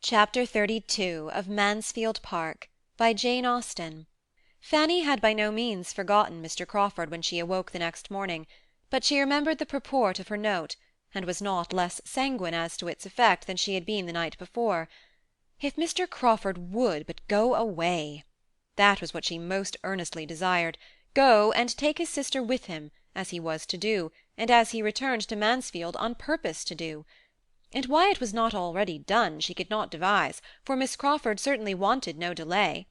Chapter 32 of Mansfield Park, by Jane Austen. Fanny had by no means forgotten Mr. Crawford when she awoke the next morning, but she remembered the purport of her note, and was not less sanguine as to its effect than she had been the night before. If Mr. Crawford would but go away! That was what she most earnestly desired, go and take his sister with him, as he was to do, and as he returned to Mansfield on purpose to do. And why it was not already done she could not devise, for Miss Crawford certainly wanted no delay.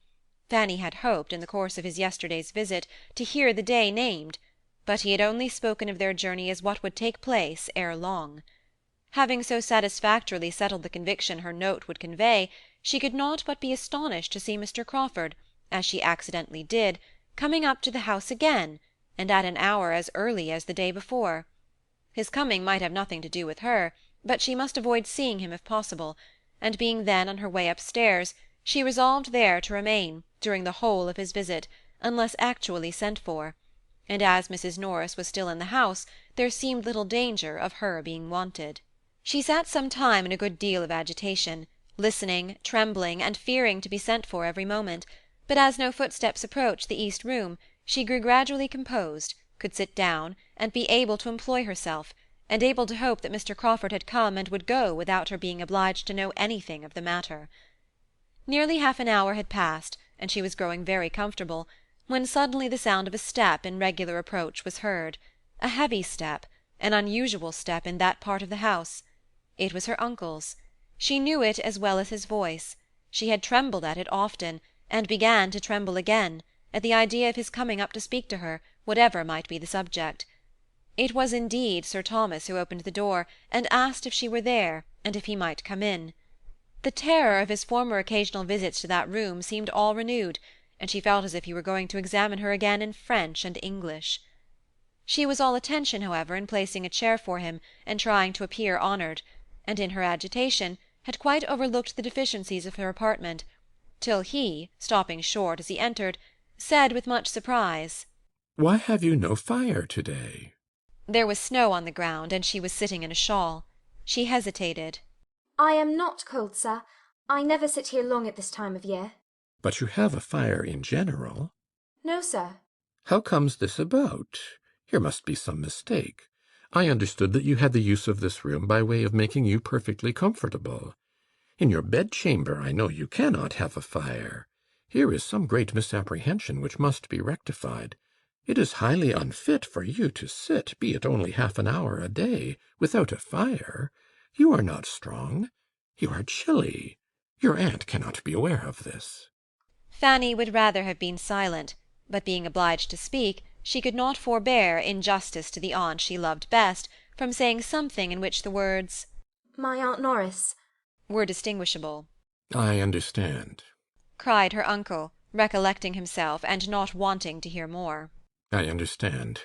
Fanny had hoped, in the course of his yesterday's visit, to hear the day named, but he had only spoken of their journey as what would take place ere long. Having so satisfactorily settled the conviction her note would convey, she could not but be astonished to see Mr. Crawford, as she accidentally did, coming up to the house again, and at an hour as early as the day before. His coming might have nothing to do with her, but she must avoid seeing him if possible, and being then on her way upstairs, she resolved there to remain, during the whole of his visit, unless actually sent for, and as Mrs. Norris was still in the house, there seemed little danger of her being wanted. She sat some time in a good deal of agitation, listening, trembling, and fearing to be sent for every moment, but as no footsteps approached the east room, she grew gradually composed, could sit down, and be able to employ herself, and able to hope that Mr. Crawford had come and would go without her being obliged to know anything of the matter. Nearly half an hour had passed, and she was growing very comfortable, when suddenly the sound of a step in regular approach was heard, a heavy step, an unusual step in that part of the house. It was her uncle's. She knew it as well as his voice. She had trembled at it often, and began to tremble again, at the idea of his coming up to speak to her, whatever might be the subject. It was indeed Sir Thomas who opened the door, and asked if she were there, and if he might come in. The terror of his former occasional visits to that room seemed all renewed, and she felt as if he were going to examine her again in French and English. She was all attention, however, in placing a chair for him, and trying to appear honoured, and in her agitation had quite overlooked the deficiencies of her apartment, till he, stopping short as he entered, said with much surprise, "Why have you no fire to-day?" There was snow on the ground, and she was sitting in a shawl. She hesitated. I am not cold, sir. I never sit here long at this time of year. But you have a fire in general. No, sir. How comes this about? Here must be some mistake. I understood that you had the use of this room by way of making you perfectly comfortable. In your bedchamber I know you cannot have a fire. Here is some great misapprehension which must be rectified. It is highly unfit for you to sit, be it only half an hour a day, without a fire. You are not strong. You are chilly. Your aunt cannot be aware of this." Fanny would rather have been silent, but being obliged to speak, she could not forbear, in justice to the aunt she loved best, from saying something in which the words My Aunt Norris were distinguishable. "I understand." Cried her uncle, recollecting himself, and not wanting to hear more. "I understand.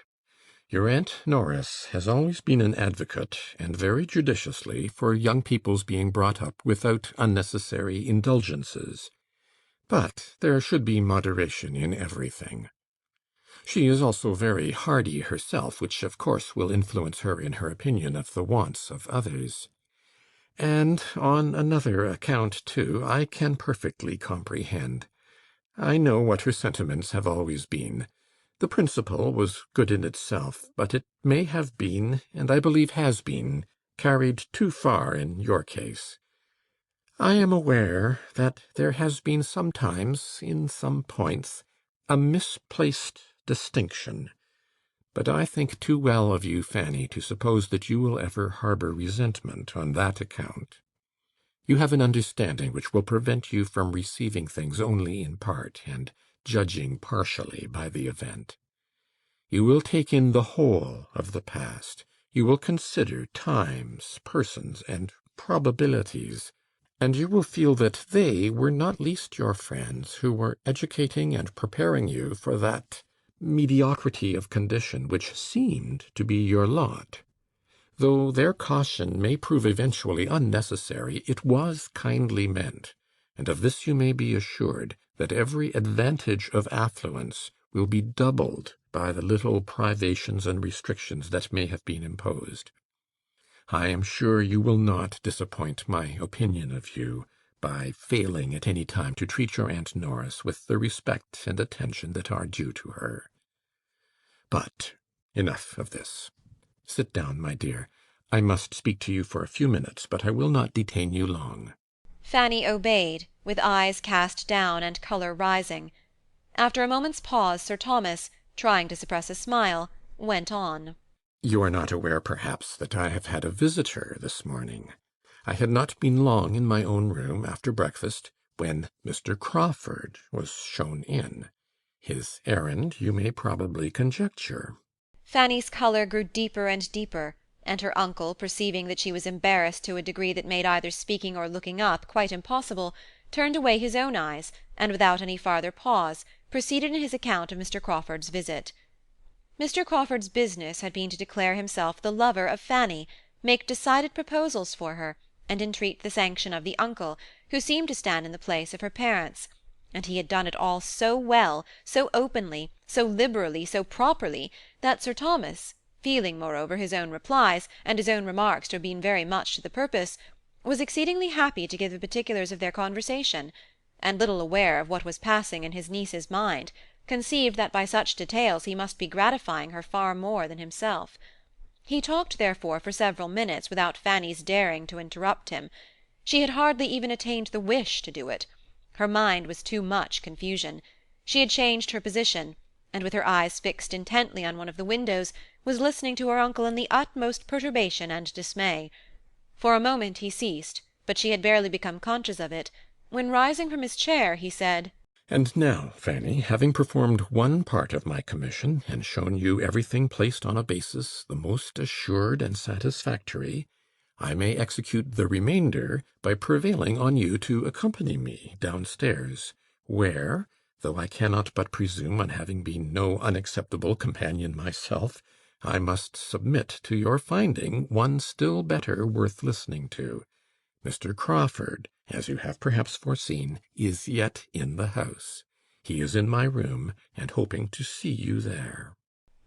Your Aunt Norris has always been an advocate, and very judiciously, for young people's being brought up without unnecessary indulgences. But there should be moderation in everything. She is also very hardy herself, which of course will influence her in her opinion of the wants of others. And on another account, too, I can perfectly comprehend. I know what her sentiments have always been. The principle was good in itself, but it may have been, and I believe has been, carried too far in your case. I am aware that there has been sometimes, in some points, a misplaced distinction, but I think too well of you, Fanny, to suppose that you will ever harbour resentment on that account. You have an understanding which will prevent you from receiving things only in part, and judging partially by the event. You will take in the whole of the past. You will consider times, persons, and probabilities, and you will feel that they were not least your friends who were educating and preparing you for that mediocrity of condition which seemed to be your lot. Though their caution may prove eventually unnecessary, it was kindly meant, and of this you may be assured, that every advantage of affluence will be doubled by the little privations and restrictions that may have been imposed. I am sure you will not disappoint my opinion of you, by failing at any time to treat your Aunt Norris with the respect and attention that are due to her. But enough of this. Sit down, my dear. I must speak to you for a few minutes, but I will not detain you long." Fanny obeyed, with eyes cast down and colour rising. After a moment's pause, Sir Thomas, trying to suppress a smile, went on. "You are not aware, perhaps, that I have had a visitor this morning. I had not been long in my own room after breakfast when Mr. Crawford was shown in. His errand you may probably conjecture." Fanny's colour grew deeper and deeper, and her uncle, perceiving that she was embarrassed to a degree that made either speaking or looking up quite impossible, turned away his own eyes, and without any farther pause, proceeded in his account of Mr. Crawford's visit. Mr. Crawford's business had been to declare himself the lover of Fanny, make decided proposals for her, and entreat the sanction of the uncle, who seemed to stand in the place of her parents, and he had done it all so well, so openly, so liberally, so properly, that Sir Thomas, feeling, moreover, his own replies, and his own remarks to have been very much to the purpose, was exceedingly happy to give the particulars of their conversation, and, little aware of what was passing in his niece's mind, conceived that by such details he must be gratifying her far more than himself. He talked, therefore, for several minutes without Fanny's daring to interrupt him. She had hardly even attained the wish to do it. Her mind was too much confusion. She had changed her position, and with her eyes fixed intently on one of the windows, was listening to her uncle in the utmost perturbation and dismay. For a moment he ceased, but she had barely become conscious of it, when, rising from his chair, he said, "And now, Fanny, having performed one part of my commission, and shown you everything placed on a basis the most assured and satisfactory, I may execute the remainder by prevailing on you to accompany me downstairs, where, though I cannot but presume on having been no unacceptable companion myself, I must submit to your finding one still better worth listening to. Mr. Crawford, as you have perhaps foreseen, is yet in the house. He is in my room, and hoping to see you there."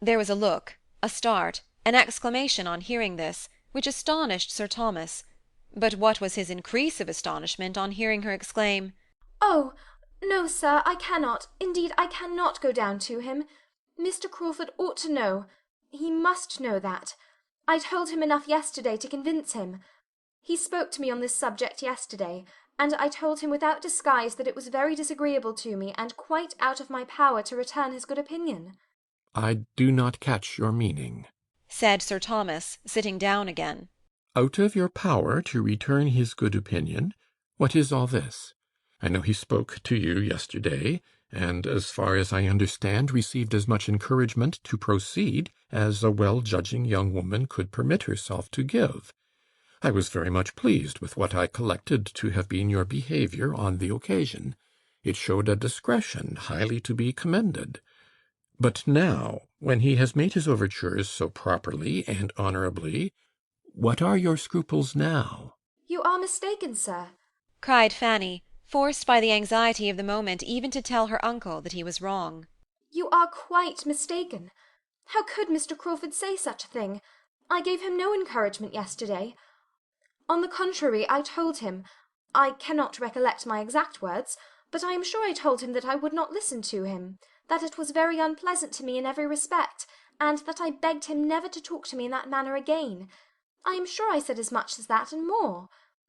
There was a look, a start, an exclamation on hearing this, which astonished Sir Thomas. But what was his increase of astonishment on hearing her exclaim, "Oh, no, sir, I cannot, indeed I cannot go down to him. Mr. Crawford ought to know. He must know that. I told him enough yesterday to convince him. He spoke to me on this subject yesterday, and I told him without disguise that it was very disagreeable to me and quite out of my power to return his good opinion." "I do not catch your meaning," said Sir Thomas, sitting down again. "Out of your power to return his good opinion? What is all this? I know he spoke to you yesterday, and, as far as I understand, received as much encouragement to proceed as a well-judging young woman could permit herself to give. I was very much pleased with what I collected to have been your behaviour on the occasion. It showed a discretion highly to be commended. But now, when he has made his overtures so properly and honourably, what are your scruples now?" "You are mistaken, sir," cried Fanny, forced by the anxiety of the moment even to tell her uncle that he was wrong. "You are quite mistaken. How could Mr. Crawford say such a thing? I gave him no encouragement yesterday. On the contrary, I told him, I cannot recollect my exact words, but I am sure I told him that I would not listen to him, that it was very unpleasant to me in every respect, and that I begged him never to talk to me in that manner again. I am sure I said as much as that, and more.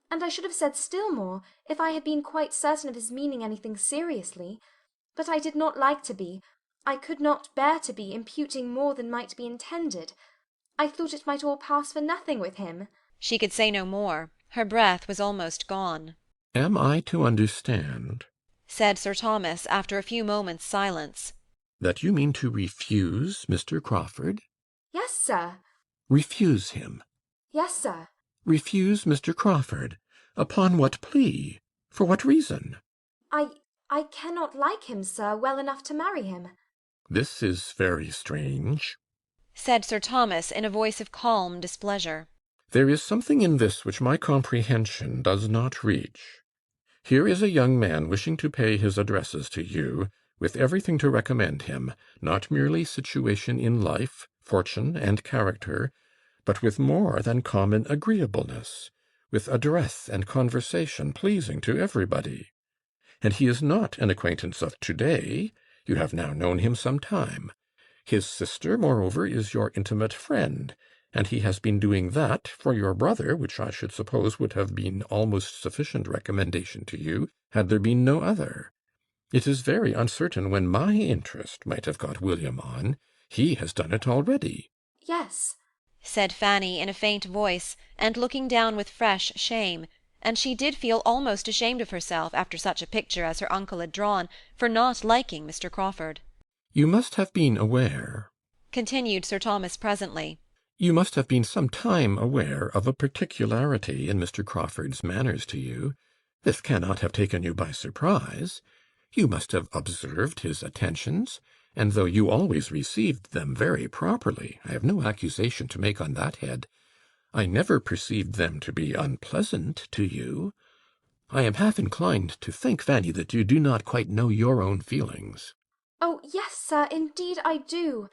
And I should have said still more, if I had been quite certain of his meaning anything seriously. But I did not like to be, I could not bear to be, imputing more than might be intended. I thought it might all pass for nothing with him." She could say no more. Her breath was almost gone. "Am I to understand," said Sir Thomas, after a few moments' silence, "that you mean to refuse Mr. Crawford?" "Yes, sir." "Refuse him? "Yes, sir." Refuse Mr. Crawford? Upon what plea? For what reason?" I cannot like him, sir, well enough to marry him." "This is very strange," said Sir Thomas, in a voice of calm displeasure. "There is something in this which my comprehension does not reach. Here is a young man wishing to pay his addresses to you, with everything to recommend him, not merely situation in life, fortune, and character, but with more than common agreeableness. with address and conversation pleasing to everybody. And he is not an acquaintance of to-day. You have now known him some time. His sister, moreover, is your intimate friend, and he has been doing that for your brother which I should suppose would have been almost sufficient recommendation to you, had there been no other. It is very uncertain when my interest might have got William on. He has done it already. Yes, said Fanny in a faint voice, and looking down with fresh shame, and she did feel almost ashamed of herself, after such a picture as her uncle had drawn, for not liking Mr. Crawford. You must have been aware, continued Sir Thomas presently. you must have been some time aware of a particularity in Mr. Crawford's manners to you. This cannot have taken you by surprise. You must have observed his attentions, and though you always received them very properly, I have no accusation to make on that head, I never perceived them to be unpleasant to you. I am half inclined to think, Fanny, that you do not quite know your own feelings. oh, yes, sir, indeed I do.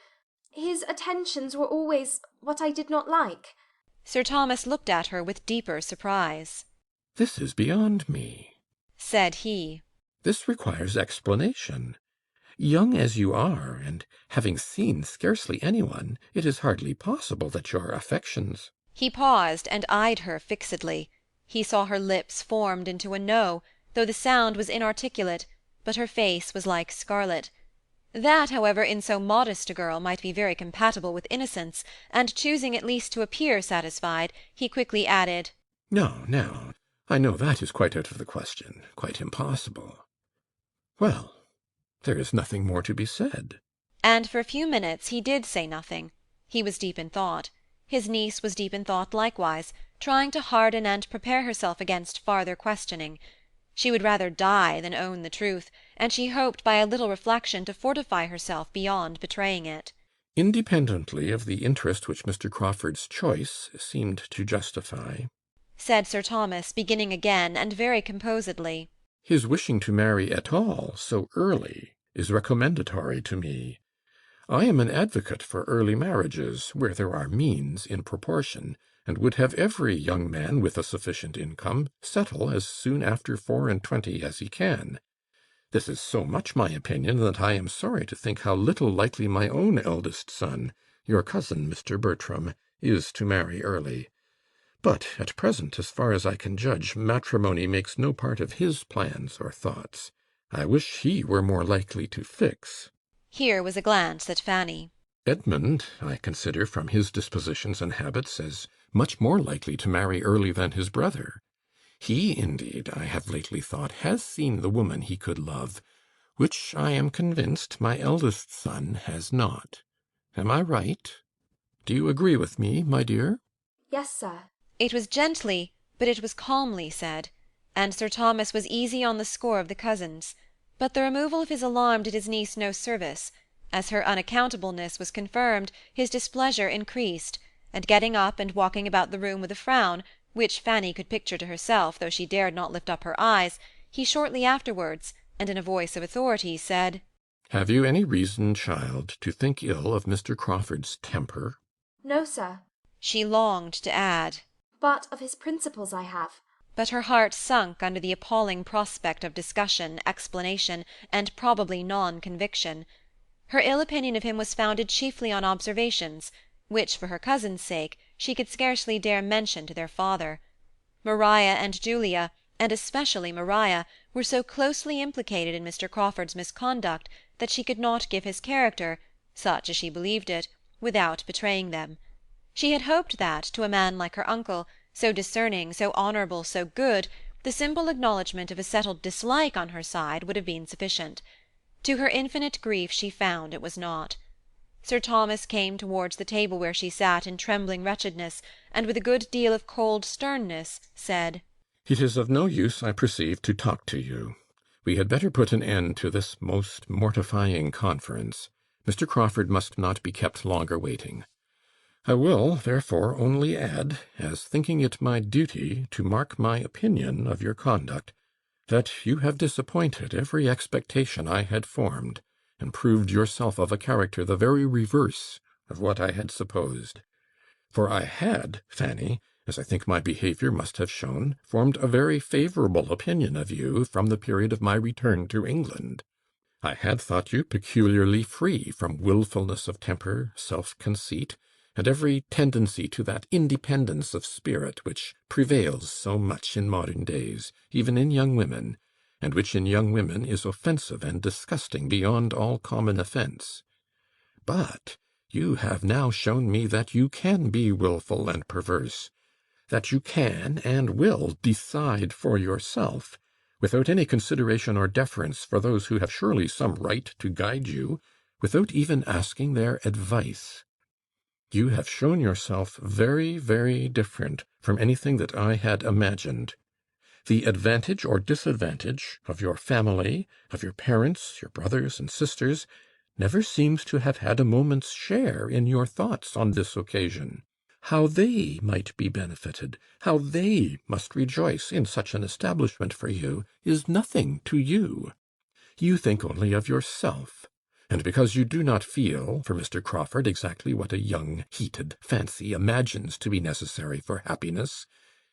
His attentions were always what I did not like. Sir Thomas looked at her with deeper surprise. This is beyond me, said he. This requires explanation. Young as you are, and having seen scarcely anyone, it is hardly possible that your affections— He paused and eyed her fixedly. He saw her lips formed into a no, though the sound was inarticulate, but her face was like scarlet. That, however, in so modest a girl might be very compatible with innocence, and choosing at least to appear satisfied, he quickly added, No, no, I know that is quite out of the question, quite impossible. Well, there is nothing more to be said. And for a few minutes he did say nothing. He was deep in thought. His niece was deep in thought likewise, trying to harden and prepare herself against farther questioning. She would rather die than own the truth, and she hoped by a little reflection to fortify herself beyond betraying it. Independently of the interest which Mr. Crawford's choice seemed to justify, said Sir Thomas, beginning again, and very composedly, his wishing to marry at all so early is recommendatory to me. I am an advocate for early marriages, where there are means in proportion, and would have every young man with a sufficient income settle as soon after 24 as he can. This is so much my opinion that I am sorry to think how little likely my own eldest son, your cousin, Mr. Bertram, is to marry early. But at present, as far as I can judge, matrimony makes no part of his plans or thoughts. I wish he were more likely to fix. Here was a glance at Fanny. Edmund, I consider from his dispositions and habits as much more likely to marry early than his brother. He, indeed, I have lately thought, has seen the woman he could love, which I am convinced my eldest son has not. Am I right? Do you agree with me, my dear? Yes, sir. It was gently, but it was calmly said, and Sir Thomas was easy on the score of the cousins. But the removal of his alarm did his niece no service. As her unaccountableness was confirmed, his displeasure increased, and getting up and walking about the room with a frown, which Fanny could picture to herself, though she dared not lift up her eyes, he shortly afterwards, and in a voice of authority, said, Have you any reason, child, to think ill of Mr. Crawford's temper? No, sir. She longed to add, But of his principles I have. but her heart sunk under the appalling prospect of discussion, explanation, and probably non-conviction. Her ill opinion of him was founded chiefly on observations, which, for her cousin's sake, she could scarcely dare mention to their father. Maria and Julia, and especially Maria, were so closely implicated in Mr. Crawford's misconduct that she could not give his character, such as she believed it, without betraying them. She had hoped that, to a man like her uncle, so discerning, so honourable, so good, the simple acknowledgment of a settled dislike on her side would have been sufficient. To her infinite grief she found it was not. Sir Thomas came towards the table where she sat in trembling wretchedness, and with a good deal of cold sternness said, It is of no use, I perceive, to talk to you. We had better put an end to this most mortifying conference. Mr. Crawford must not be kept longer waiting. I will, therefore, only add, as thinking it my duty to mark my opinion of your conduct, that you have disappointed every expectation I had formed, and proved yourself of a character the very reverse of what I had supposed. For I had, Fanny, as I think my behaviour must have shown, formed a very favourable opinion of you from the period of my return to England. I had thought you peculiarly free from wilfulness of temper, self-conceit, and every tendency to that independence of spirit which prevails so much in modern days, even in young women, and which in young women is offensive and disgusting beyond all common offence. But you have now shown me that you can be wilful and perverse, that you can and will decide for yourself, without any consideration or deference for those who have surely some right to guide you, without even asking their advice. You have shown yourself very, very different from anything that I had imagined. The advantage or disadvantage of your family, of your parents, your brothers and sisters, never seems to have had a moment's share in your thoughts on this occasion. How they might be benefited, how they must rejoice in such an establishment for you, is nothing to you. You think only of yourself, and because you do not feel for Mr. Crawford exactly what a young heated fancy imagines to be necessary for happiness,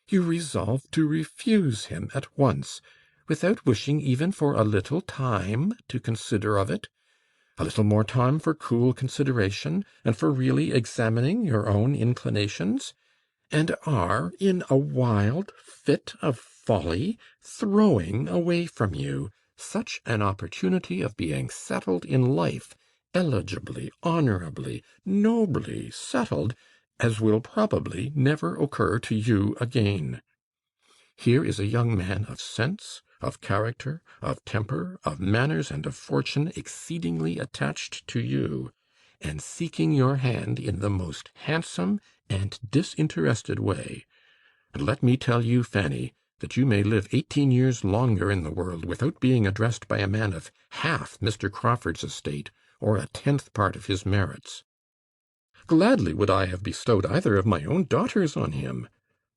you resolve to refuse him at once, without wishing even for a little time to consider of it, a little more time for cool consideration, and for really examining your own inclinations, and are, in a wild fit of folly, throwing away from you such an opportunity of being settled in life, eligibly, honourably, nobly settled, as will probably never occur to you again. Here is a young man of sense, of character, of temper, of manners, and of fortune exceedingly attached to you, and seeking your hand in the most handsome and disinterested way. And let me tell you, Fanny, that you may live 18 years longer in the world without being addressed by a man of half Mr. Crawford's estate, or a 10th part of his merits. Gladly would I have bestowed either of my own daughters on him.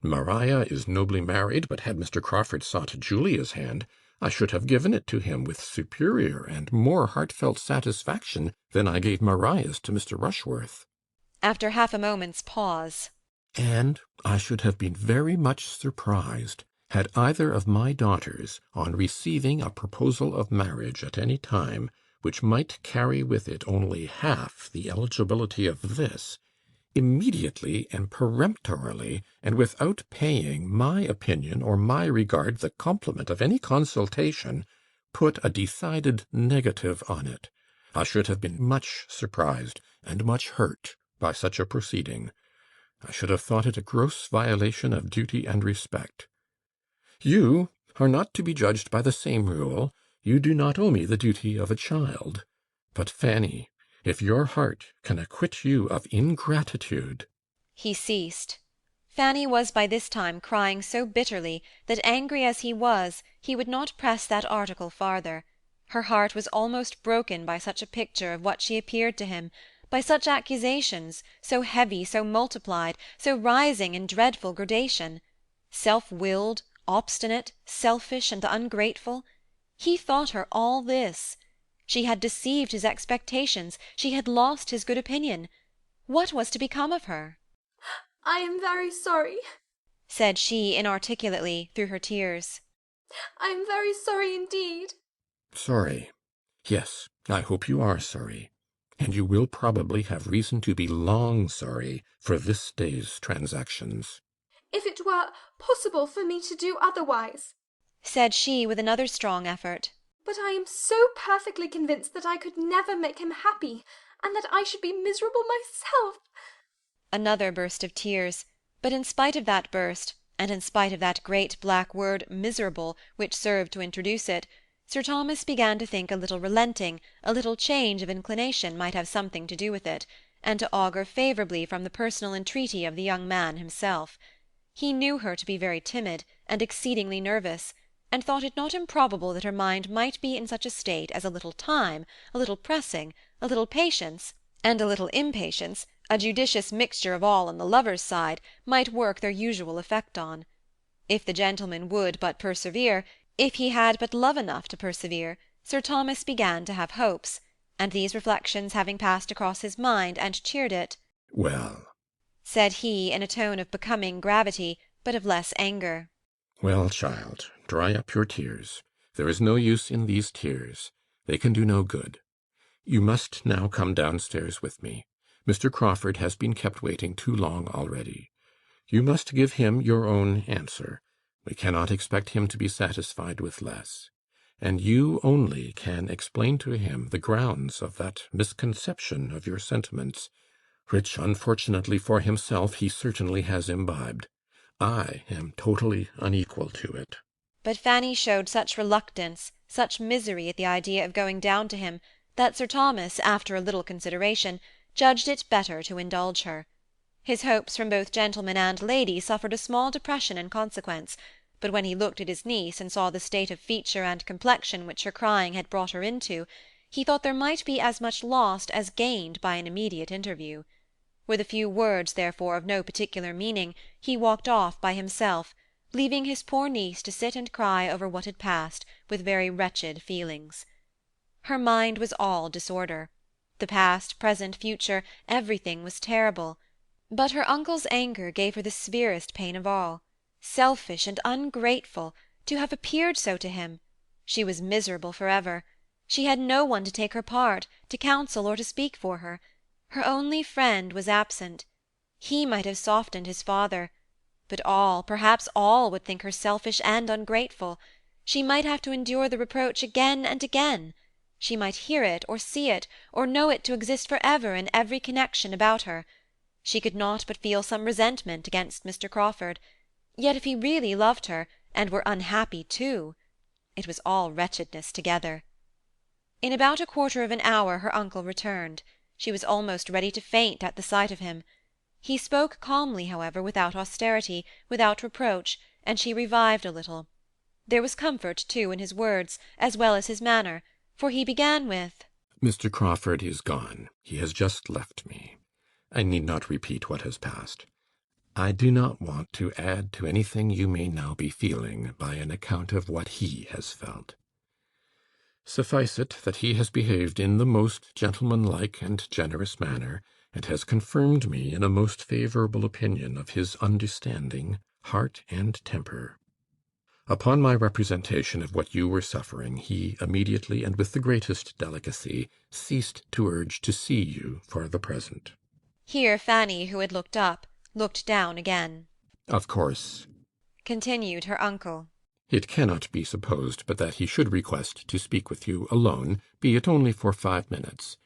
Maria is nobly married, but had Mr. Crawford sought Julia's hand, I should have given it to him with superior and more heartfelt satisfaction than I gave Maria's to Mr. Rushworth. After half a moment's pause. And I should have been very much surprised had either of my daughters, on receiving a proposal of marriage at any time, which might carry with it only half the eligibility of this, immediately and peremptorily, and without paying my opinion or my regard the compliment of any consultation, put a decided negative on it. I should have been much surprised and much hurt by such a proceeding. I should have thought it a gross violation of duty and respect. You are not to be judged by the same rule. You do not owe me the duty of a child. But, Fanny, if your heart can acquit you of ingratitude—" He ceased. Fanny was by this time crying so bitterly that, angry as he was, he would not press that article farther. Her heart was almost broken by such a picture of what she appeared to him, by such accusations, so heavy, so multiplied, so rising in dreadful gradation. Self-willed, obstinate, selfish, and ungrateful. He thought her all this. She had deceived his expectations, she had lost his good opinion. What was to become of her? I am very sorry, said she inarticulately through her tears. I am very sorry indeed. Sorry. Yes, I hope you are sorry. And you will probably have reason to be long sorry for this day's transactions. If it were possible for me to do otherwise, said she with another strong effort. But I am so perfectly convinced that I could never make him happy, and that I should be miserable myself. Another burst of tears, but in spite of that burst, and in spite of that great black word miserable which served to introduce it, Sir Thomas began to think a little relenting, a little change of inclination might have something to do with it, and to augur favourably from the personal entreaty of the young man himself. He knew her to be very timid, and exceedingly nervous, and thought it not improbable that her mind might be in such a state as a little time, a little pressing, a little patience, and a little impatience, a judicious mixture of all on the lover's side, might work their usual effect on. If the gentleman would but persevere, if he had but love enough to persevere, Sir Thomas began to have hopes, and these reflections having passed across his mind and cheered it, "Well," said he, in a tone of becoming gravity, but of less anger. Well, child, dry up your tears. There is no use in these tears. They can do no good. You must now come downstairs with me. Mr. Crawford has been kept waiting too long already. You must give him your own answer. We cannot expect him to be satisfied with less. And you only can explain to him the grounds of that misconception of your sentiments, which, unfortunately for himself, he certainly has imbibed. I am totally unequal to it. But Fanny showed such reluctance, such misery at the idea of going down to him, that Sir Thomas, after a little consideration, judged it better to indulge her. His hopes from both gentleman and lady suffered a small depression in consequence, but when he looked at his niece and saw the state of feature and complexion which her crying had brought her into, he thought there might be as much lost as gained by an immediate interview. With a few words, therefore, of no particular meaning, he walked off by himself, leaving his poor niece to sit and cry over what had passed, with very wretched feelings. Her mind was all disorder. The past, present, future, everything was terrible. But her uncle's anger gave her the severest pain of all. Selfish and ungrateful, to have appeared so to him! She was miserable for ever. She had no one to take her part, to counsel or to speak for her. Her only friend was absent. He might have softened his father, but all, perhaps all, would think her selfish and ungrateful. She might have to endure the reproach again and again. She might hear it, or see it, or know it to exist for ever in every connection about her. She could not but feel some resentment against Mr. Crawford. Yet if he really loved her, and were unhappy too, it was all wretchedness together. In about a quarter of an hour her uncle returned. She was almost ready to faint at the sight of him. He spoke calmly, however, without austerity, without reproach, and she revived a little. There was comfort, too, in his words, as well as his manner, for he began with, Mr. Crawford is gone. He has just left me. I need not repeat what has passed. I do not want to add to anything you may now be feeling by an account of what he has felt. Suffice it that he has behaved in the most gentlemanlike and generous manner, and has confirmed me in a most favourable opinion of his understanding, heart, and temper. Upon my representation of what you were suffering, he immediately and with the greatest delicacy ceased to urge to see you for the present. here Fanny, who had looked up, looked down again. Of course, Continued her uncle, it cannot be supposed but that he should request to speak with you alone, be it only for 5 minutes.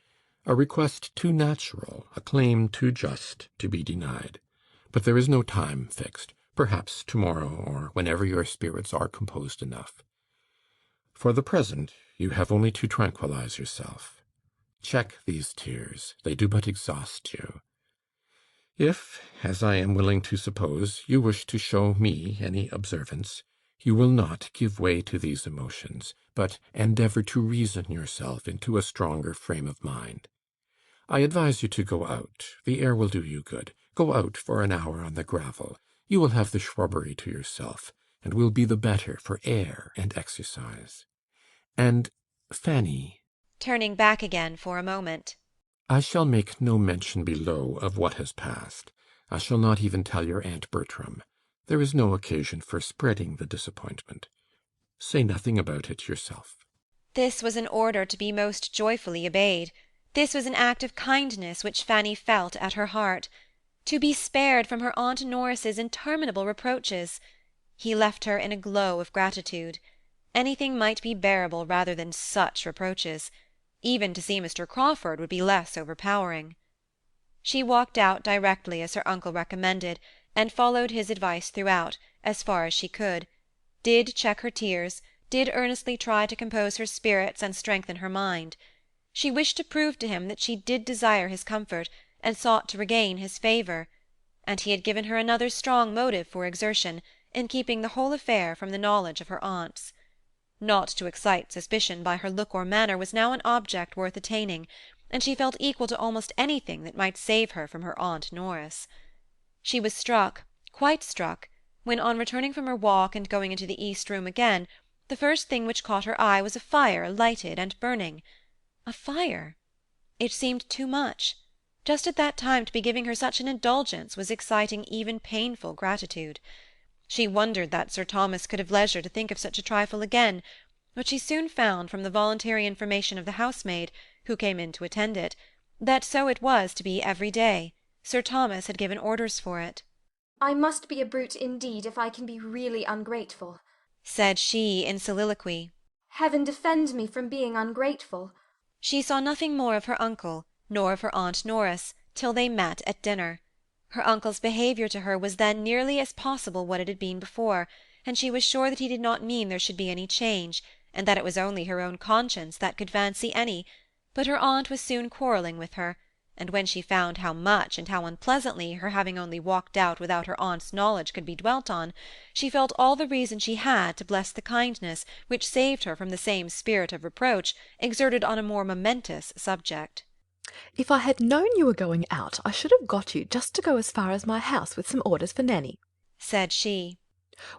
A request too natural, a claim too just, to be denied. But there is no time fixed. Perhaps tomorrow, or whenever your spirits are composed enough. For the present, you have only to tranquillize yourself. Check these tears. They do but exhaust you. If, as I am willing to suppose, you wish to show me any observance, you will not give way to these emotions, but endeavour to reason yourself into a stronger frame of mind. I advise you to go out. The air will do you good. Go out for an hour on the gravel. You will have the shrubbery to yourself, and will be the better for air and exercise. And, Fanny, turning back again for a moment, I shall make no mention below of what has passed. I shall not even tell your Aunt Bertram. There is no occasion for spreading the disappointment. Say nothing about it yourself. this was an order to be most joyfully obeyed. This was an act of kindness which Fanny felt at her heart. To be spared from her Aunt Norris's interminable reproaches! He left her in a glow of gratitude. Anything might be bearable rather than such reproaches. Even to see Mr. Crawford would be less overpowering. She walked out directly as her uncle recommended, and followed his advice throughout, as far as she could, did check her tears, did earnestly try to compose her spirits and strengthen her mind. She wished to prove to him that she did desire his comfort, and sought to regain his favour, and he had given her another strong motive for exertion, in keeping the whole affair from the knowledge of her aunts. Not to excite suspicion by her look or manner was now an object worth attaining, and she felt equal to almost anything that might save her from her Aunt Norris. She was struck, quite struck, when, on returning from her walk and going into the east room again, the first thing which caught her eye was a fire lighted and burning. A fire! It seemed too much. just at that time to be giving her such an indulgence was exciting even painful gratitude. She wondered that Sir Thomas could have leisure to think of such a trifle again, but she soon found from the voluntary information of the housemaid, who came in to attend it, that so it was to be every day. Sir Thomas had given orders for it. I must be a brute indeed if I can be really ungrateful, said she in soliloquy. Heaven defend me from being ungrateful. She saw nothing more of her uncle, nor of her Aunt Norris, till they met at dinner. Her uncle's behaviour to her was then nearly as possible what it had been before, and she was sure that he did not mean there should be any change, and that it was only her own conscience that could fancy any, but her aunt was soon quarrelling with her, and when she found how much and how unpleasantly her having only walked out without her aunt's knowledge could be dwelt on, she felt all the reason she had to bless the kindness which saved her from the same spirit of reproach exerted on a more momentous subject. If I had known you were going out, I should have got you just to go as far as my house with some orders for Nanny, said she,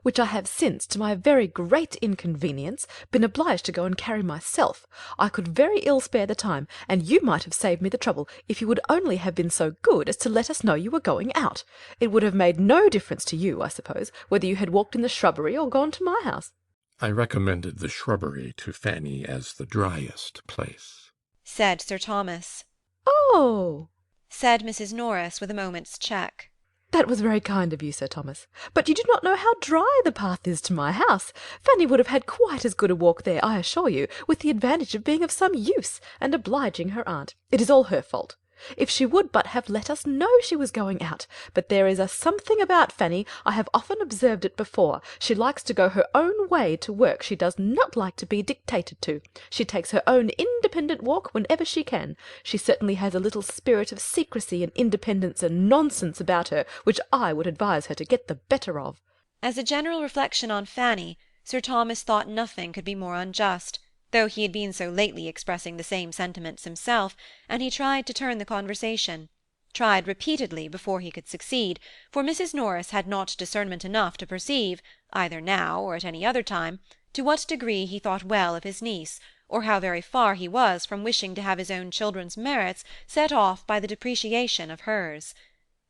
which I have since, to my very great inconvenience, been obliged to go and carry myself. I could very ill spare the time, and you might have saved me the trouble if you would only have been so good as to let us know you were going out. It would have made no difference to you, I suppose, whether you had walked in the shrubbery or gone to my house. I recommended the shrubbery to Fanny as the driest place, said Sir Thomas. Oh, said Mrs. Norris with a moment's check. That was very kind of you, Sir Thomas. But you do not know how dry the path is to my house. Fanny would have had quite as good a walk there, I assure you, with the advantage of being of some use, and obliging her aunt. It is all her fault. If she would but have let us know she was going out. But there is a something about Fanny, I have often observed it before. She likes to go her own way to work. She does not like to be dictated to. She takes her own independent walk whenever she can. She certainly has a little spirit of secrecy and independence and nonsense about her, which I would advise her to get the better of. As a general reflection on Fanny, Sir Thomas thought nothing could be more unjust, though he had been so lately expressing the same sentiments himself, and he tried to turn the conversation, tried repeatedly before he could succeed, for Mrs. Norris had not discernment enough to perceive, either now or at any other time, to what degree he thought well of his niece, or how very far he was from wishing to have his own children's merits set off by the depreciation of hers.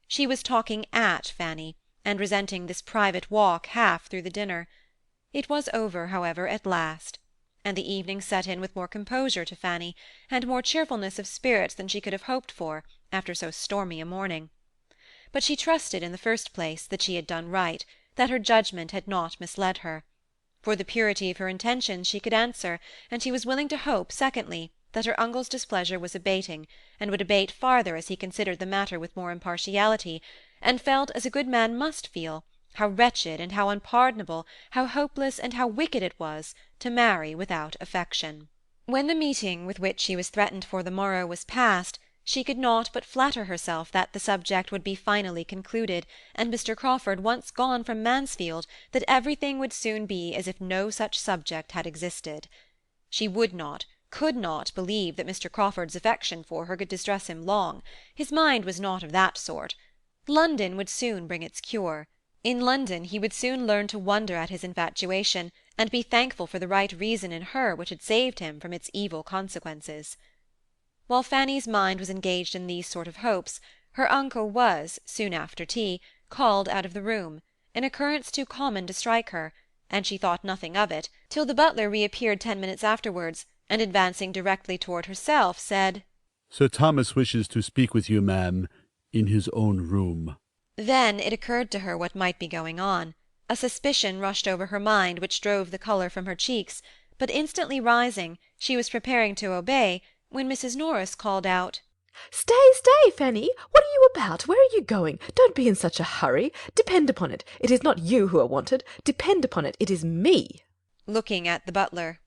She was talking at Fanny, and resenting this private walk half through the dinner. It was over, however, at last, and the evening set in with more composure to Fanny, and more cheerfulness of spirits than she could have hoped for, after so stormy a morning. But she trusted, in the first place, that she had done right, that her judgment had not misled her. For the purity of her intentions she could answer, and she was willing to hope, secondly, that her uncle's displeasure was abating, and would abate farther as he considered the matter with more impartiality, and felt, as a good man must feel, how wretched and how unpardonable, how hopeless and how wicked it was to marry without affection. When the meeting with which she was threatened for the morrow was past, she could not but flatter herself that the subject would be finally concluded, and Mr. Crawford once gone from Mansfield, that everything would soon be as if no such subject had existed. She would not, could not believe that Mr. Crawford's affection for her could distress him long. His mind was not of that sort. London would soon bring its cure. In London he would soon learn to wonder at his infatuation, and be thankful for the right reason in her which had saved him from its evil consequences. While Fanny's mind was engaged in these sort of hopes, her uncle was, soon after tea, called out of the room, an occurrence too common to strike her, and she thought nothing of it, till the butler reappeared 10 minutes afterwards, and advancing directly toward herself, said, "Sir Thomas wishes to speak with you, ma'am, in his own room." Then it occurred to her what might be going on. A suspicion rushed over her mind which drove the colour from her cheeks, but instantly rising, she was preparing to obey, when Mrs. Norris called out, "Stay, stay, Fanny! What are you about? Where are you going? Don't be in such a hurry. Depend upon it, it is not you who are wanted. Depend upon it, it is me." looking at the butler.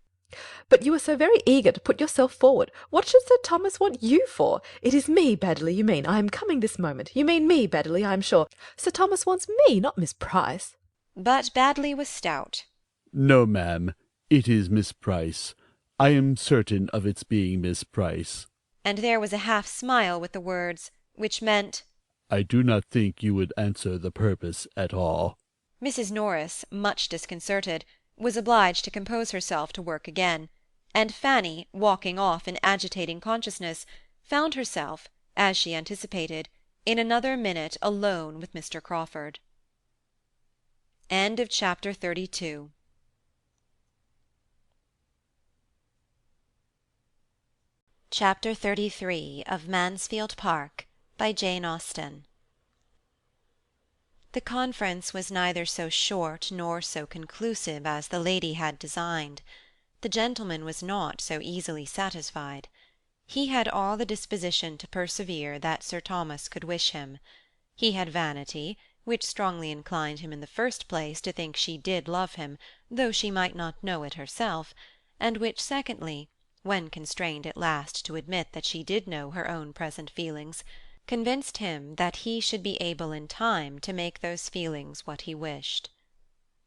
"But you are so very eager to put yourself forward. What should Sir Thomas want you for? It is me, Baddeley, you mean. I am coming this moment. You mean me, Baddeley, I am sure. Sir Thomas wants me, not Miss Price." But Baddeley was stout. "No, ma'am, it is Miss Price. I am certain of its being Miss Price." And there was a half-smile with the words, which meant, "I do not think you would answer the purpose at all." Mrs. Norris, much disconcerted, was obliged to compose herself to work again, and Fanny, walking off in agitating consciousness, found herself, as she anticipated, in another minute alone with Mr. Crawford. Chapter 32. Chapter 33 of Mansfield Park, by Jane Austen. The conference was neither so short nor so conclusive as the lady had designed. The gentleman was not so easily satisfied. He had all the disposition to persevere that Sir Thomas could wish him. He had vanity, which strongly inclined him in the first place to think she did love him, though she might not know it herself, and which secondly, when constrained at last to admit that she did know her own present feelings, convinced him that he should be able in time to make those feelings what he wished.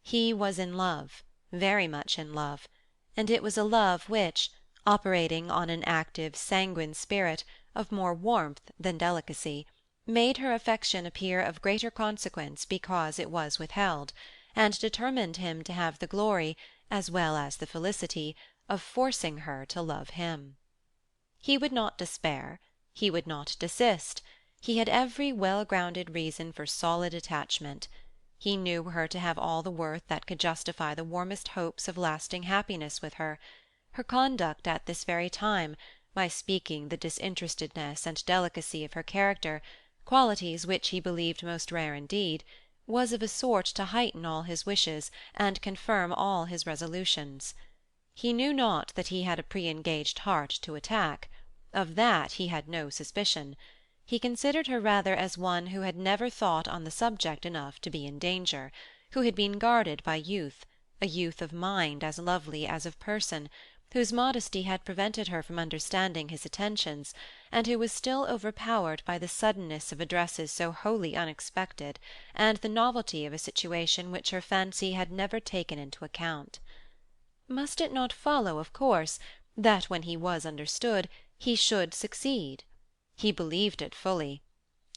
He was in love, very much in love, and it was a love which, operating on an active, sanguine spirit, of more warmth than delicacy, made her affection appear of greater consequence because it was withheld, and determined him to have the glory, as well as the felicity, of forcing her to love him. He would not despair, he would not desist, he had every well-grounded reason for solid attachment. He knew her to have all the worth that could justify the warmest hopes of lasting happiness with her. Her conduct at this very time, by speaking the disinterestedness and delicacy of her character, qualities which he believed most rare indeed, was of a sort to heighten all his wishes and confirm all his resolutions. He knew not that he had a pre-engaged heart to attack. Of that he had no suspicion. He considered her rather as one who had never thought on the subject enough to be in danger, who had been guarded by youth, a youth of mind as lovely as of person, whose modesty had prevented her from understanding his attentions, and who was still overpowered by the suddenness of addresses so wholly unexpected, and the novelty of a situation which her fancy had never taken into account. Must it not follow, of course, that when he was understood, he should succeed? He believed it fully.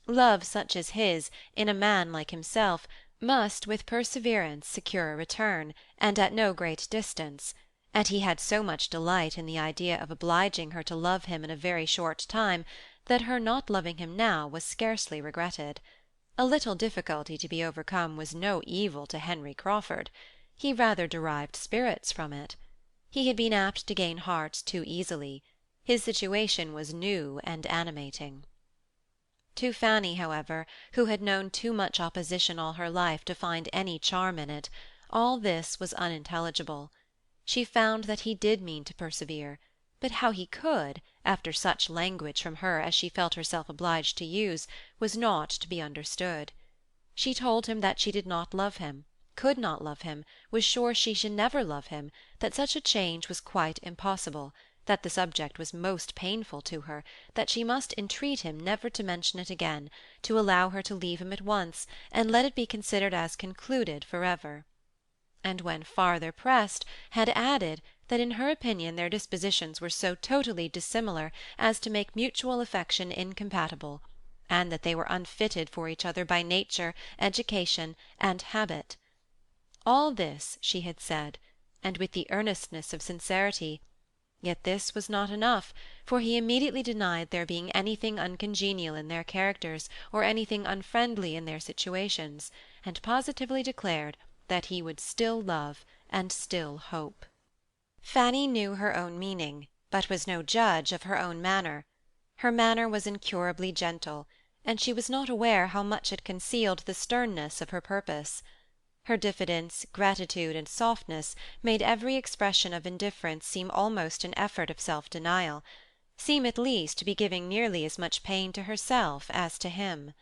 Love such as his, in a man like himself, must with perseverance secure a return, and at no great distance, and he had so much delight in the idea of obliging her to love him in a very short time, that her not loving him now was scarcely regretted. A little difficulty to be overcome was no evil to Henry Crawford. He rather derived spirits from it. He had been apt to gain hearts too easily. His situation was new and animating. To Fanny, however, who had known too much opposition all her life to find any charm in it, all this was unintelligible. She found that he did mean to persevere, but how he could, after such language from her as she felt herself obliged to use, was not to be understood. She told him that she did not love him, could not love him, was sure she should never love him, that such a change was quite impossible, that the subject was most painful to her, that she must entreat him never to mention it again, to allow her to leave him at once, and let it be considered as concluded for ever. And when farther pressed, had added that in her opinion their dispositions were so totally dissimilar as to make mutual affection incompatible, and that they were unfitted for each other by nature, education, and habit. All this she had said, and with the earnestness of sincerity, yet this was not enough, for he immediately denied there being anything uncongenial in their characters, or anything unfriendly in their situations, and positively declared that he would still love and still hope. Fanny knew her own meaning, but was no judge of her own manner. Her manner was incurably gentle, and she was not aware how much it concealed the sternness of her purpose. Her diffidence, gratitude, and softness made every expression of indifference seem almost an effort of self-denial, seem at least to be giving nearly as much pain to herself as to him.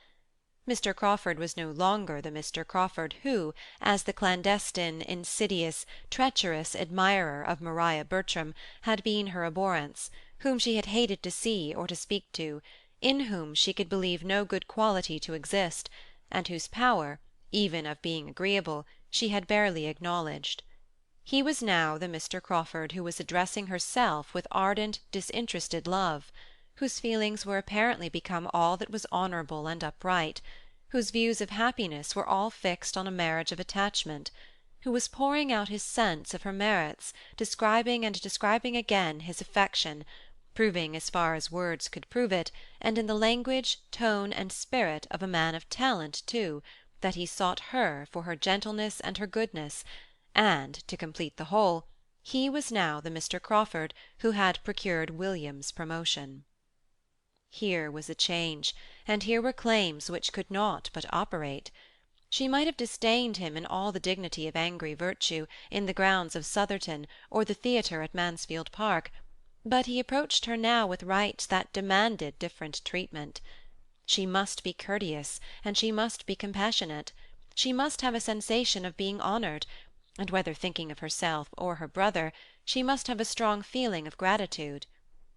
Mr. Crawford was no longer the Mr. Crawford who, as the clandestine, insidious, treacherous admirer of Maria Bertram, had been her abhorrence, whom she had hated to see or to speak to, in whom she could believe no good quality to exist, and whose power, even of being agreeable, she had barely acknowledged. He was now the Mr. Crawford who was addressing herself with ardent, disinterested love, whose feelings were apparently become all that was honourable and upright, whose views of happiness were all fixed on a marriage of attachment, who was pouring out his sense of her merits, describing and describing again his affection, proving as far as words could prove it, and in the language, tone, and spirit of a man of talent too, that he sought her for her gentleness and her goodness, and, to complete the whole, he was now the Mr. Crawford who had procured William's promotion. Here was a change, and here were claims which could not but operate. She might have disdained him in all the dignity of angry virtue, in the grounds of Sotherton, or the theatre at Mansfield Park, but he approached her now with rights that demanded different treatment. She must be courteous, and she must be compassionate. She must have a sensation of being honoured, and whether thinking of herself or her brother, she must have a strong feeling of gratitude.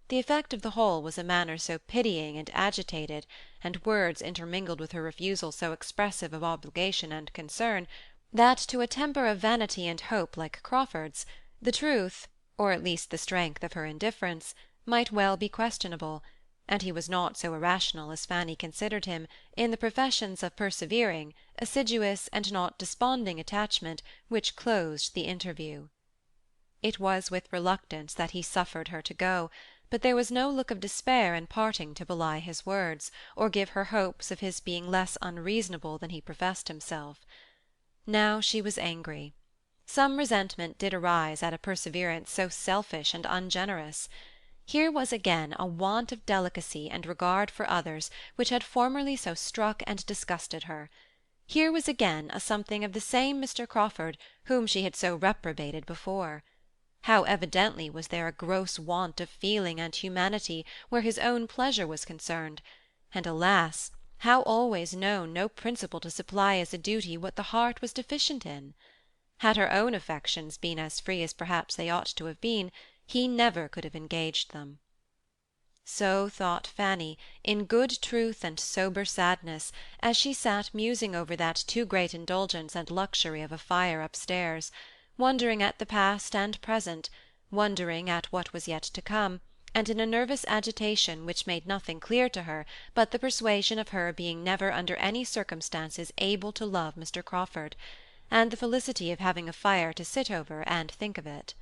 The effect of the whole was a manner so pitying and agitated, and words intermingled with her refusal so expressive of obligation and concern, that to a temper of vanity and hope like Crawford's, the truth, or at least the strength of her indifference, might well be questionable, and he was not so irrational as Fanny considered him in the professions of persevering, assiduous, and not desponding attachment which closed the interview. It was with reluctance that he suffered her to go, but there was no look of despair in parting to belie his words, or give her hopes of his being less unreasonable than he professed himself. Now she was angry. Some resentment did arise at a perseverance so selfish and ungenerous. Here was again a want of delicacy and regard for others which had formerly so struck and disgusted her. Here was again a something of the same Mr. Crawford whom she had so reprobated before. How evidently was there a gross want of feeling and humanity where his own pleasure was concerned, and alas, how always known no principle to supply as a duty what the heart was deficient in! Had her own affections been as free as perhaps they ought to have been, he never could have engaged them. So thought Fanny, in good truth and sober sadness, as she sat musing over that too great indulgence and luxury of a fire upstairs, wondering at the past and present, wondering at what was yet to come, and in a nervous agitation which made nothing clear to her but the persuasion of her being never under any circumstances able to love Mr. Crawford, and the felicity of having a fire to sit over and think of it.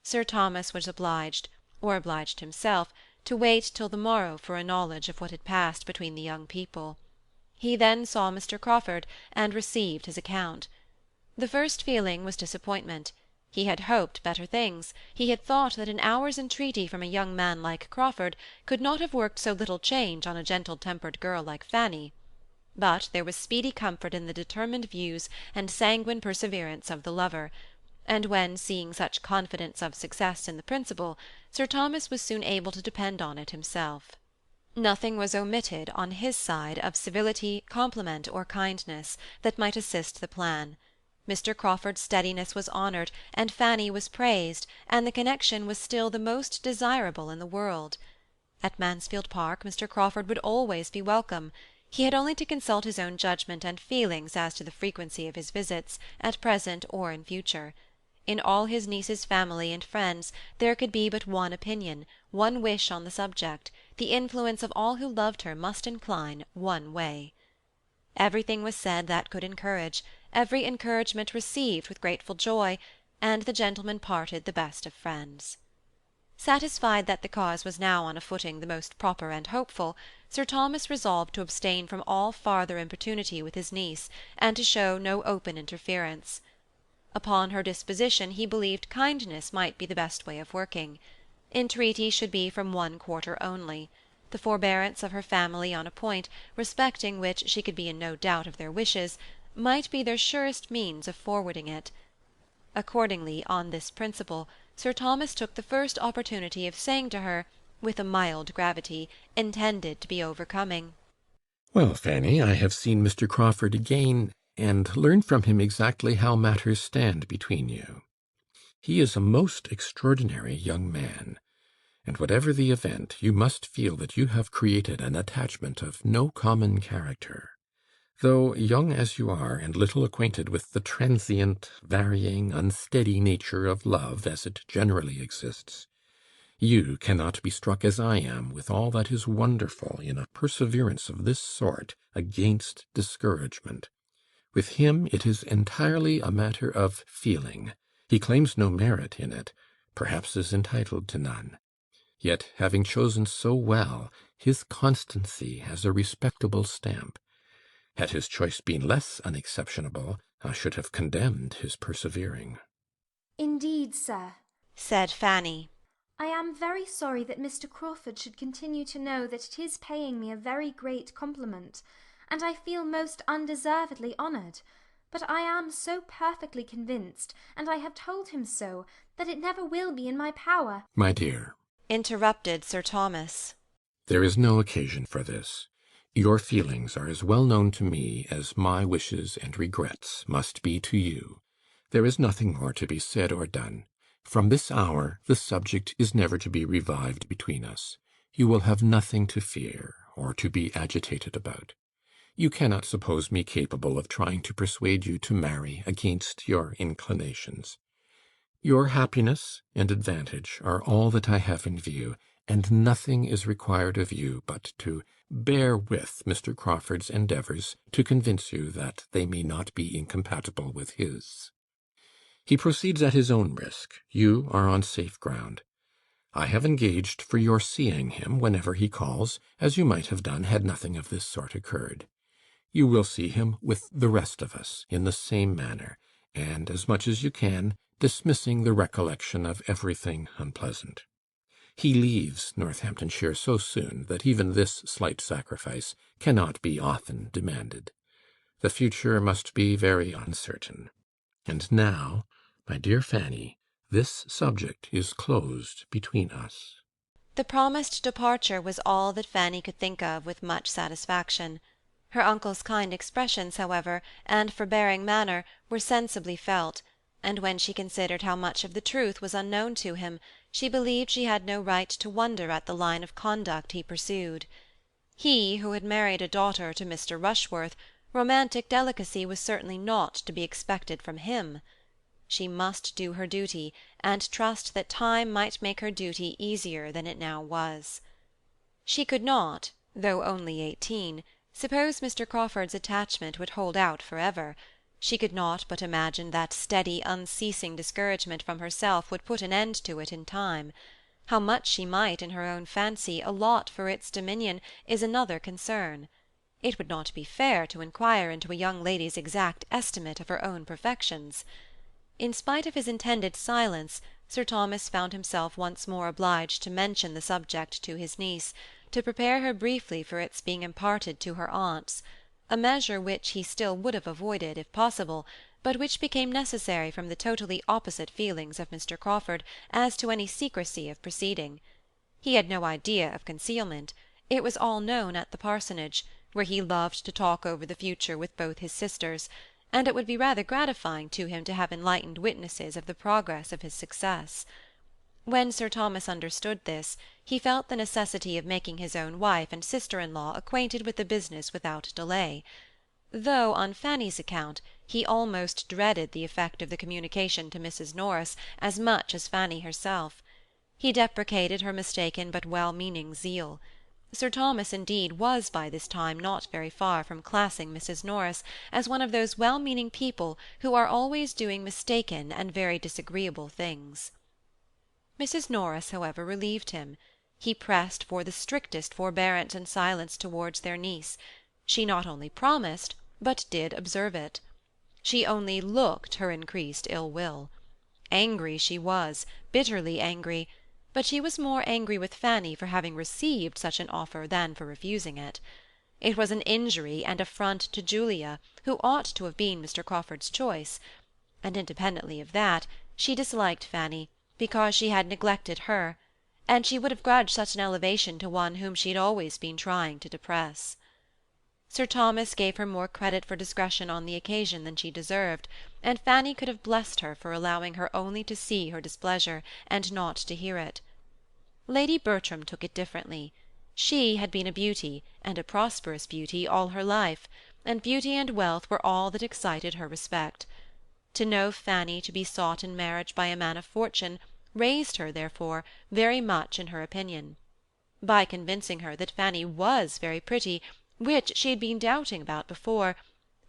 Sir Thomas was obliged, or obliged himself, to wait till the morrow for a knowledge of what had passed between the young people. He then saw Mr. Crawford, and received his account. The first feeling was disappointment. He had hoped better things. He had thought that an hour's entreaty from a young man like Crawford could not have worked so little change on a gentle-tempered girl like Fanny. But there was speedy comfort in the determined views and sanguine perseverance of the lover, and when, seeing such confidence of success in the principle, Sir Thomas was soon able to depend on it himself. Nothing was omitted on his side of civility, compliment, or kindness, that might assist the plan. Mr. Crawford's steadiness was honoured, and Fanny was praised, and the connection was still the most desirable in the world. At Mansfield Park Mr. Crawford would always be welcome. He had only to consult his own judgment and feelings as to the frequency of his visits, at present or in future. In all his niece's family and friends there could be but one opinion, one wish on the subject. The influence of all who loved her must incline one way. Everything was said that could encourage, every encouragement received with grateful joy, and the gentlemen parted the best of friends. Satisfied that the cause was now on a footing the most proper and hopeful, Sir Thomas resolved to abstain from all farther importunity with his niece, and to show no open interference. Upon her disposition he believed kindness might be the best way of working. Entreaty should be from one quarter only. The forbearance of her family on a point, respecting which she could be in no doubt of their wishes, might be their surest means of forwarding it. Accordingly, on this principle, Sir Thomas took the first opportunity of saying to her, with a mild gravity, intended to be overcoming, "Well, Fanny, I have seen Mr. Crawford again, and learned from him exactly how matters stand between you. He is a most extraordinary young man, and whatever the event, you must feel that you have created an attachment of no common character. Though young as you are, and little acquainted with the transient, varying, unsteady nature of love as it generally exists, you cannot be struck as I am with all that is wonderful in a perseverance of this sort against discouragement. With him it is entirely a matter of feeling. He claims no merit in it, perhaps is entitled to none. Yet, having chosen so well, his constancy has a respectable stamp. Had his choice been less unexceptionable, I should have condemned his persevering. Indeed, sir, said Fanny. I am very sorry that Mr. Crawford should continue to know that it is paying me a very great compliment, and I feel most undeservedly honoured. But I am so perfectly convinced, and I have told him so, that it never will be in my power. My dear, Interrupted Sir Thomas. there is no occasion for this. Your feelings are as well known to me as my wishes and regrets must be to you. There is nothing more to be said or done. From this hour the subject is never to be revived between us. You will have nothing to fear or to be agitated about. You cannot suppose me capable of trying to persuade you to marry against your inclinations. Your happiness and advantage are all that I have in view, and nothing is required of you but to bear with Mr. Crawford's endeavours to convince you that they may not be incompatible with his. He proceeds at his own risk. You are on safe ground. I have engaged for your seeing him whenever he calls, as you might have done had nothing of this sort occurred. You will see him with the rest of us, in the same manner, and, as much as you can, dismissing the recollection of everything unpleasant. He leaves Northamptonshire so soon that even this slight sacrifice cannot be often demanded. The future must be very uncertain. And now, my dear Fanny, this subject is closed between us. The promised departure was all that Fanny could think of with much satisfaction. Her uncle's kind expressions, however, and forbearing manner, were sensibly felt, and when she considered how much of the truth was unknown to him, she believed she had no right to wonder at the line of conduct he pursued. He, who had married a daughter to Mr. Rushworth, romantic delicacy was certainly not to be expected from him. She must do her duty, and trust that time might make her duty easier than it now was. She could not, though only 18, suppose Mr. Crawford's attachment would hold out for ever. She could not but imagine that steady, unceasing discouragement from herself would put an end to it in time. How much she might, in her own fancy, allot for its dominion is another concern. It would not be fair to inquire into a young lady's exact estimate of her own perfections. In spite of his intended silence, Sir Thomas found himself once more obliged to mention the subject to his niece, to prepare her briefly for its being imparted to her aunts, a measure which he still would have avoided, if possible, but which became necessary from the totally opposite feelings of Mr. Crawford as to any secrecy of proceeding. He had no idea of concealment. It was all known at the parsonage, where he loved to talk over the future with both his sisters, and it would be rather gratifying to him to have enlightened witnesses of the progress of his success. When Sir Thomas understood this, he felt the necessity of making his own wife and sister-in-law acquainted with the business without delay, though, on Fanny's account, he almost dreaded the effect of the communication to Mrs. Norris as much as Fanny herself. He deprecated her mistaken but well-meaning zeal. Sir Thomas, indeed, was by this time not very far from classing Mrs. Norris as one of those well-meaning people who are always doing mistaken and very disagreeable things. Mrs. Norris, however, relieved him. He pressed for the strictest forbearance and silence towards their niece. She not only promised, but did observe it. She only looked her increased ill-will. Angry she was, bitterly angry, but she was more angry with Fanny for having received such an offer than for refusing it. It was an injury and affront to Julia, who ought to have been Mr. Crawford's choice, and independently of that, she disliked Fanny, because she had neglected her, and she would have grudged such an elevation to one whom she had always been trying to depress. Sir Thomas gave her more credit for discretion on the occasion than she deserved, and Fanny could have blessed her for allowing her only to see her displeasure, and not to hear it. Lady Bertram took it differently. She had been a beauty, and a prosperous beauty, all her life, and beauty and wealth were all that excited her respect. To know Fanny to be sought in marriage by a man of fortune raised her, therefore, very much in her opinion. By convincing her that Fanny was very pretty, which she had been doubting about before,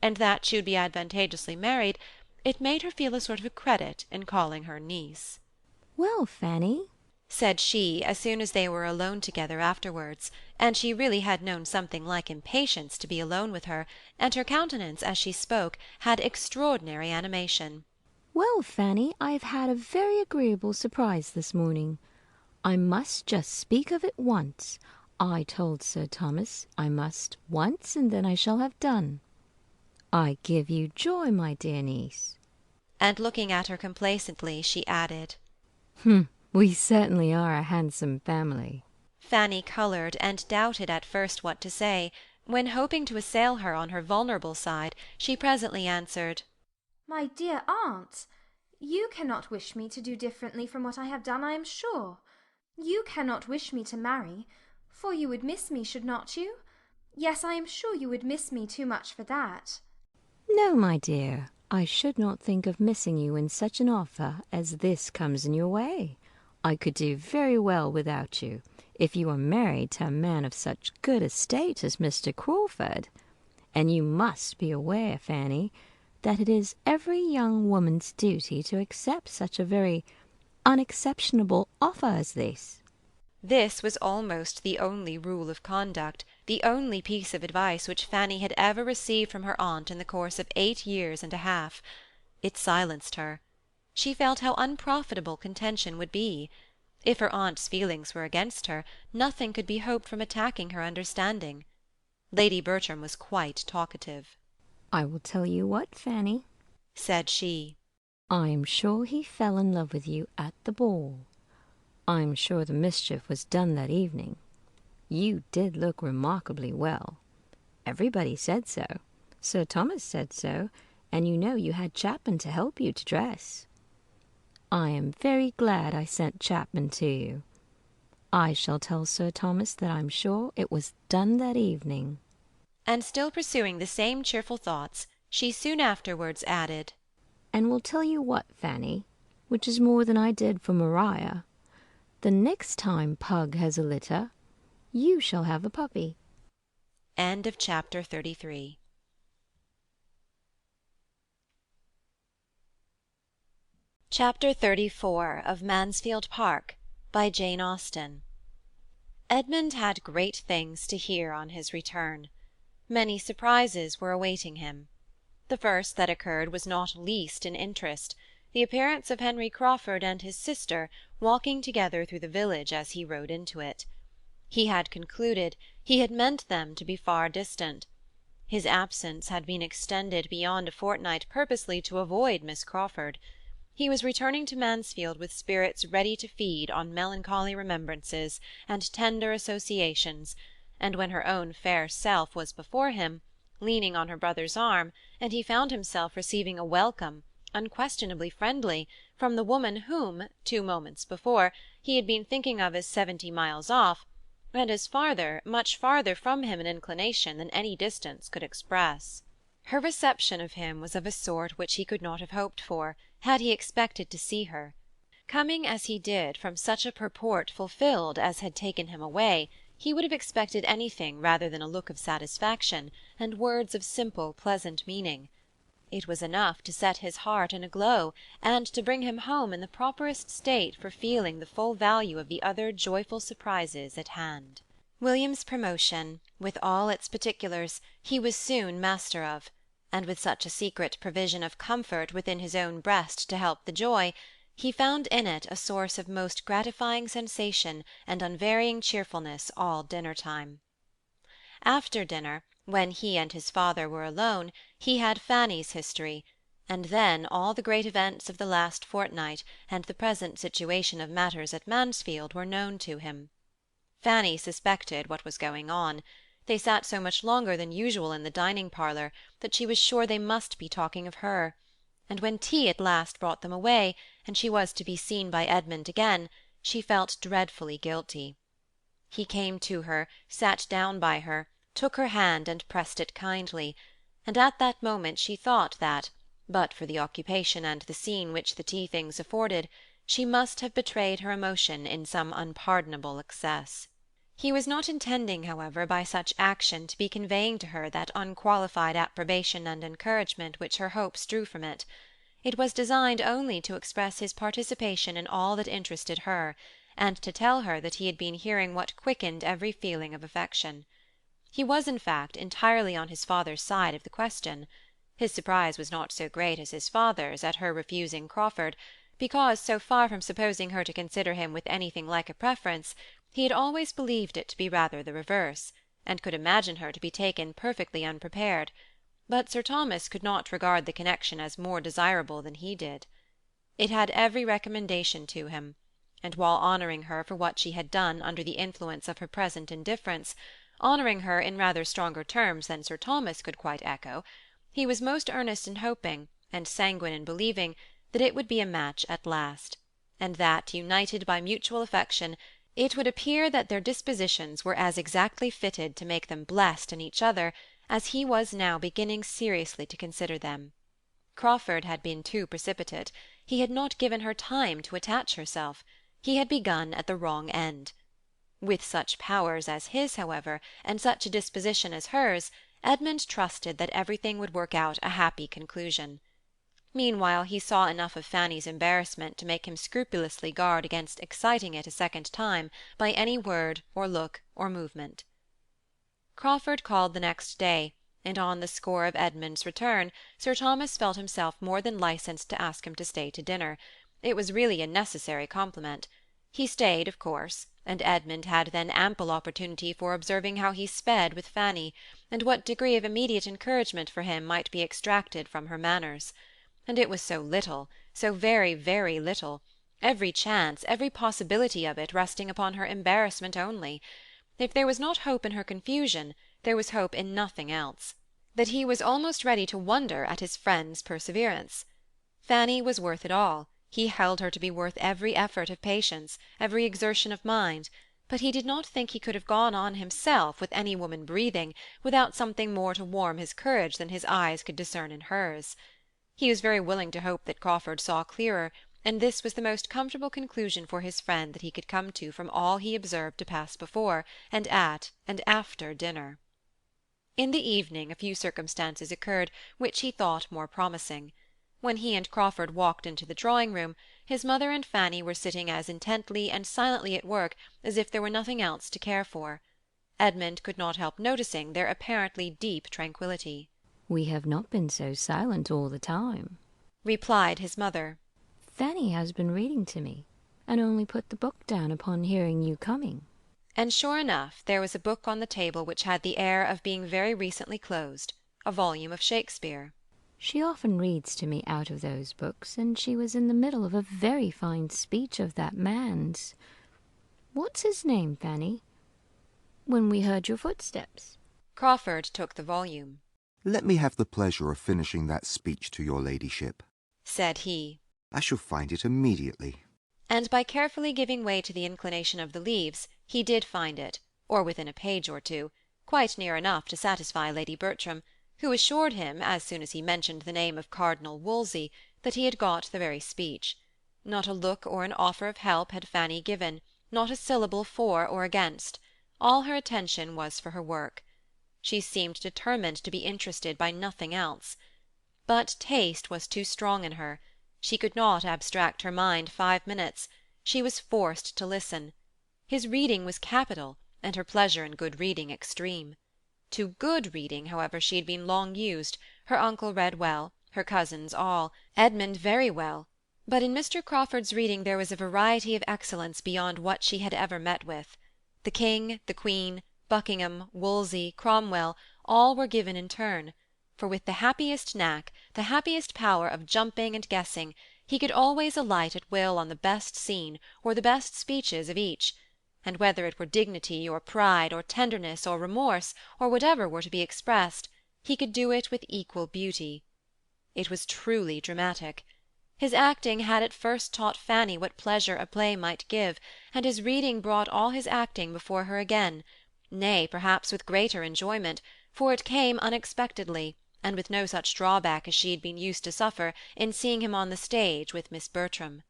and that she would be advantageously married, it made her feel a sort of a credit in calling her niece. "Well, Fanny," said she, as soon as they were alone together afterwards, and she really had known something like impatience to be alone with her, and her countenance, as she spoke, had extraordinary animation. "Well, Fanny, I have had a very agreeable surprise this morning. I must just speak of it once. I told Sir Thomas I must once, and then I shall have done. I give you joy, my dear niece." And looking at her complacently, she added, We certainly are a handsome family. Fanny coloured, and doubted at first what to say, when, hoping to assail her on her vulnerable side, she presently answered, My dear aunt, you cannot wish me to do differently from what I have done, I am sure. You cannot wish me to marry, for you would miss me, should not you? Yes, I am sure you would miss me too much for that. No, my dear, I should not think of missing you when such an offer as this comes in your way. I could do very well without you, if you were married to a man of such good estate as Mr. Crawford. And you must be aware, Fanny, that it is every young woman's duty to accept such a very unexceptionable offer as this. This was almost the only rule of conduct, the only piece of advice which Fanny had ever received from her aunt in the course of 8 years and a half. It silenced her. She felt how unprofitable contention would be. If her aunt's feelings were against her, nothing could be hoped from attacking her understanding. Lady Bertram was quite talkative. I will tell you what, Fanny, said she. I am sure he fell in love with you at the ball. I am sure the mischief was done that evening. You did look remarkably well. Everybody said so. Sir Thomas said so, and you know you had Chapman to help you to dress. I am very glad I sent Chapman to you. I shall tell Sir Thomas that I'm sure it was done that evening. And still pursuing the same cheerful thoughts, she soon afterwards added, And will tell you what, Fanny, which is more than I did for Maria. The next time Pug has a litter, you shall have a puppy. End of chapter 33. Chapter 34 of Mansfield Park, by Jane Austen. Edmund had great things to hear on his return. Many surprises were awaiting him. The first that occurred was not least in interest, the appearance of Henry Crawford and his sister walking together through the village as he rode into it. He had concluded, he had meant them to be far distant. His absence had been extended beyond a fortnight purposely to avoid Miss Crawford. He was returning to Mansfield with spirits ready to feed on melancholy remembrances and tender associations, and when her own fair self was before him, leaning on her brother's arm, and he found himself receiving a welcome, unquestionably friendly, from the woman whom, 2 moments before, he had been thinking of as 70 miles off, and as farther, much farther from him in inclination than any distance could express. Her reception of him was of a sort which he could not have hoped for, had he expected to see her. Coming as he did from such a purport fulfilled as had taken him away, he would have expected anything rather than a look of satisfaction, and words of simple, pleasant meaning. It was enough to set his heart in a glow, and to bring him home in the properest state for feeling the full value of the other joyful surprises at hand. William's promotion, with all its particulars, he was soon master of, and with such a secret provision of comfort within his own breast to help the joy, he found in it a source of most gratifying sensation and unvarying cheerfulness all dinner-time. After dinner, when he and his father were alone, he had Fanny's history, and then all the great events of the last fortnight, and the present situation of matters at Mansfield, were known to him. Fanny suspected what was going on. They sat so much longer than usual in the dining-parlour that she was sure they must be talking of her, and when tea at last brought them away, and she was to be seen by Edmund again, she felt dreadfully guilty. He came to her, sat down by her, took her hand and pressed it kindly, and at that moment she thought that, but for the occupation and the scene which the tea-things afforded, she must have betrayed her emotion in some unpardonable excess. He was not intending, however, by such action to be conveying to her that unqualified approbation and encouragement which her hopes drew from it. It was designed only to express his participation in all that interested her, and to tell her that he had been hearing what quickened every feeling of affection. He was, in fact, entirely on his father's side of the question. His surprise was not so great as his father's at her refusing Crawford, because, so far from supposing her to consider him with anything like a preference, he had always believed it to be rather the reverse, and could imagine her to be taken perfectly unprepared. But Sir Thomas could not regard the connection as more desirable than he did. It had every recommendation to him, and while honouring her for what she had done under the influence of her present indifference, honouring her in rather stronger terms than Sir Thomas could quite echo, he was most earnest in hoping, and sanguine in believing, that it would be a match at last, and that, united by mutual affection, it would appear that their dispositions were as exactly fitted to make them blessed in each other as he was now beginning seriously to consider them. Crawford had been too precipitate. He had not given her time to attach herself. He had begun at the wrong end. With such powers as his, however, and such a disposition as hers, Edmund trusted that everything would work out a happy conclusion. Meanwhile he saw enough of Fanny's embarrassment to make him scrupulously guard against exciting it a second time by any word or look or movement. Crawford called the next day, and on the score of Edmund's return Sir Thomas felt himself more than licensed to ask him to stay to dinner. It was really a necessary compliment. He stayed, of course, and Edmund had then ample opportunity for observing how he sped with Fanny, and what degree of immediate encouragement for him might be extracted from her manners. And it was so little, so very, very little, every chance, every possibility of it resting upon her embarrassment only. If there was not hope in her confusion, there was hope in nothing else. That he was almost ready to wonder at his friend's perseverance. Fanny was worth it all. He held her to be worth every effort of patience, every exertion of mind, but he did not think he could have gone on himself with any woman breathing without something more to warm his courage than his eyes could discern in hers. He was very willing to hope that Crawford saw clearer, and this was the most comfortable conclusion for his friend that he could come to from all he observed to pass before, and at, and after dinner. In the evening a few circumstances occurred which he thought more promising. When he and Crawford walked into the drawing-room, his mother and Fanny were sitting as intently and silently at work as if there were nothing else to care for. Edmund could not help noticing their apparently deep tranquillity. "We have not been so silent all the time," replied his mother. "Fanny has been reading to me, and only put the book down upon hearing you coming." And sure enough there was a book on the table which had the air of being very recently closed, a volume of Shakespeare. "She often reads to me out of those books, and she was in the middle of a very fine speech of that man's— what's his name, Fanny? When we heard your footsteps." Crawford took the volume. "Let me have the pleasure of finishing that speech to your ladyship," said he. "I shall find it immediately." And by carefully giving way to the inclination of the leaves, he did find it, or within a page or two, quite near enough to satisfy Lady Bertram, who assured him, as soon as he mentioned the name of Cardinal Wolsey, that he had got the very speech. Not a look or an offer of help had Fanny given, not a syllable for or against. All her attention was for her work. She seemed determined to be interested by nothing else. But taste was too strong in her. She could not abstract her mind 5 minutes. She was forced to listen. His reading was capital, and her pleasure in good reading extreme. To good reading, however, she had been long used. Her uncle read well, her cousins all, Edmund very well, but in Mr. Crawford's reading there was a variety of excellence beyond what she had ever met with. The King, the Queen, Buckingham, Wolsey, Cromwell, all were given in turn, for with the happiest knack, the happiest power of jumping and guessing, he could always alight at will on the best scene or the best speeches of each, and whether it were dignity or pride or tenderness or remorse or whatever were to be expressed, he could do it with equal beauty. It was truly dramatic. His acting had at first taught Fanny what pleasure a play might give, and his reading brought all his acting before her again, nay, perhaps with greater enjoyment, for it came unexpectedly, and with no such drawback as she had been used to suffer in seeing him on the stage with Miss Bertram.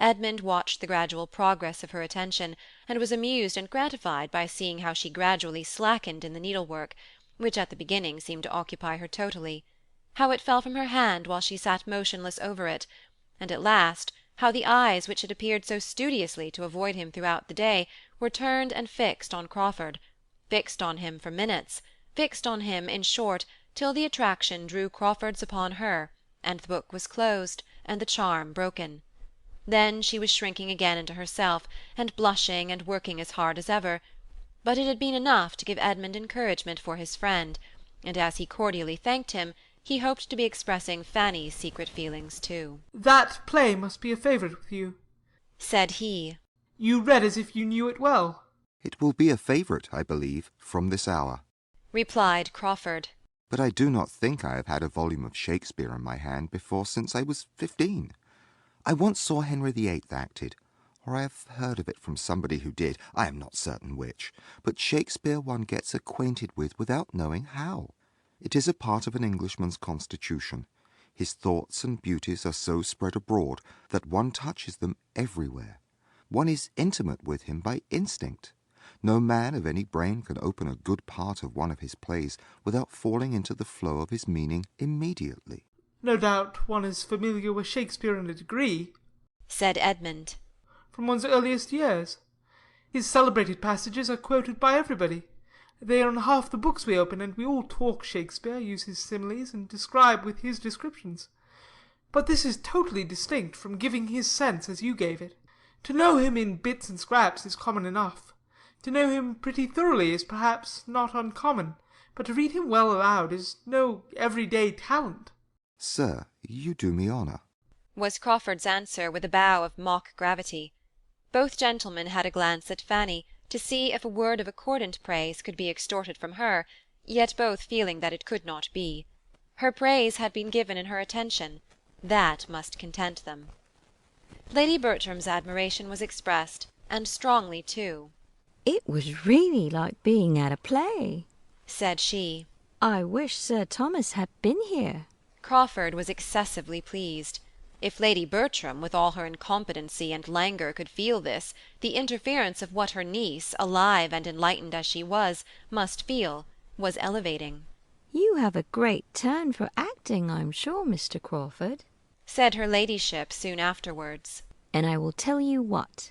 Edmund watched the gradual progress of her attention, and was amused and gratified by seeing how she gradually slackened in the needlework, which at the beginning seemed to occupy her totally, how it fell from her hand while she sat motionless over it, and at last, how the eyes which had appeared so studiously to avoid him throughout the day were turned and fixed on Crawford, fixed on him for minutes, fixed on him, in short, till the attraction drew Crawford's upon her, and the book was closed, and the charm broken. Then she was shrinking again into herself, and blushing and working as hard as ever, but it had been enough to give Edmund encouragement for his friend, and as he cordially thanked him, he hoped to be expressing Fanny's secret feelings too. "That play must be a favourite with you," said he. "You read as if you knew it well." It will be a favourite, I believe, from this hour, replied Crawford. But I do not think I have had a volume of Shakespeare in my hand before since I was 15. I once saw Henry VIII acted, or I have heard of it from somebody who did, I am not certain which, but Shakespeare one gets acquainted with without knowing how. It is a part of an Englishman's constitution. His thoughts and beauties are so spread abroad that one touches them everywhere. One is intimate with him by instinct. No man of any brain can open a good part of one of his plays without falling into the flow of his meaning immediately. "No doubt one is familiar with Shakespeare in a degree," said Edmund. "from one's earliest years. His celebrated passages are quoted by everybody. They are in half the books we open, and we all talk Shakespeare, use his similes, and describe with his descriptions. But this is totally distinct from giving his sense as you gave it. To know him in bits and scraps is common enough. To know him pretty thoroughly is perhaps not uncommon, but to read him well aloud is no everyday talent." "Sir, you do me honour," was Crawford's answer, with a bow of mock gravity. Both gentlemen had a glance at Fanny, to see if a word of accordant praise could be extorted from her, yet both feeling that it could not be. Her praise had been given in her attention. That must content them. Lady Bertram's admiration was expressed, and strongly too. "It was really like being at a play," said she. "I wish Sir Thomas had been here." Crawford was excessively pleased. If Lady Bertram, with all her incompetency and languor, could feel this, the interference of what her niece, alive and enlightened as she was, must feel, was elevating. "You have a great turn for acting, I'm sure, Mr. Crawford," said her ladyship soon afterwards. "And I will tell you what,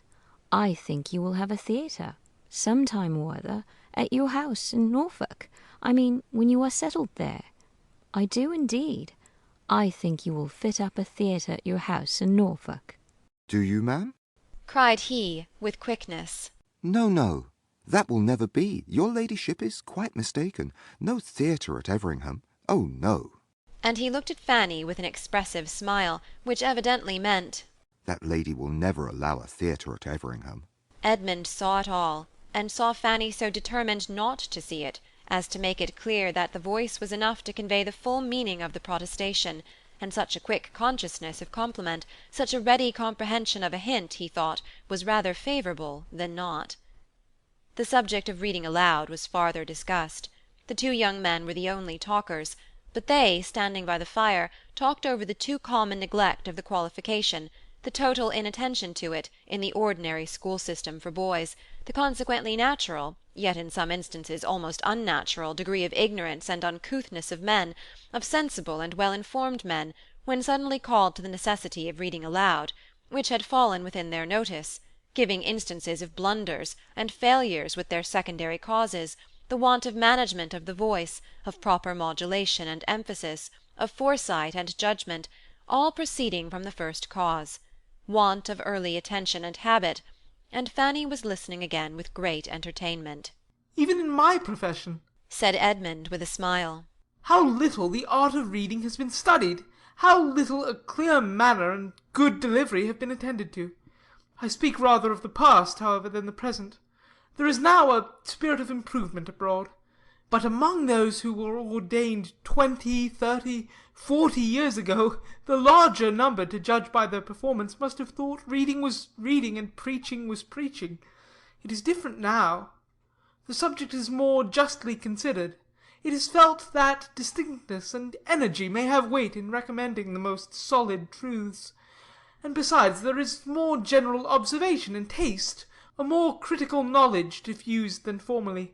I think you will have a theatre, some time or other, at your house in Norfolk. I mean, when you are settled there. I do indeed. I think you will fit up a theatre at your house in Norfolk." "Do you, ma'am?" cried he, with quickness. "No, no, that will never be. Your ladyship is quite mistaken. No theatre at Everingham. Oh, no." And he looked at Fanny with an expressive smile, which evidently meant, "That lady will never allow a theatre at Everingham." Edmund saw it all, and saw Fanny so determined not to see it, as to make it clear that the voice was enough to convey the full meaning of the protestation, and such a quick consciousness of compliment, such a ready comprehension of a hint, he thought, was rather favourable than not. The subject of reading aloud was farther discussed. The two young men were the only talkers, but they, standing by the fire, talked over the too common neglect of the qualification, the total inattention to it, in the ordinary school system for boys, the consequently natural, yet in some instances almost unnatural, degree of ignorance and uncouthness of men, of sensible and well-informed men, when suddenly called to the necessity of reading aloud, which had fallen within their notice, giving instances of blunders, and failures with their secondary causes, the want of management of the voice, of proper modulation and emphasis, of foresight and judgment, all proceeding from the first cause, want of early attention and habit, and Fanny was listening again with great entertainment. "Even in my profession," said Edmund with a smile, "how little the art of reading has been studied! How little a clear manner and good delivery have been attended to! I speak rather of the past, however, than the present. There is now a spirit of improvement abroad. But among those who were ordained 20, 30, 40 years ago, the larger number, to judge by their performance, must have thought reading was reading and preaching was preaching. It is different now. The subject is more justly considered. It is felt that distinctness and energy may have weight in recommending the most solid truths. And besides, there is more general observation and taste, a more critical knowledge diffused than formerly.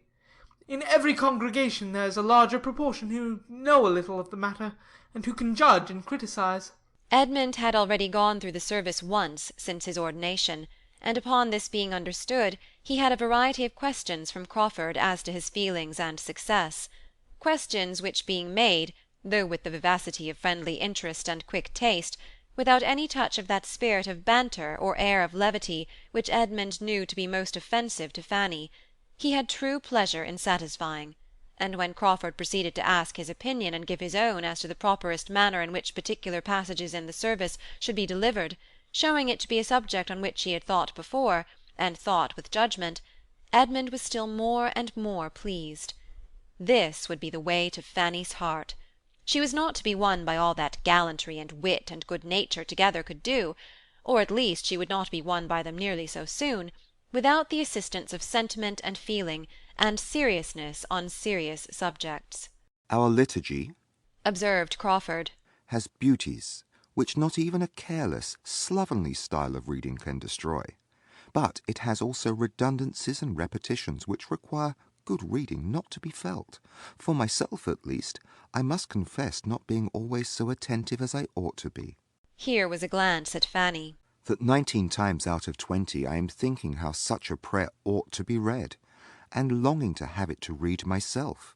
In every congregation there is a larger proportion who know a little of the matter, and who can judge and criticize." Edmund had already gone through the service once since his ordination, and upon this being understood, he had a variety of questions from Crawford as to his feelings and success; questions which being made, though with the vivacity of friendly interest and quick taste, without any touch of that spirit of banter or air of levity which Edmund knew to be most offensive to Fanny, he had true pleasure in satisfying; and when Crawford proceeded to ask his opinion and give his own as to the properest manner in which particular passages in the service should be delivered, showing it to be a subject on which he had thought before, and thought with judgment, Edmund was still more and more pleased. This would be the way to Fanny's heart. She was not to be won by all that gallantry and wit and good nature together could do, or at least she would not be won by them nearly so soon, without the assistance of sentiment and feeling, and seriousness on serious subjects. Our liturgy, Observed Crawford, has beauties which not even a careless, slovenly style of reading can destroy. But it has also redundancies and repetitions which require good reading not to be felt. For myself, at least, I must confess not being always so attentive as I ought to be. Here was a glance at Fanny. That 19 times out of 20 I am thinking how such a prayer ought to be read, and longing to have it to read myself.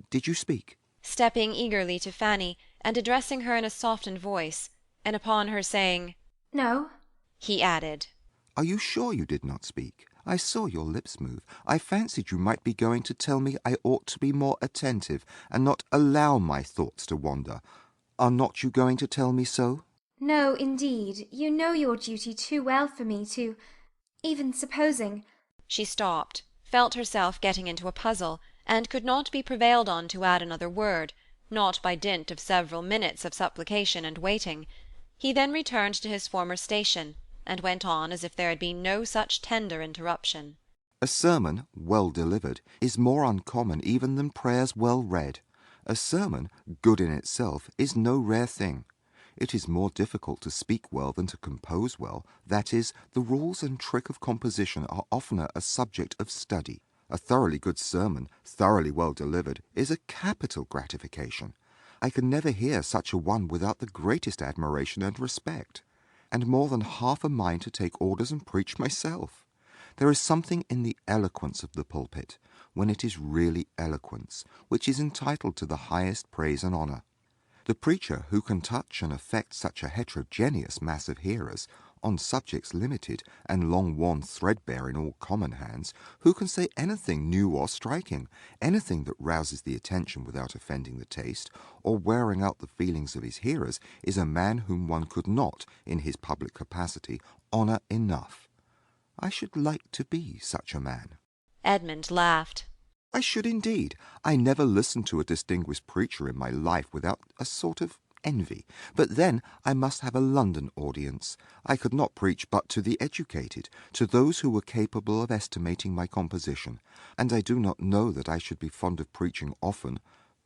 Did you speak? Stepping eagerly to Fanny, and addressing her in a softened voice, and upon her saying, No. he added, Are you sure you did not speak? I saw your lips move. I fancied you might be going to tell me I ought to be more attentive, and not allow my thoughts to wander. Are not you going to tell me so? No, indeed. You know your duty too well for me to... even supposing... She stopped, felt herself getting into a puzzle, and could not be prevailed on to add another word, not by dint of several minutes of supplication and waiting. He then returned to his former station, and went on as if there had been no such tender interruption. A sermon, well delivered, is more uncommon even than prayers well read. A sermon, good in itself, is no rare thing. It is more difficult to speak well than to compose well. That is, the rules and trick of composition are oftener a subject of study. A thoroughly good sermon, thoroughly well delivered, is a capital gratification. I can never hear such a one without the greatest admiration and respect, and more than half a mind to take orders and preach myself. There is something in the eloquence of the pulpit, when it is really eloquence, which is entitled to the highest praise and honour. The preacher who can touch and affect such a heterogeneous mass of hearers, on subjects limited and long worn threadbare in all common hands, who can say anything new or striking, anything that rouses the attention without offending the taste, or wearing out the feelings of his hearers, is a man whom one could not, in his public capacity, honour enough. I should like to be such a man. Edmund laughed. I should indeed. I never listened to a distinguished preacher in my life without a sort of envy. But then I must have a London audience. I could not preach but to the educated, to those who were capable of estimating my composition, and I do not know that I should be fond of preaching often.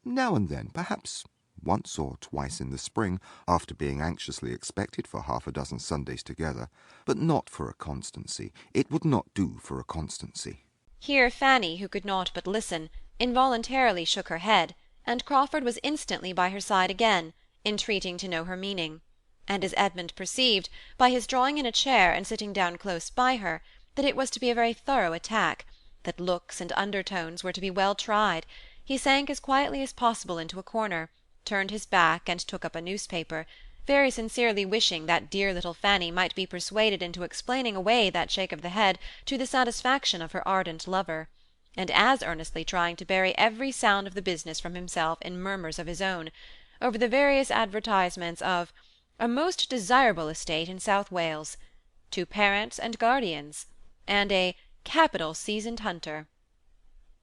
Now and then, perhaps once or twice in the spring, after being anxiously expected for half a dozen Sundays together, but not for a constancy. It would not do for a constancy. Here Fanny, who could not but listen, involuntarily shook her head, and Crawford was instantly by her side again, entreating to know her meaning; and as Edmund perceived, by his drawing in a chair and sitting down close by her, that it was to be a very thorough attack, that looks and undertones were to be well tried, he sank as quietly as possible into a corner, turned his back and took up a newspaper, very sincerely wishing that dear little Fanny might be persuaded into explaining away that shake of the head to the satisfaction of her ardent lover, and as earnestly trying to bury every sound of the business from himself in murmurs of his own, over the various advertisements of "a most desirable estate in South Wales," "to parents and guardians," and a "capital seasoned hunter."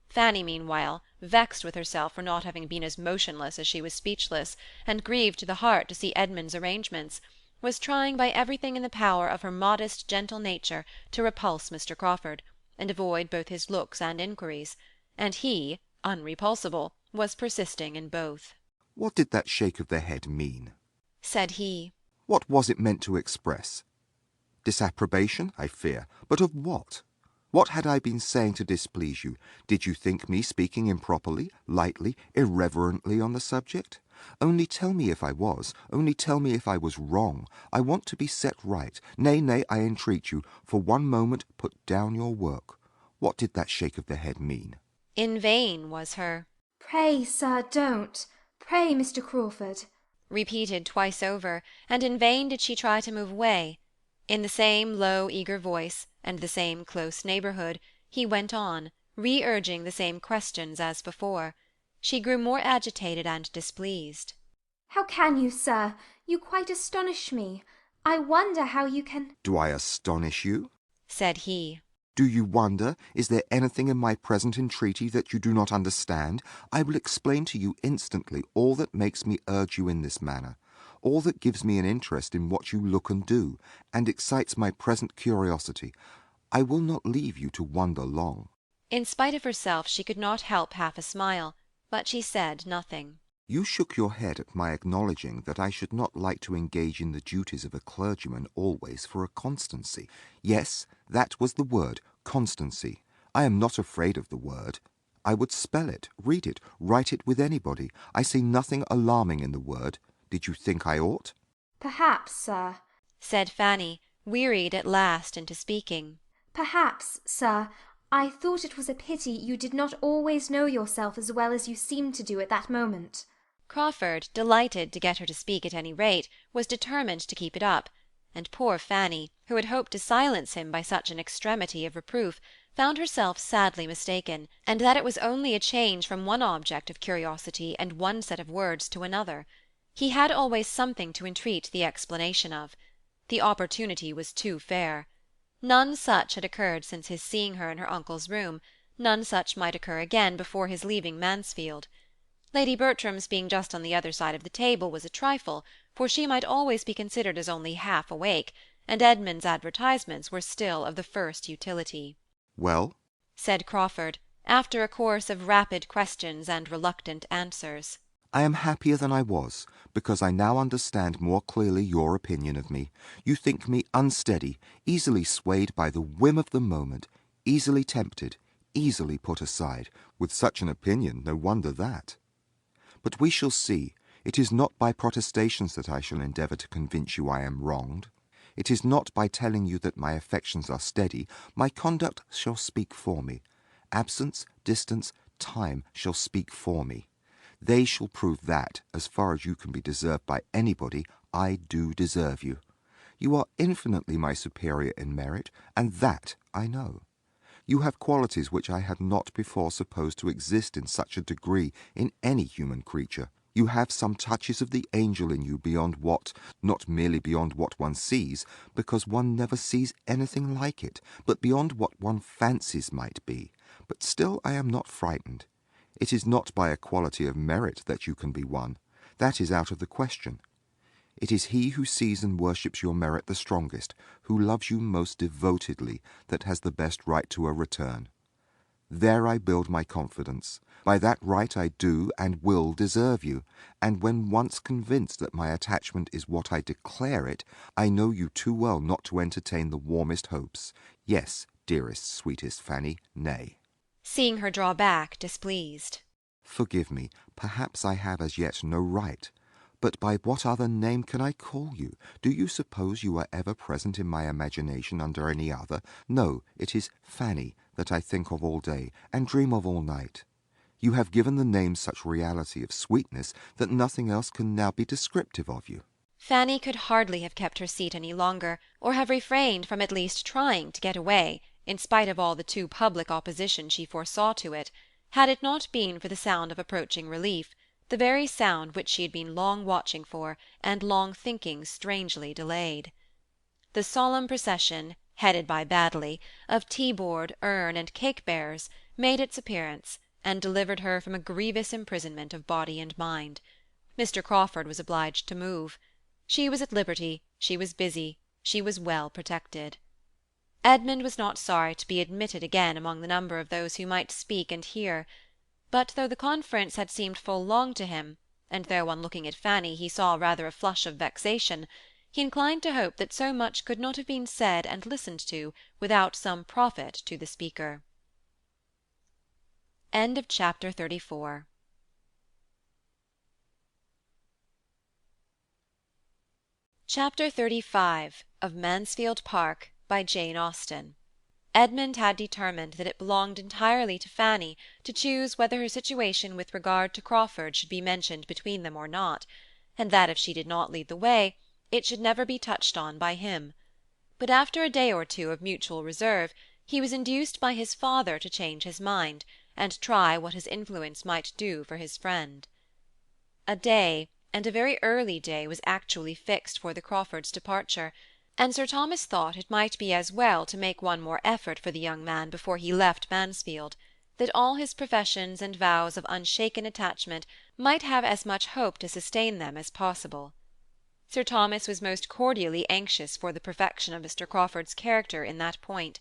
Fanny, meanwhile, vexed with herself for not having been as motionless as she was speechless, and grieved to the heart to see Edmund's arrangements, was trying by everything in the power of her modest, gentle nature to repulse Mr. Crawford, and avoid both his looks and inquiries, and he, unrepulsible, was persisting in both. What did that shake of the head mean? Said he. What was it meant to express? Disapprobation, I fear, but of what? What had I been saying to displease you? Did you think me speaking improperly, lightly, irreverently on the subject? Only tell me if I was, only tell me if I was wrong. I want to be set right. Nay, nay, I entreat you, for one moment put down your work. What did that shake of the head mean? In vain was her Pray, sir, don't. Pray, Mr. Crawford. repeated twice over, and in vain did she try to move away. In the same low, eager voice, and the same close neighbourhood, he went on, re-urging the same questions as before. She grew more agitated and displeased. How can you, sir? You quite astonish me. I wonder how you can— Do I astonish you? Said he. Do you wonder? Is there anything in my present entreaty that you do not understand? I will explain to you instantly all that makes me urge you in this manner, all that gives me an interest in what you look and do, and excites my present curiosity. I will not leave you to wonder long. In spite of herself she could not help half a smile, but she said nothing. You shook your head at my acknowledging that I should not like to engage in the duties of a clergyman always for a constancy. Yes, that was the word, constancy. I am not afraid of the word. I would spell it, read it, write it with anybody. I see nothing alarming in the word. Did you think I ought? Perhaps, sir. Said Fanny, wearied at last into speaking. Perhaps, sir, I thought it was a pity you did not always know yourself as well as you seemed to do at that moment. Crawford, delighted to get her to speak at any rate, was determined to keep it up, and poor Fanny, who had hoped to silence him by such an extremity of reproof, found herself sadly mistaken, and that it was only a change from one object of curiosity and one set of words to another. He had always something to entreat the explanation of. The opportunity was too fair. None such had occurred since his seeing her in her uncle's room, none such might occur again before his leaving Mansfield. Lady Bertram's being just on the other side of the table was a trifle, for she might always be considered as only half awake, and Edmund's advertisements were still of the first utility. Well? Said Crawford, after a course of rapid questions and reluctant answers. I am happier than I was, because I now understand more clearly your opinion of me. You think me unsteady, easily swayed by the whim of the moment, easily tempted, easily put aside. With such an opinion, no wonder that. But we shall see. It is not by protestations that I shall endeavour to convince you I am wronged. It is not by telling you that my affections are steady. My conduct shall speak for me. Absence, distance, time shall speak for me. They shall prove that, as far as you can be deserved by anybody, I do deserve you. You are infinitely my superior in merit, and that I know. You have qualities which I had not before supposed to exist in such a degree in any human creature. You have some touches of the angel in you beyond what, not merely beyond what one sees, because one never sees anything like it, but beyond what one fancies might be. But still I am not frightened. It is not by a quality of merit that you can be won. That is out of the question. It is he who sees and worships your merit the strongest, who loves you most devotedly, that has the best right to a return. There I build my confidence. By that right I do and will deserve you, and when once convinced that my attachment is what I declare it, I know you too well not to entertain the warmest hopes. Yes, dearest, sweetest Fanny, nay. Seeing her draw back, displeased. Forgive me, perhaps I have as yet no right. But by what other name can I call you? Do you suppose you are ever present in my imagination under any other? No, it is Fanny that I think of all day, and dream of all night. You have given the name such reality of sweetness that nothing else can now be descriptive of you. Fanny could hardly have kept her seat any longer, or have refrained from at least trying to get away, in spite of all the too public opposition she foresaw to it, had it not been for the sound of approaching relief, the very sound which she had been long watching for, and long thinking strangely delayed. The solemn procession, headed by Baddeley, of tea-board, urn, and cake-bearers, made its appearance, and delivered her from a grievous imprisonment of body and mind. Mr. Crawford was obliged to move. She was at liberty, she was busy, she was well protected. Edmund was not sorry to be admitted again among the number of those who might speak and hear. But though the conference had seemed full long to him, and though on looking at Fanny he saw rather a flush of vexation, he inclined to hope that so much could not have been said and listened to without some profit to the speaker. Chapter 34 Chapter 35 of Mansfield Park, by Jane Austen. Edmund had determined that it belonged entirely to Fanny to choose whether her situation with regard to Crawford should be mentioned between them or not, and that if she did not lead the way, it should never be touched on by him. But after a day or two of mutual reserve, he was induced by his father to change his mind, and try what his influence might do for his friend. A day, and a very early day, was actually fixed for the Crawfords' departure, and Sir Thomas thought it might be as well to make one more effort for the young man before he left Mansfield, that all his professions and vows of unshaken attachment might have as much hope to sustain them as possible. Sir Thomas was most cordially anxious for the perfection of Mr. Crawford's character in that point.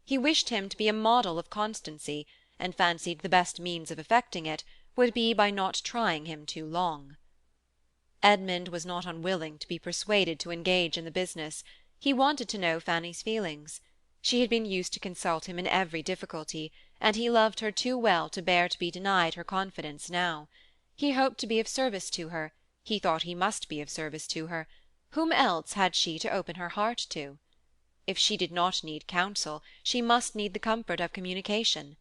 He wished him to be a model of constancy, and fancied the best means of effecting it would be by not trying him too long. Edmund was not unwilling to be persuaded to engage in the business. He wanted to know Fanny's feelings. She had been used to consult him in every difficulty, and he loved her too well to bear to be denied her confidence now. He hoped to be of service to her. He thought he must be of service to her. Whom else had she to open her heart to? If she did not need counsel, she must need the comfort of communication.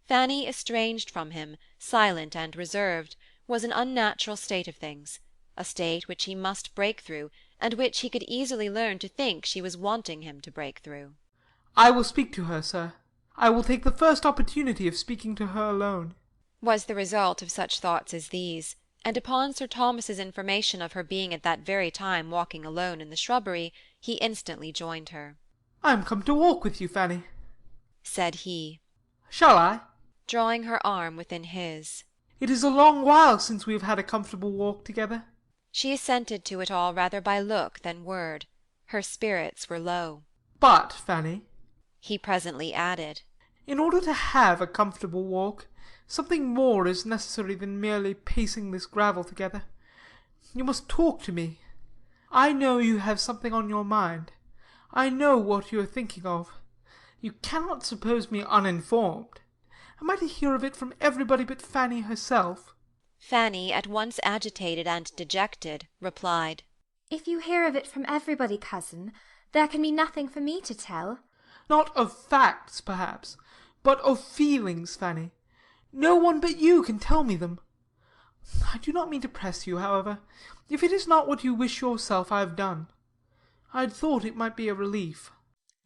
Fanny, estranged from him, silent and reserved, was an unnatural state of things, a state which he must break through, and which he could easily learn to think she was wanting him to break through. I will speak to her, sir. I will take the first opportunity of speaking to her alone, was the result of such thoughts as these, and upon Sir Thomas's information of her being at that very time walking alone in the shrubbery, he instantly joined her. I am come to walk with you, Fanny, said he. Shall I? Drawing her arm within his. It is a long while since we have had a comfortable walk together. She assented to it all rather by look than word. Her spirits were low. But, Fanny, he presently added, in order to have a comfortable walk, something more is necessary than merely pacing this gravel together. You must talk to me. I know you have something on your mind. I know what you are thinking of. You cannot suppose me uninformed. Am I to hear of it from everybody but Fanny herself? Fanny, at once agitated and dejected, replied, If you hear of it from everybody, cousin, there can be nothing for me to tell. Not of facts, perhaps, but of feelings, Fanny. No one but you can tell me them. I do not mean to press you, however. If it is not what you wish yourself, I have done. I had thought it might be a relief.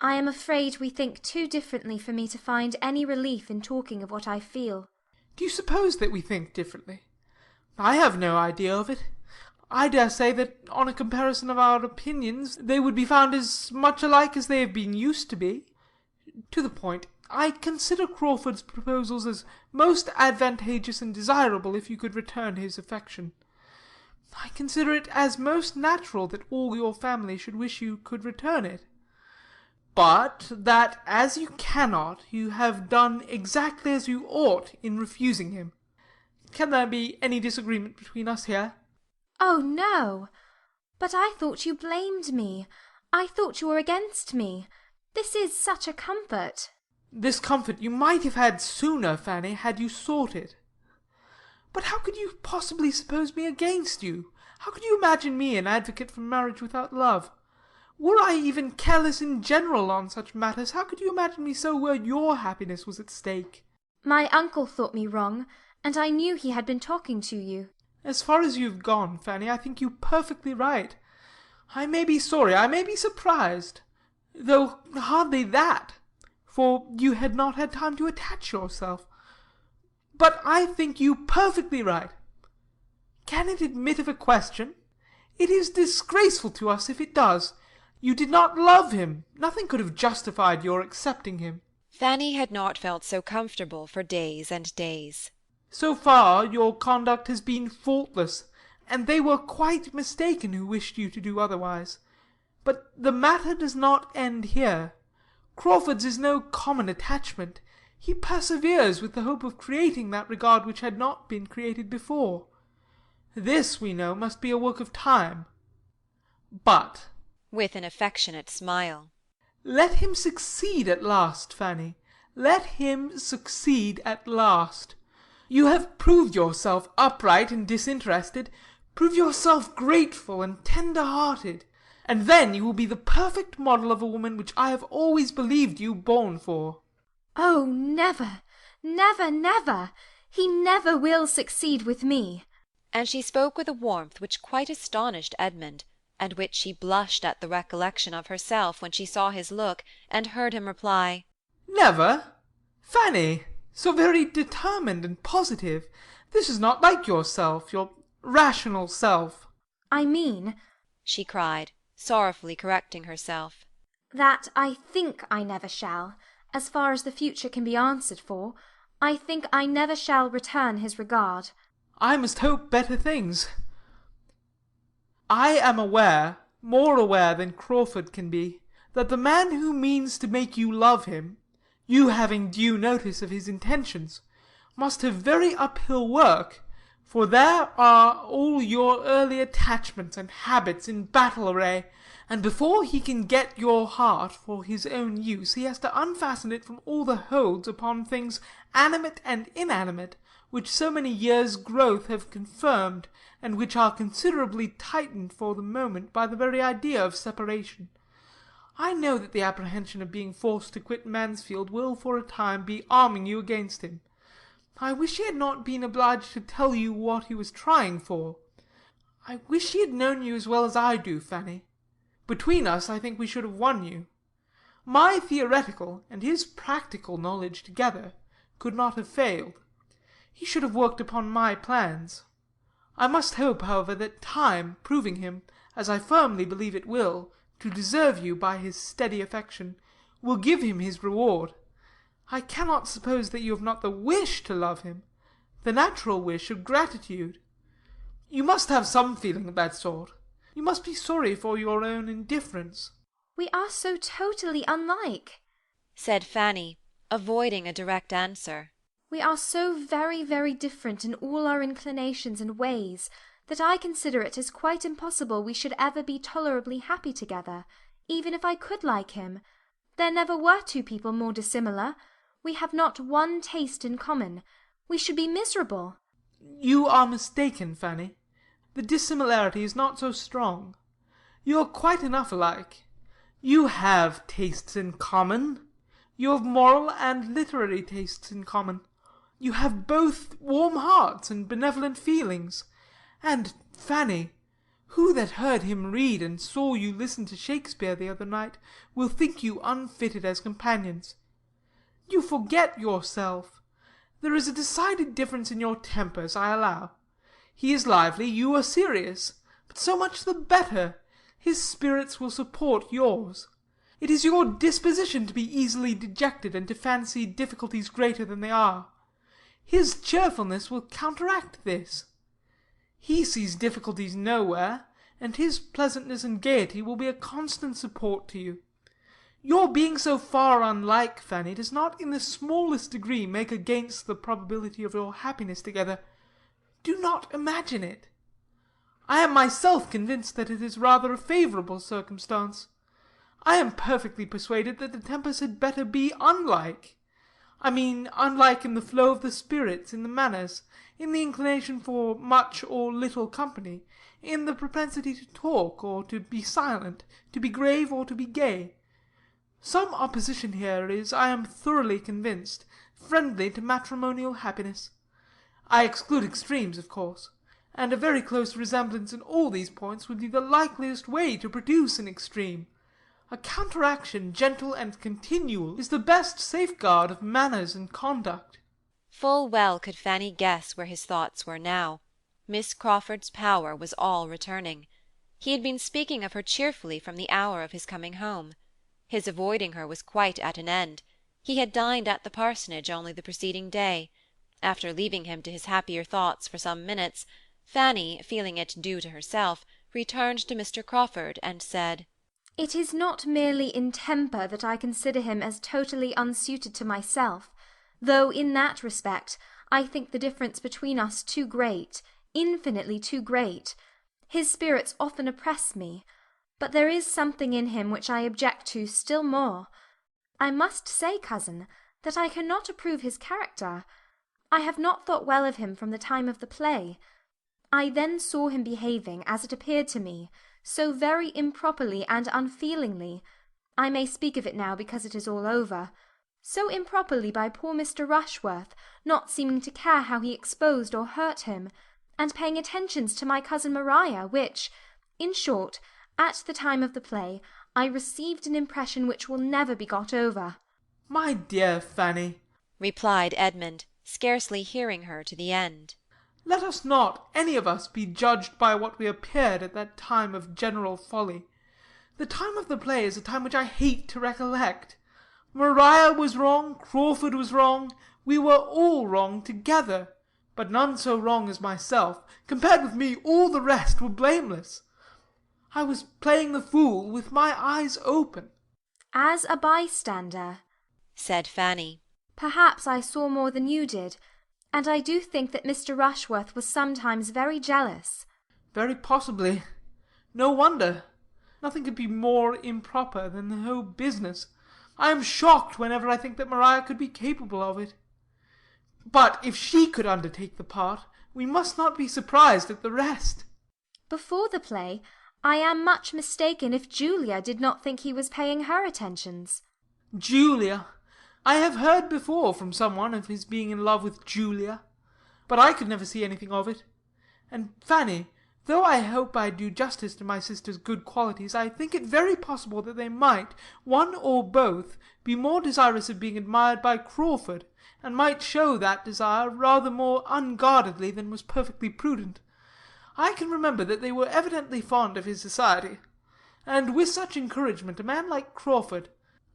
I am afraid we think too differently for me to find any relief in talking of what I feel. Do you suppose that we think differently? I have no idea of it. I dare say that on a comparison of our opinions they would be found as much alike as they have been used to be. To the point, I consider Crawford's proposals as most advantageous and desirable if you could return his affection. I consider it as most natural that all your family should wish you could return it. But that, as you cannot, you have done exactly as you ought in refusing him. Can there be any disagreement between us here? Oh, no. But I thought you blamed me. I thought you were against me. This is such a comfort. This comfort you might have had sooner, Fanny, had you sought it. But how could you possibly suppose me against you? How could you imagine me an advocate for marriage without love? Were I even careless in general on such matters, how could you imagine me so where your happiness was at stake? My uncle thought me wrong, and I knew he had been talking to you. As far as you've gone, Fanny, I think you perfectly right. I may be sorry, I may be surprised, though hardly that, for you had not had time to attach yourself. But I think you perfectly right. Can it admit of a question? It is disgraceful to us if it does. You did not love him. Nothing could have justified your accepting him. Fanny had not felt so comfortable for days and days. So far your conduct has been faultless, and they were quite mistaken who wished you to do otherwise. But the matter does not end here. Crawford's is no common attachment. He perseveres with the hope of creating that regard which had not been created before. This, we know, must be a work of time. But, with an affectionate smile, let him succeed at last, Fanny. Let him succeed at last. You have proved yourself upright and disinterested. Prove yourself grateful and tender-hearted. and then you will be the perfect model of a woman which I have always believed you born for. Oh, never, never, never! He never will succeed with me. And she spoke with a warmth which quite astonished Edmund, and which she blushed at the recollection of herself when she saw his look, and heard him reply, Never? Fanny, so very determined and positive. This is not like yourself, your rational self. I mean, she cried, sorrowfully correcting herself, that I think I never shall, as far as the future can be answered for. I think I never shall return his regard. I must hope better things. I am aware, more aware than Crawford can be, that the man who means to make you love him, you having due notice of his intentions, must have very uphill work, for there are all your early attachments and habits in battle array, and before he can get your heart for his own use, he has to unfasten it from all the holds upon things animate and inanimate, which so many years' growth have confirmed, and which are considerably tightened for the moment by the very idea of separation. I know that the apprehension of being forced to quit Mansfield will for a time be arming you against him. I wish he had not been obliged to tell you what he was trying for. I wish he had known you as well as I do, Fanny. Between us, I think we should have won you. My theoretical and his practical knowledge together could not have failed. He should have worked upon my plans. I must hope, however, that time, proving him, as I firmly believe it will, to deserve you by his steady affection, will give him his reward. I cannot suppose that you have not the wish to love him, the natural wish of gratitude. You must have some feeling of that sort. You must be sorry for your own indifference. We are so totally unlike, said Fanny, avoiding a direct answer. We are so very, very different in all our inclinations and ways, that I consider it as quite impossible we should ever be tolerably happy together, even if I could like him. There never were two people more dissimilar. We have not one taste in common. We should be miserable. You are mistaken, Fanny. The dissimilarity is not so strong. You are quite enough alike. You have tastes in common. You have moral and literary tastes in common. You have both warm hearts and benevolent feelings. And, Fanny, who that heard him read and saw you listen to Shakespeare the other night will think you unfitted as companions? You forget yourself. There is a decided difference in your tempers, I allow. He is lively, you are serious, but so much the better. His spirits will support yours. It is your disposition to be easily dejected and to fancy difficulties greater than they are. His cheerfulness will counteract this. He sees difficulties nowhere, and his pleasantness and gaiety will be a constant support to you. Your being so far unlike, Fanny, does not in the smallest degree make against the probability of your happiness together. Do not imagine it. I am myself convinced that it is rather a favourable circumstance. I am perfectly persuaded that the tempers had better be unlike. I mean, unlike in the flow of the spirits, in the manners, in the inclination for much or little company, in the propensity to talk or to be silent, to be grave or to be gay. Some opposition here is, I am thoroughly convinced, friendly to matrimonial happiness. I exclude extremes, of course, and a very close resemblance in all these points would be the likeliest way to produce an extreme. A counteraction, gentle and continual, is the best safeguard of manners and conduct. Full well could Fanny guess where his thoughts were now. Miss Crawford's power was all returning. He had been speaking of her cheerfully from the hour of his coming home. His avoiding her was quite at an end. He had dined at the parsonage only the preceding day. After leaving him to his happier thoughts for some minutes, Fanny, feeling it due to herself, returned to Mr. Crawford and said, It is not merely in temper that I consider him as totally unsuited to myself, though in that respect I think the difference between us too great, infinitely too great. His spirits often oppress me, but there is something in him which I object to still more. I must say, cousin, that I cannot approve his character. I have not thought well of him from the time of the play. I then saw him behaving, as it appeared to me, so very improperly and unfeelingly, I may speak of it now because it is all over, so improperly by poor Mr. Rushworth, not seeming to care how he exposed or hurt him, and paying attentions to my cousin Maria, which, in short, at the time of the play, I received an impression which will never be got over. My dear Fanny, replied Edmund, scarcely hearing her to the end, let us not, any of us, be judged by what we appeared at that time of general folly. The time of the play is a time which I hate to recollect. Maria was wrong, Crawford was wrong, we were all wrong together, but none so wrong as myself. Compared with me, all the rest were blameless. I was playing the fool with my eyes open. As a bystander, said Fanny, perhaps I saw more than you did, and I do think that Mr. Rushworth was sometimes very jealous. Very possibly. No wonder. Nothing could be more improper than the whole business. I am shocked whenever I think that Maria could be capable of it. But if she could undertake the part, we must not be surprised at the rest. Before the play, I am much mistaken if Julia did not think he was paying her attentions. Julia! I have heard before from someone of his being in love with Julia, but I could never see anything of it. And, Fanny, though I hope I do justice to my sister's good qualities, I think it very possible that they might, one or both, be more desirous of being admired by Crawford, and might show that desire rather more unguardedly than was perfectly prudent. I can remember that they were evidently fond of his society, and with such encouragement a man like Crawford,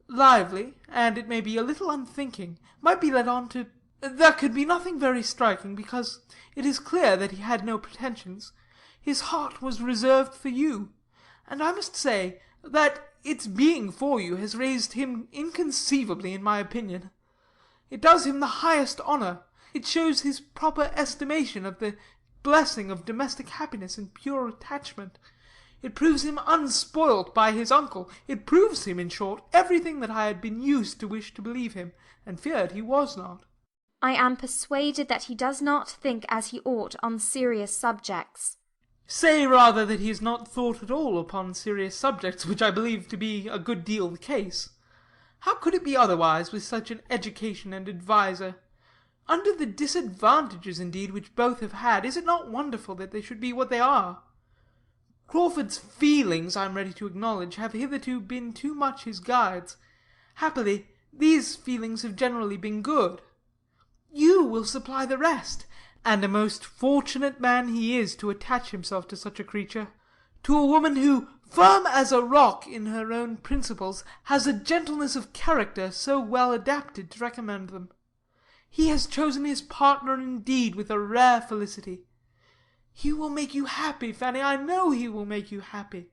lively, and it may be a little unthinking, might be led on to... There could be nothing very striking, because it is clear that he had no pretensions. His heart was reserved for you, and I must say that its being for you has raised him inconceivably in my opinion. It does him the highest honour. It shows his proper estimation of the blessing of domestic happiness and pure attachment. It proves him unspoilt by his uncle. It proves him, in short, everything that I had been used to wish to believe him, and feared he was not. I am persuaded that he does not think as he ought on serious subjects. Say rather that he has not thought at all upon serious subjects, which I believe to be a good deal the case. How could it be otherwise with such an education and adviser? Under the disadvantages, indeed, which both have had, is it not wonderful that they should be what they are? Crawford's feelings, I am ready to acknowledge, have hitherto been too much his guides. Happily, these feelings have generally been good. You will supply the rest, and a most fortunate man he is to attach himself to such a creature, to a woman who, firm as a rock in her own principles, has a gentleness of character so well adapted to recommend them. He has chosen his partner indeed with a rare felicity. He will make you happy, Fanny, I know he will make you happy.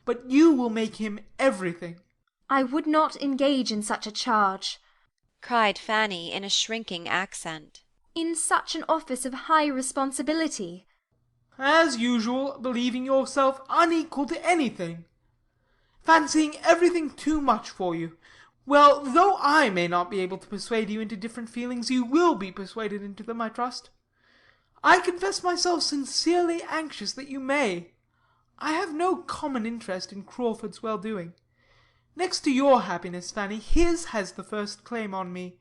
But you will make him everything. I would not engage in such a charge, cried Fanny in a shrinking accent. In such an office of high responsibility. As usual, believing yourself unequal to anything. Fancying everything too much for you. Well, though I may not be able to persuade you into different feelings, you will be persuaded into them, I trust. I confess myself sincerely anxious that you may. I have no common interest in Crawford's well-doing. Next to your happiness, Fanny, his has the first claim on me.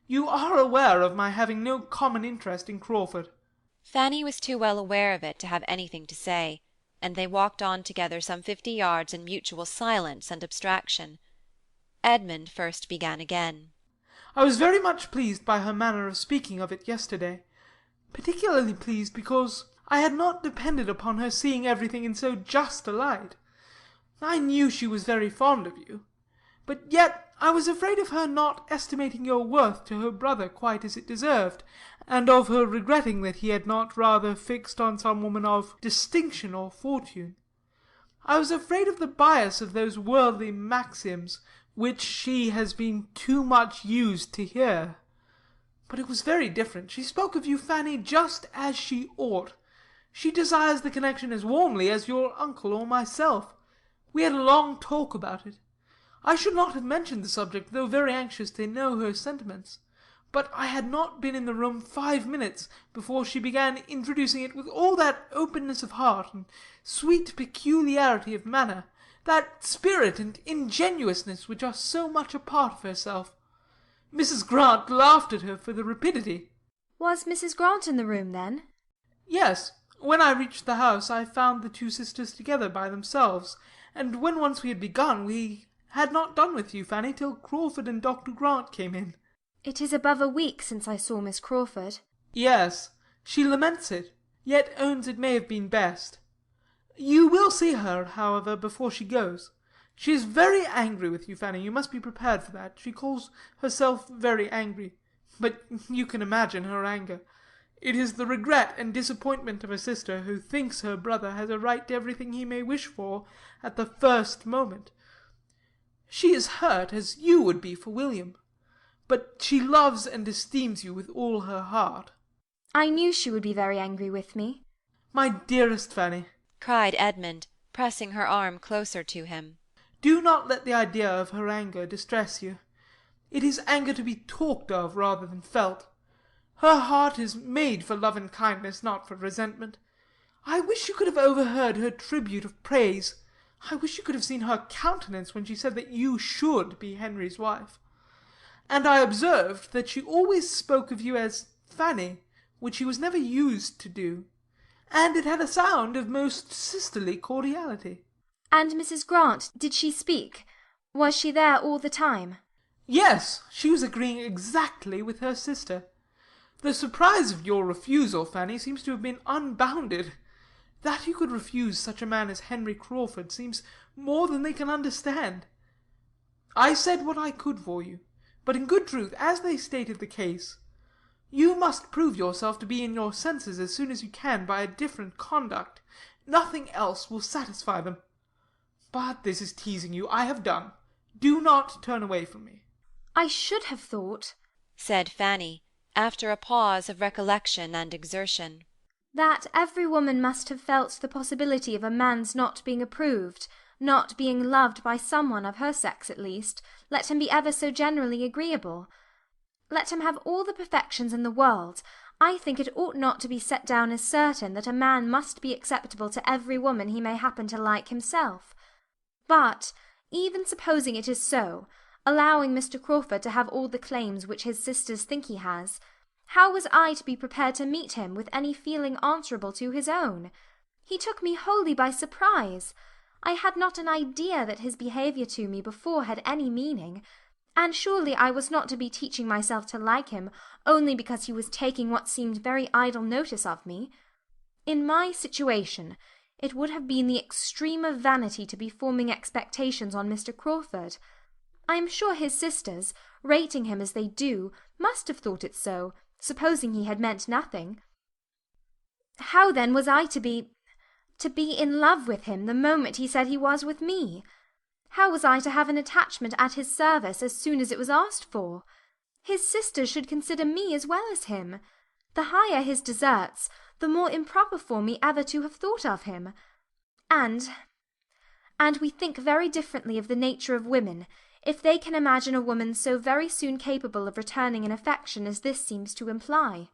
You are aware of my having no common interest in Crawford. Fanny was too well aware of it to have anything to say, and they walked on together some 50 yards in mutual silence and abstraction. Edmund first began again. I was very much pleased by her manner of speaking of it yesterday. Particularly pleased because I had not depended upon her seeing everything in so just a light. I knew she was very fond of you, but yet I was afraid of her not estimating your worth to her brother quite as it deserved, and of her regretting that he had not rather fixed on some woman of distinction or fortune. I was afraid of the bias of those worldly maxims which she has been too much used to hear. But it was very different. She spoke of you, Fanny, just as she ought. She desires the connection as warmly as your uncle or myself. We had a long talk about it. I should not have mentioned the subject, though very anxious to know her sentiments. but I had not been in the room 5 minutes before she began introducing it with all that openness of heart and sweet peculiarity of manner, that spirit and ingenuousness which are so much a part of herself. Mrs. Grant laughed at her for the rapidity. Was Mrs. Grant in the room, then? Yes. When I reached the house, I found the two sisters together by themselves, and when once we had begun, we had not done with you, Fanny, till Crawford and Dr. Grant came in. It is above a week since I saw Miss Crawford. Yes. She laments it, yet owns it may have been best. You will see her, however, before she goes. She is very angry with you, Fanny. You must be prepared for that. She calls herself very angry. But you can imagine her anger. It is the regret and disappointment of a sister who thinks her brother has a right to everything he may wish for at the first moment. She is hurt, as you would be for William. But she loves and esteems you with all her heart. I knew she would be very angry with me. My dearest Fanny, cried Edmund, pressing her arm closer to him, do not let the idea of her anger distress you. It is anger to be talked of rather than felt. Her heart is made for love and kindness, not for resentment. I wish you could have overheard her tribute of praise. I wish you could have seen her countenance when she said that you should be Henry's wife. And I observed that she always spoke of you as Fanny, which she was never used to do. And it had a sound of most sisterly cordiality. And Mrs. Grant, did she speak? Was she there all the time? Yes, she was agreeing exactly with her sister. The surprise of your refusal, Fanny, seems to have been unbounded. That you could refuse such a man as Henry Crawford seems more than they can understand. I said what I could for you, but in good truth, as they stated the case, you must prove yourself to be in your senses as soon as you can by a different conduct. Nothing else will satisfy them. But this is teasing you. I have done. Do not turn away from me. I should have thought, said Fanny, after a pause of recollection and exertion, that every woman must have felt the possibility of a man's not being approved, not being loved by someone of her sex at least, let him be ever so generally agreeable. Let him have all the perfections in the world, I think it ought not to be set down as certain that a man must be acceptable to every woman he may happen to like himself. But, even supposing it is so, allowing Mr. Crawford to have all the claims which his sisters think he has, how was I to be prepared to meet him with any feeling answerable to his own? He took me wholly by surprise. I had not an idea that his behaviour to me before had any meaning, and surely I was not to be teaching myself to like him only because he was taking what seemed very idle notice of me. In my situation, it would have been the extreme of vanity to be forming expectations on Mr. Crawford. I am sure his sisters, rating him as they do, must have thought it so, supposing he had meant nothing. How then was I to be in love with him the moment he said he was with me? How was I to have an attachment at his service as soon as it was asked for? His sisters should consider me as well as him. The higher his deserts, the more improper for me ever to have thought of him. And we think very differently of the nature of women, if they can imagine a woman so very soon capable of returning an affection as this seems to imply.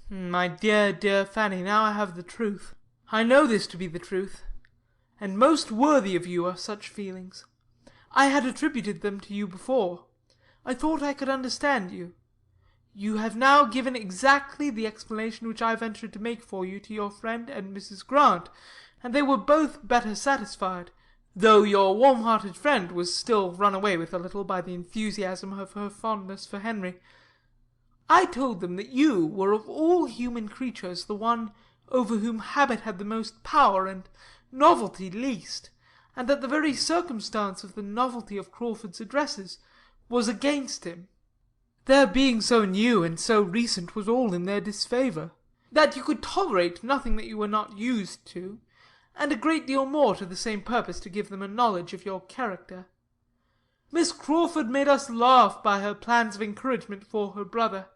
My dear, dear Fanny, now I have the truth. I know this to be the truth, and most worthy of you are such feelings. I had attributed them to you before. I thought I could understand you. You have now given exactly the explanation which I ventured to make for you to your friend and Mrs. Grant, and they were both better satisfied, though your warm-hearted friend was still run away with a little by the enthusiasm of her fondness for Henry. I told them that you were of all human creatures the one over whom habit had the most power and novelty least, and that the very circumstance of the novelty of Crawford's addresses was against him. Their being so new and so recent was all in their disfavour. That you could tolerate nothing that you were not used to, and a great deal more to the same purpose to give them a knowledge of your character. Miss Crawford made us laugh by her plans of encouragement for her brother.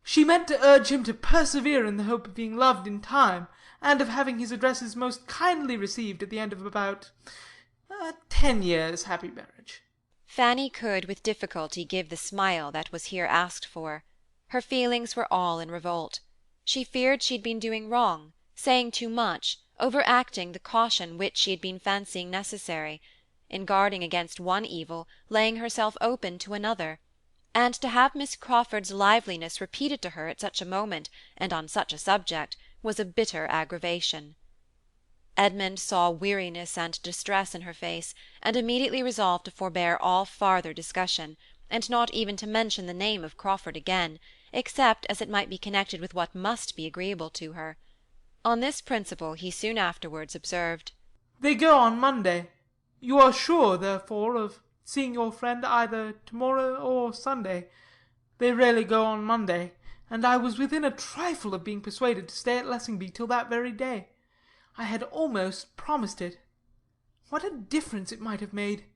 She meant to urge him to persevere in the hope of being loved in time, and of having his addresses most kindly received at the end of about 10 years' happy marriage. Fanny could with difficulty give the smile that was here asked for. Her feelings were all in revolt. She feared she had been doing wrong, saying too much, overacting the caution which she had been fancying necessary, in guarding against one evil, laying herself open to another, and to have Miss Crawford's liveliness repeated to her at such a moment, and on such a subject, was a bitter aggravation. Edmund saw weariness and distress in her face, and immediately resolved to forbear all farther discussion, and not even to mention the name of Crawford again, except as it might be connected with what must be agreeable to her. On this principle he soon afterwards observed, "They go on Monday. You are sure, therefore, of seeing your friend either to-morrow or Sunday. They rarely go on Monday, and I was within a trifle of being persuaded to stay at Lessingby till that very day. I had almost promised it. What a difference it might have made!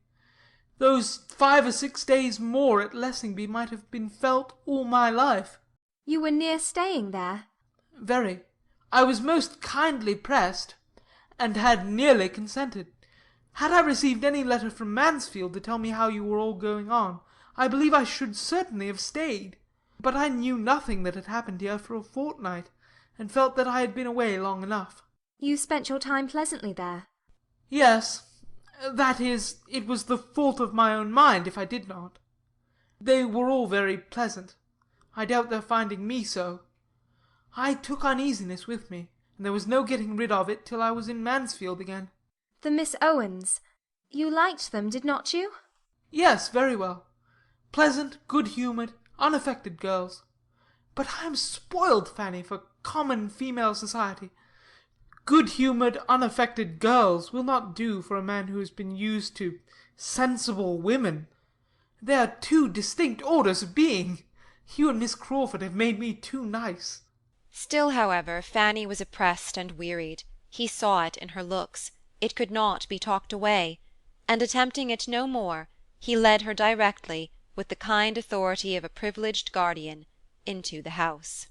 Those 5 or 6 days more at Lessingby might have been felt all my life." You were near staying there? "Very. I was most kindly pressed, and had nearly consented. Had I received any letter from Mansfield to tell me how you were all going on, I believe I should certainly have stayed. But I knew nothing that had happened here for a fortnight, and felt that I had been away long enough." You spent your time pleasantly there? "Yes. That is, it was the fault of my own mind if I did not. They were all very pleasant. I doubt their finding me so. I took uneasiness with me, and there was no getting rid of it till I was in Mansfield again." The Miss Owens. You liked them, did not you? "Yes, very well. Pleasant, good-humoured, unaffected girls. But I am spoiled, Fanny, for common female society. Good-humoured, unaffected girls will not do for a man who has been used to sensible women. They are two distinct orders of being. You and Miss Crawford have made me too nice." Still, however, Fanny was oppressed and wearied. He saw it in her looks. It could not be talked away, and attempting it no more, he led her directly, with the kind authority of a privileged guardian, into the house.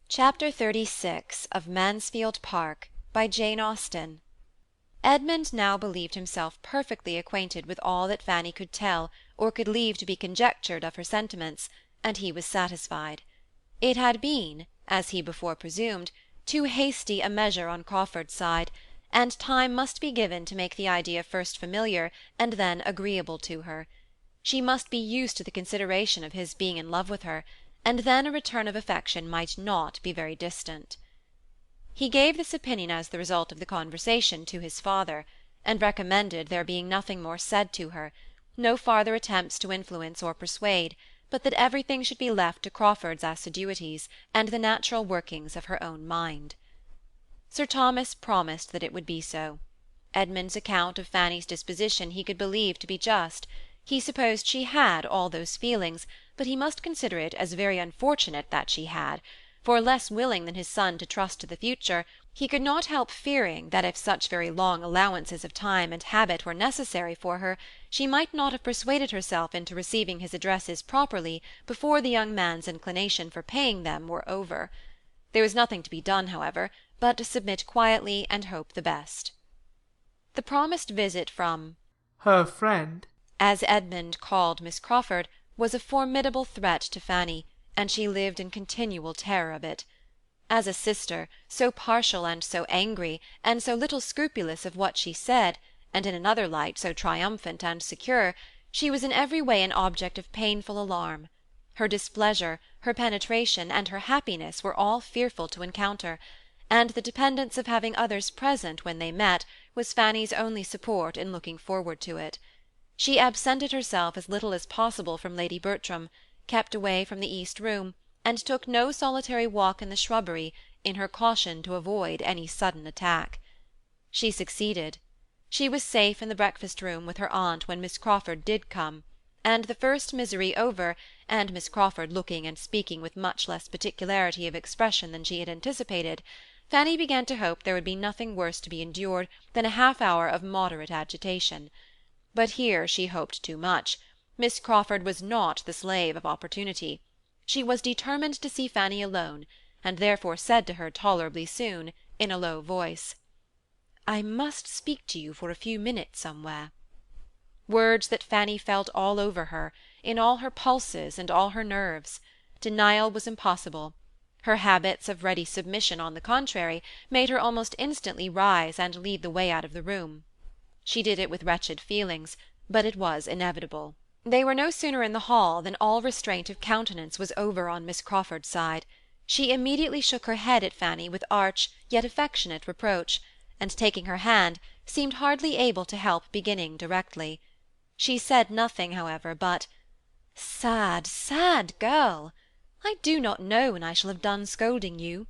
Chapter 36 of Mansfield Park, by Jane Austen. Edmund now believed himself perfectly acquainted with all that Fanny could tell or could leave to be conjectured of her sentiments, and he was satisfied. It had been, as he before presumed, too hasty a measure on Crawford's side, and time must be given to make the idea first familiar and then agreeable to her. She must be used to the consideration of his being in love with her, and then a return of affection might not be very distant. He gave this opinion as the result of the conversation to his father, and recommended there being nothing more said to her, no farther attempts to influence or persuade, but that everything should be left to Crawford's assiduities and the natural workings of her own mind. Sir Thomas promised that it would be so. Edmund's account of Fanny's disposition he could believe to be just. He supposed she had all those feelings, but he must consider it as very unfortunate that she had, for less willing than his son to trust to the future, he could not help fearing that if such very long allowances of time and habit were necessary for her, she might not have persuaded herself into receiving his addresses properly before the young man's inclination for paying them were over. There was nothing to be done, however, but to submit quietly and hope the best. The promised visit from "her friend," as Edmund called Miss Crawford, was a formidable threat to Fanny, and she lived in continual terror of it. As a sister, so partial and so angry, and so little scrupulous of what she said, and in another light so triumphant and secure, she was in every way an object of painful alarm. Her displeasure, her penetration, and her happiness were all fearful to encounter, and the dependence of having others present when they met was Fanny's only support in looking forward to it. She absented herself as little as possible from Lady Bertram, kept away from the east room, and took no solitary walk in the shrubbery, in her caution to avoid any sudden attack. She succeeded. She was safe in the breakfast-room with her aunt when Miss Crawford did come, and the first misery over, and Miss Crawford looking and speaking with much less particularity of expression than she had anticipated, Fanny began to hope there would be nothing worse to be endured than a half-hour of moderate agitation. But here she hoped too much. Miss Crawford was not the slave of opportunity. She was determined to see Fanny alone, and therefore said to her tolerably soon, in a low voice, I must speak to you for a few minutes somewhere." Words that Fanny felt all over her, in all her pulses and all her nerves. Denial was impossible. Her habits of ready submission, on the contrary, made her almost instantly rise and lead the way out of the room. She did it with wretched feelings, but it was inevitable. They were no sooner in the hall than all restraint of countenance was over on Miss Crawford's side. She immediately shook her head at Fanny with arch yet affectionate reproach, and taking her hand, seemed hardly able to help beginning directly. She said nothing, however, but "Sad, sad girl! I do not know when I shall have done scolding you,"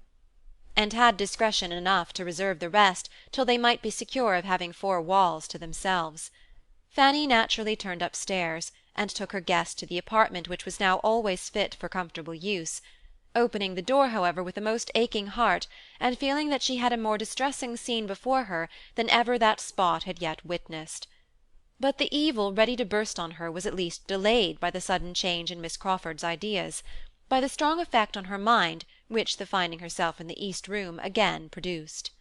and had discretion enough to reserve the rest till they might be secure of having 4 walls to themselves. Fanny naturally turned upstairs, and took her guest to the apartment which was now always fit for comfortable use, opening the door, however, with a most aching heart, and feeling that she had a more distressing scene before her than ever that spot had yet witnessed. But the evil ready to burst on her was at least delayed by the sudden change in Miss Crawford's ideas, by the strong effect on her mind which the finding herself in the east room again produced.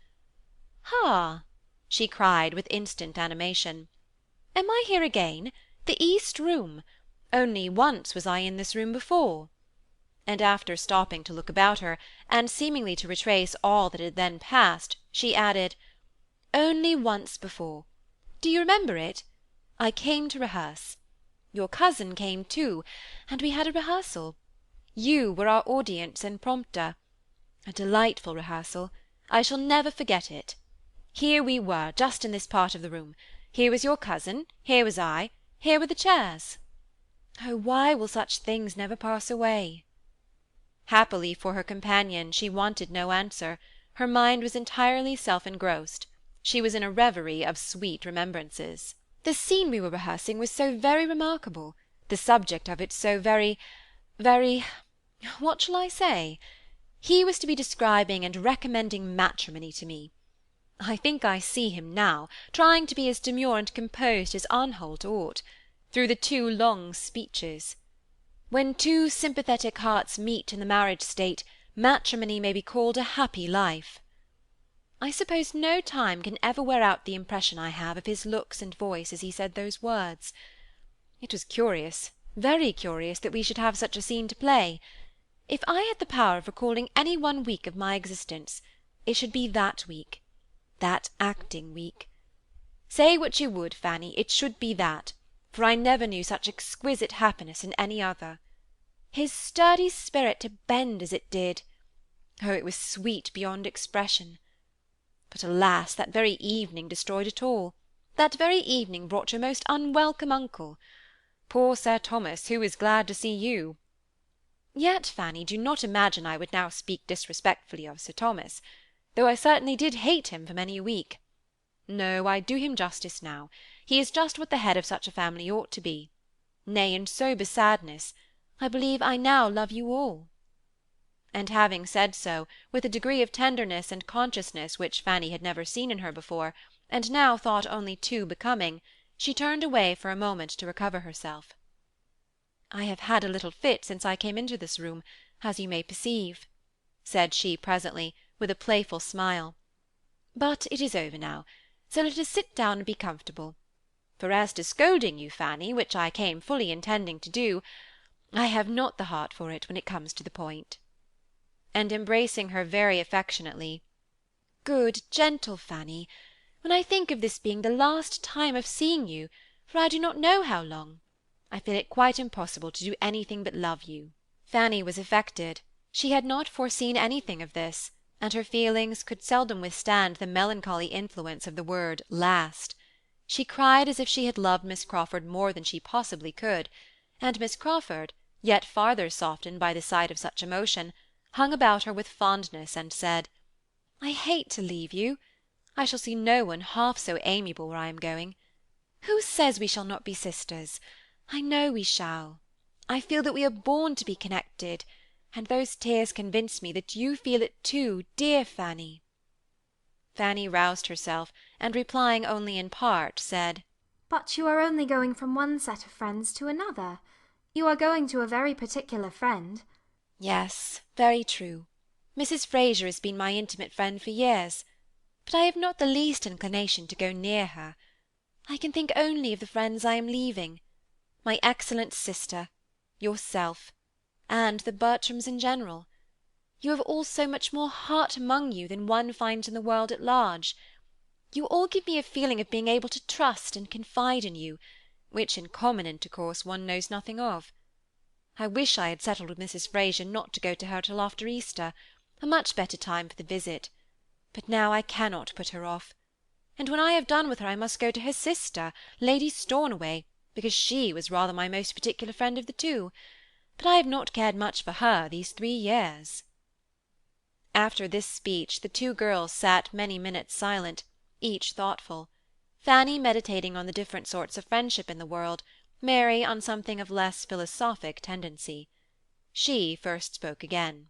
"Ha!" she cried with instant animation. "Am I here again? The east room! Only once was I in this room before." And after stopping to look about her, and seemingly to retrace all that had then passed, she added, "Only once before. Do you remember it? I came to rehearse. Your cousin came too, and we had a rehearsal. You were our audience and prompter. A delightful rehearsal. I shall never forget it. Here we were, just in this part of the room. Here was your cousin, here was I, here were the chairs. Oh, why will such things never pass away?" Happily for her companion, she wanted no answer. Her mind was entirely self-engrossed. She was in a reverie of sweet remembrances. "The scene we were rehearsing was so very remarkable, the subject of it so very—what shall I say? He was to be describing and recommending matrimony to me. I think I see him now, trying to be as demure and composed as Arnholt ought, through the 2 long speeches. When 2 sympathetic hearts meet in the marriage state, matrimony may be called a happy life. I suppose no time can ever wear out the impression I have of his looks and voice as he said those words. It was curious, very curious, that we should have such a scene to play. If I had the power of recalling any one week of my existence, it should be that week, that acting week. Say what you would, Fanny, it should be that, for I never knew such exquisite happiness in any other. His sturdy spirit to bend as it did! Oh, it was sweet beyond expression. But alas, that very evening destroyed it all. That very evening brought your most unwelcome uncle. Poor Sir Thomas, who is glad to see you? Yet, Fanny, do not imagine I would now speak disrespectfully of Sir Thomas, though I certainly did hate him for many a week. No, I do him justice now. He is just what the head of such a family ought to be. Nay, in sober sadness, I believe I now love you all." And having said so, with a degree of tenderness and consciousness which Fanny had never seen in her before, and now thought only too becoming, she turned away for a moment to recover herself. "I have had a little fit since I came into this room, as you may perceive," said she presently, with a playful smile. "But it is over now, so let us sit down and be comfortable. For as to scolding you, Fanny, which I came fully intending to do, I have not the heart for it when it comes to the point." And embracing her very affectionately, "Good, gentle Fanny, when I think of this being the last time of seeing you, for I do not know how long, I feel it quite impossible to do anything but love you." Fanny was affected. She had not foreseen anything of this, and her feelings could seldom withstand the melancholy influence of the word last. She cried as if she had loved Miss Crawford more than she possibly could, and Miss Crawford, yet farther softened by the sight of such emotion, hung about her with fondness, and said, "I hate to leave you. I shall see no one half so amiable where I am going. Who says we shall not be sisters? I know we shall. I feel that we are born to be connected, and those tears convince me that you feel it too, dear Fanny." Fanny roused herself, and replying only in part, said, "But you are only going from one set of friends to another. You are going to a very particular friend." "Yes, very true. Mrs. Fraser has been my intimate friend for years. but I have not the least inclination to go near her. I can think only of the friends I am leaving, my excellent sister, yourself, and the Bertrams in general. You have all so much more heart among you than one finds in the world at large. You all give me a feeling of being able to trust and confide in you, which in common intercourse one knows nothing of. I wish I had settled with Mrs. Fraser not to go to her till after Easter, a much better time for the visit, but now I cannot put her off, and when I have done with her I must go to her sister, Lady Stornoway, because she was rather my most particular friend of the two, but I have not cared much for her these 3 years." After this speech the two girls sat many minutes silent, each thoughtful, Fanny meditating on the different sorts of friendship in the world, Mary on something of less philosophic tendency. She first spoke again.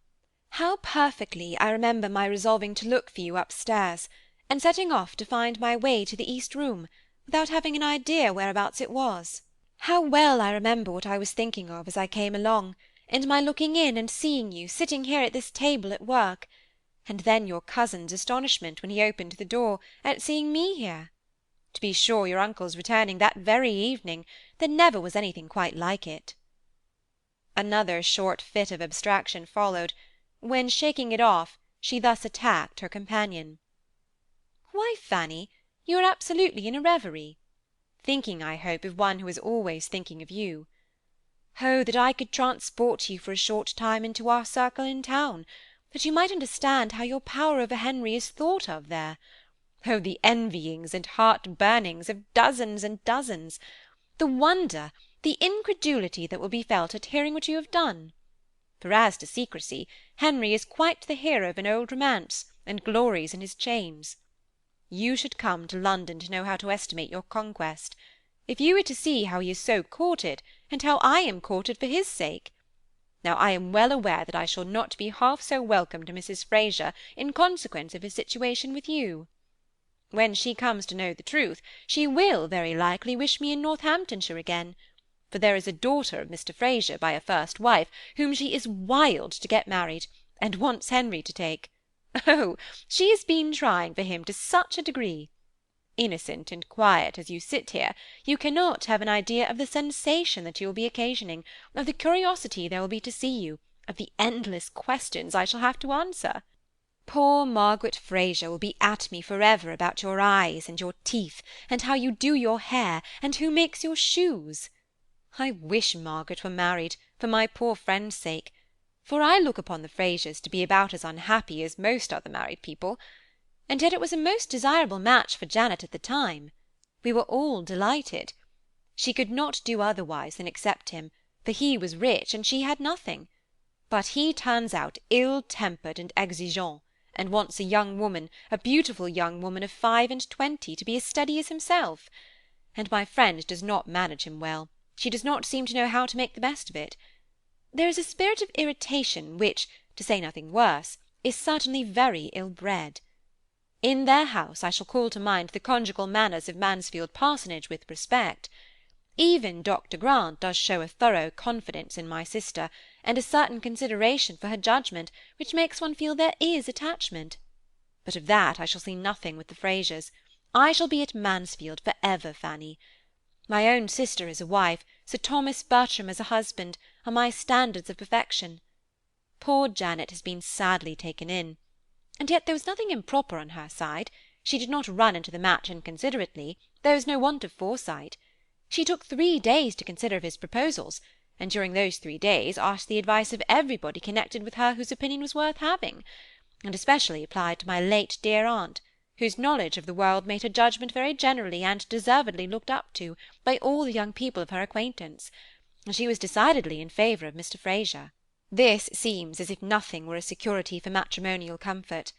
"How perfectly I remember my resolving to look for you upstairs, and setting off to find my way to the east room, without having an idea whereabouts it was. How well I remember what I was thinking of as I came along, and my looking in and seeing you sitting here at this table at work, and then your cousin's astonishment when he opened the door at seeing me here. To be sure, your uncle's returning that very evening; there never was anything quite like it." Another short fit of abstraction followed, when, shaking it off, she thus attacked her companion. "Why, Fanny, you are absolutely in a reverie. Thinking, I hope, of one who is always thinking of you. Oh, that I could transport you for a short time into our circle in town, that you might understand how your power over Henry is thought of there. Oh, the envyings and heart-burnings of dozens and dozens! The wonder, the incredulity that will be felt at hearing what you have done! For as to secrecy, Henry is quite the hero of an old romance, and glories in his chains. You should come to London to know how to estimate your conquest. If you were to see how he is so courted, and how I am courted for his sake! Now I am well aware that I shall not be half so welcome to Mrs. Fraser in consequence of his situation with you. When she comes to know the truth, she will, very likely, wish me in Northamptonshire again, for there is a daughter of Mr. Fraser, by a first wife, whom she is wild to get married, and wants Henry to take. Oh! she has been trying for him to such a degree. Innocent and quiet as you sit here, you cannot have an idea of the sensation that you will be occasioning, of the curiosity there will be to see you, of the endless questions I shall have to answer. Poor Margaret Fraser will be at me for ever about your eyes and your teeth, and how you do your hair, and who makes your shoes. I wish Margaret were married, for my poor friend's sake, for I look upon the Frasers to be about as unhappy as most other married people, and yet it was a most desirable match for Janet at the time. We were all delighted. She could not do otherwise than accept him, for he was rich and she had nothing. But he turns out ill-tempered and exigeant, and wants a young woman, a beautiful young woman of 25, to be as steady as himself. And my friend does not manage him well. She does not seem to know how to make the best of it. There is a spirit of irritation which, to say nothing worse, is certainly very ill-bred. In their house I shall call to mind the conjugal manners of Mansfield Parsonage with respect. Even Dr. Grant does show a thorough confidence in my sister, and a certain consideration for her judgment, which makes one feel there is attachment. But of that I shall see nothing with the Frasers. I shall be at Mansfield for ever, Fanny. My own sister as a wife, Sir Thomas Bertram as a husband, are my standards of perfection. Poor Janet has been sadly taken in. And yet there was nothing improper on her side. She did not run into the match inconsiderately. There was no want of foresight. She took 3 days to consider of his proposals, and during those 3 days asked the advice of everybody connected with her whose opinion was worth having, and especially applied to my late dear aunt, whose knowledge of the world made her judgment very generally and deservedly looked up to by all the young people of her acquaintance, and she was decidedly in favour of Mr. Fraser. This seems as if nothing were a security for matrimonial comfort.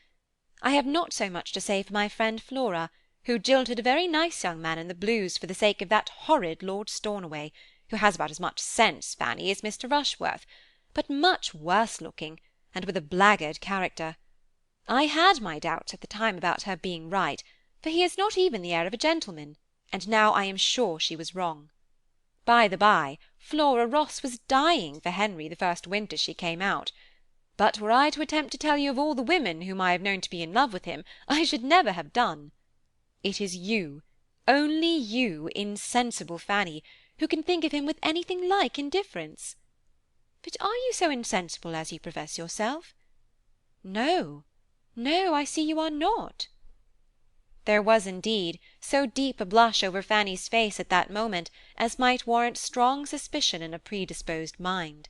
I have not so much to say for my friend Flora, who jilted a very nice young man in the Blues for the sake of that horrid Lord Stornoway, who has about as much sense, Fanny, as Mr. Rushworth, but much worse looking, and with a blackguard character. I had my doubts at the time about her being right, for he has not even the air of a gentleman, and now I am sure she was wrong. By the by, Flora Ross was dying for Henry the first winter she came out. But were I to attempt to tell you of all the women whom I have known to be in love with him, I should never have done. It is you, only you, insensible Fanny, who can think of him with anything like indifference. But are you so insensible as you profess yourself? No, no, I see you are not. There was, indeed, so deep a blush over Fanny's face at that moment as might warrant strong suspicion in a predisposed mind.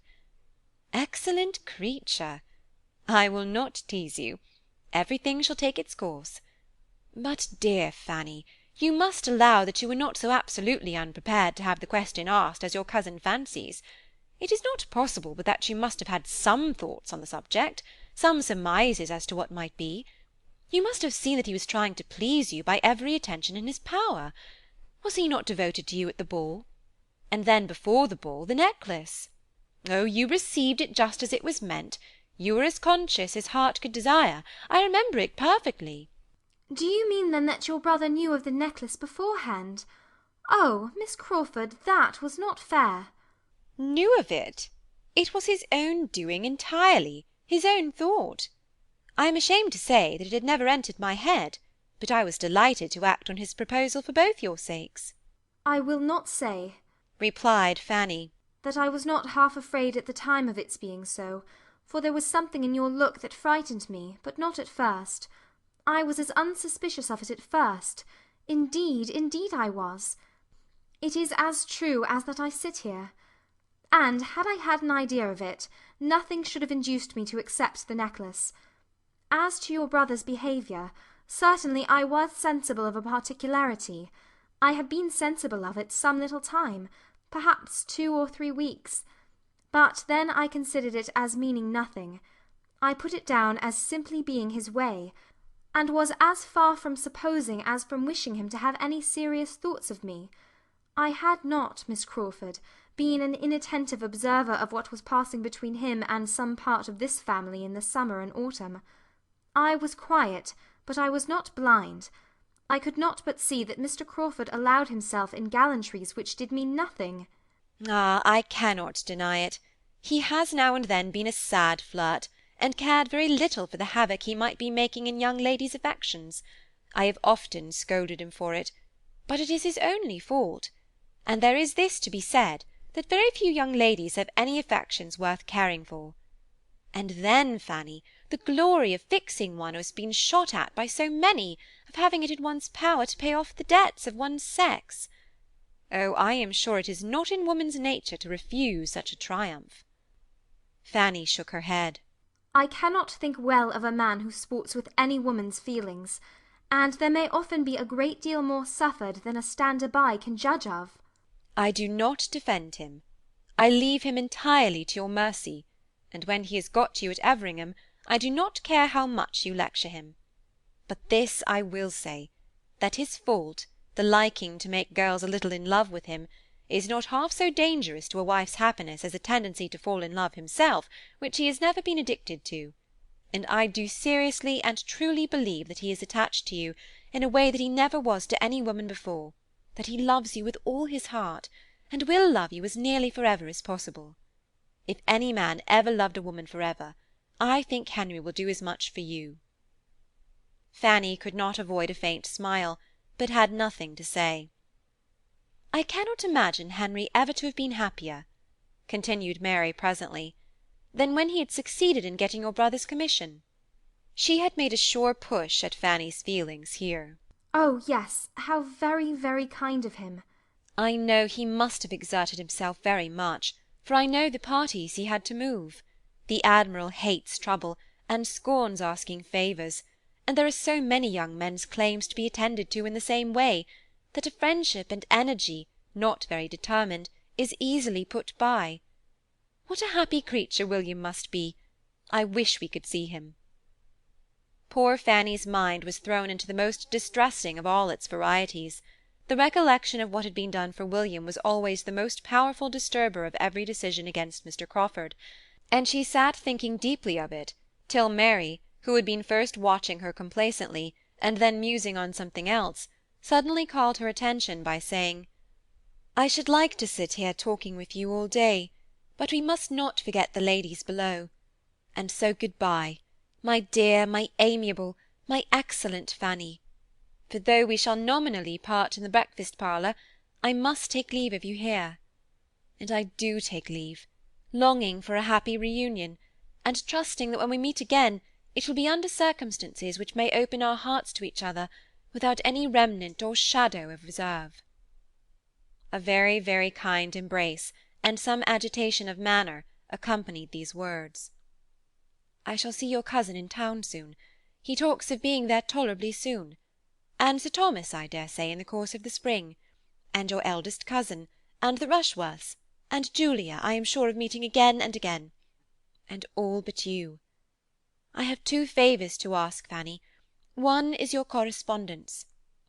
Excellent creature! I will not tease you. Everything shall take its course. But, dear Fanny, you must allow that you were not so absolutely unprepared to have the question asked as your cousin fancies. It is not possible but that you must have had some thoughts on the subject, some surmises as to what might be. You must have seen that he was trying to please you by every attention in his power. Was he not devoted to you at the ball? And then before the ball, the necklace. Oh, you received it just as it was meant. You were as conscious as heart could desire. I remember it perfectly. Do you mean, then, that your brother knew of the necklace beforehand? Oh, Miss Crawford, that was not fair. Knew of it? It was his own doing entirely, his own thought. I am ashamed to say that it had never entered my head, but I was delighted to act on his proposal for both your sakes. I will not say, replied Fanny, that I was not half afraid at the time of its being so, for there was something in your look that frightened me, but not at first. I was as unsuspicious of it at first. Indeed, indeed I was. It is as true as that I sit here. And, had I had an idea of it, nothing should have induced me to accept the necklace. As to your brother's behaviour, certainly I was sensible of a particularity. I had been sensible of it some little time, perhaps 2 or 3 weeks. But then I considered it as meaning nothing. I put it down as simply being his way, and was as far from supposing as from wishing him to have any serious thoughts of me. I had not, Miss Crawford, been an inattentive observer of what was passing between him and some part of this family in the summer and autumn. I was quiet, but I was not blind. I could not but see that Mr. Crawford allowed himself in gallantries which did me nothing. Ah, I cannot deny it. He has now and then been a sad flirt, and cared very little for the havoc he might be making in young ladies' affections. I have often scolded him for it, but it is his only fault. And there is this to be said, that very few young ladies have any affections worth caring for. And then, Fanny, the glory of fixing one who has been shot at by so many, of having it in one's power to pay off the debts of one's sex. Oh, I am sure it is not in woman's nature to refuse such a triumph. Fanny shook her head. I cannot think well of a man who sports with any woman's feelings, and there may often be a great deal more suffered than a stander-by can judge of. I do not defend him. I leave him entirely to your mercy, and when he has got you at Everingham, I do not care how much you lecture him. But this I will say, that his fault, the liking to make girls a little in love with him, is not half so dangerous to a wife's happiness as a tendency to fall in love himself, which he has never been addicted to. And I do seriously and truly believe that he is attached to you in a way that he never was to any woman before, that he loves you with all his heart, and will love you as nearly for ever as possible. If any man ever loved a woman for ever, I think Henry will do as much for you. Fanny could not avoid a faint smile, but had nothing to say. I cannot imagine Henry ever to have been happier, continued Mary presently, than when he had succeeded in getting your brother's commission. She had made a sure push at Fanny's feelings here. Oh, yes, how very, very kind of him. I know he must have exerted himself very much, for I know the parties he had to move. The Admiral hates trouble, and scorns asking favours, and there are so many young men's claims to be attended to in the same way, that a friendship and energy, not very determined, is easily put by. What a happy creature William must be! I wish we could see him. Poor Fanny's mind was thrown into the most distressing of all its varieties. The recollection of what had been done for William was always the most powerful disturber of every decision against Mr. Crawford, and she sat thinking deeply of it, till Mary, who had been first watching her complacently, and then musing on something else, suddenly called her attention by saying, "I should like to sit here talking with you all day, but we must not forget the ladies below. And so good-bye, my dear, my amiable, my excellent Fanny. For though we shall nominally part in the breakfast-parlour, I must take leave of you here. And I do take leave, longing for a happy reunion, and trusting that when we meet again it will be under circumstances which may open our hearts to each other without any remnant or shadow of reserve. A very, very kind embrace, and some agitation of manner, accompanied these words. I shall see your cousin in town soon. He talks of being there tolerably soon. And Sir Thomas, I dare say, in the course of the spring. And your eldest cousin, and the Rushworths, and Julia, I am sure of meeting again and again. And all but you. I have 2 favours to ask, Fanny. One is your correspondence.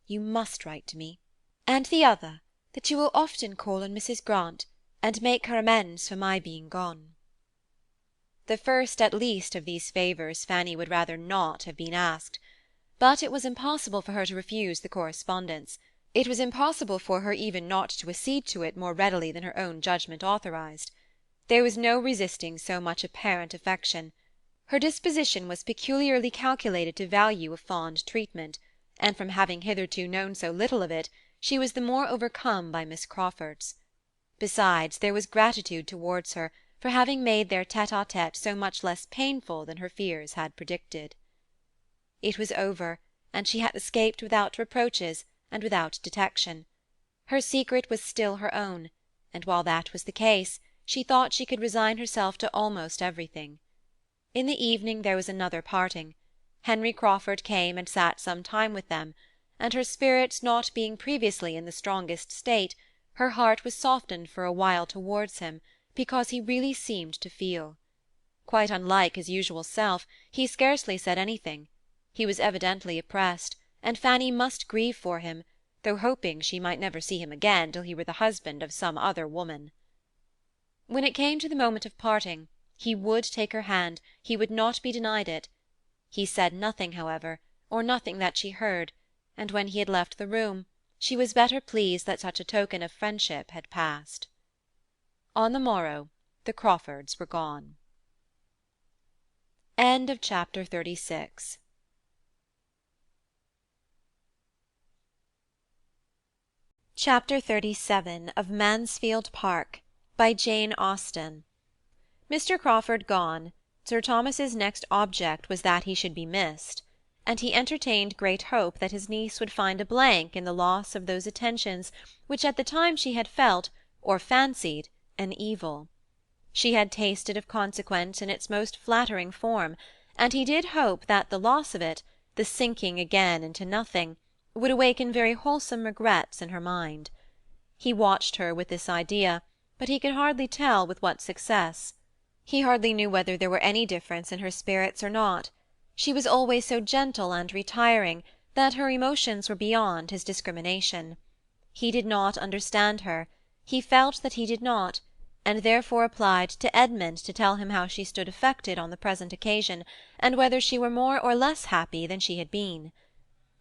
You must write to me. And the other, that you will often call on Mrs. Grant, and make her amends for my being gone. The first, at least, of these favours Fanny would rather not have been asked. But it was impossible for her to refuse the correspondence. It was impossible for her even not to accede to it more readily than her own judgment authorized. There was no resisting so much apparent affection. Her disposition was peculiarly calculated to value a fond treatment, and from having hitherto known so little of it, she was the more overcome by Miss Crawford's. Besides, there was gratitude towards her for having made their tête-à-tête so much less painful than her fears had predicted. It was over, and she had escaped without reproaches and without detection. Her secret was still her own, and while that was the case, she thought she could resign herself to almost everything. In the evening there was another parting. Henry Crawford came and sat some time with them, and her spirits not being previously in the strongest state, her heart was softened for a while towards him, because he really seemed to feel. Quite unlike his usual self, he scarcely said anything. He was evidently oppressed, and Fanny must grieve for him, though hoping she might never see him again till he were the husband of some other woman. When it came to the moment of parting, he would take her hand, he would not be denied it. He said nothing, however, or nothing that she heard, and when he had left the room, she was better pleased that such a token of friendship had passed. On the morrow, the Crawfords were gone. End of chapter 36. Chapter 37 of Mansfield Park, by Jane Austen. Mr. Crawford gone, Sir Thomas's next object was that he should be missed, and he entertained great hope that his niece would find a blank in the loss of those attentions which at the time she had felt, or fancied, an evil. She had tasted of consequence in its most flattering form, and he did hope that the loss of it, the sinking again into nothing, would awaken very wholesome regrets in her mind. He watched her with this idea, but he could hardly tell with what success. He hardly knew whether there were any difference in her spirits or not. She was always so gentle and retiring that her emotions were beyond his discrimination. He did not understand her, he felt that he did not, and therefore applied to Edmund to tell him how she stood affected on the present occasion, and whether she were more or less happy than she had been.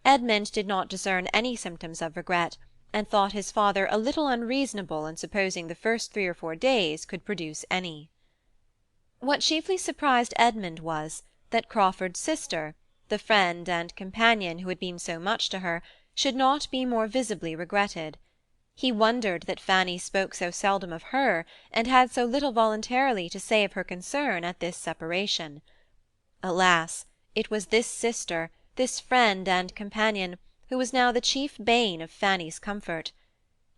Edmund did not discern any symptoms of regret, and thought his father a little unreasonable in supposing the first 3 or 4 days could produce any. What chiefly surprised Edmund was, that Crawford's sister, the friend and companion who had been so much to her, should not be more visibly regretted. He wondered that Fanny spoke so seldom of her, and had so little voluntarily to say of her concern at this separation. Alas! it was this sister, this friend and companion, who was now the chief bane of Fanny's comfort.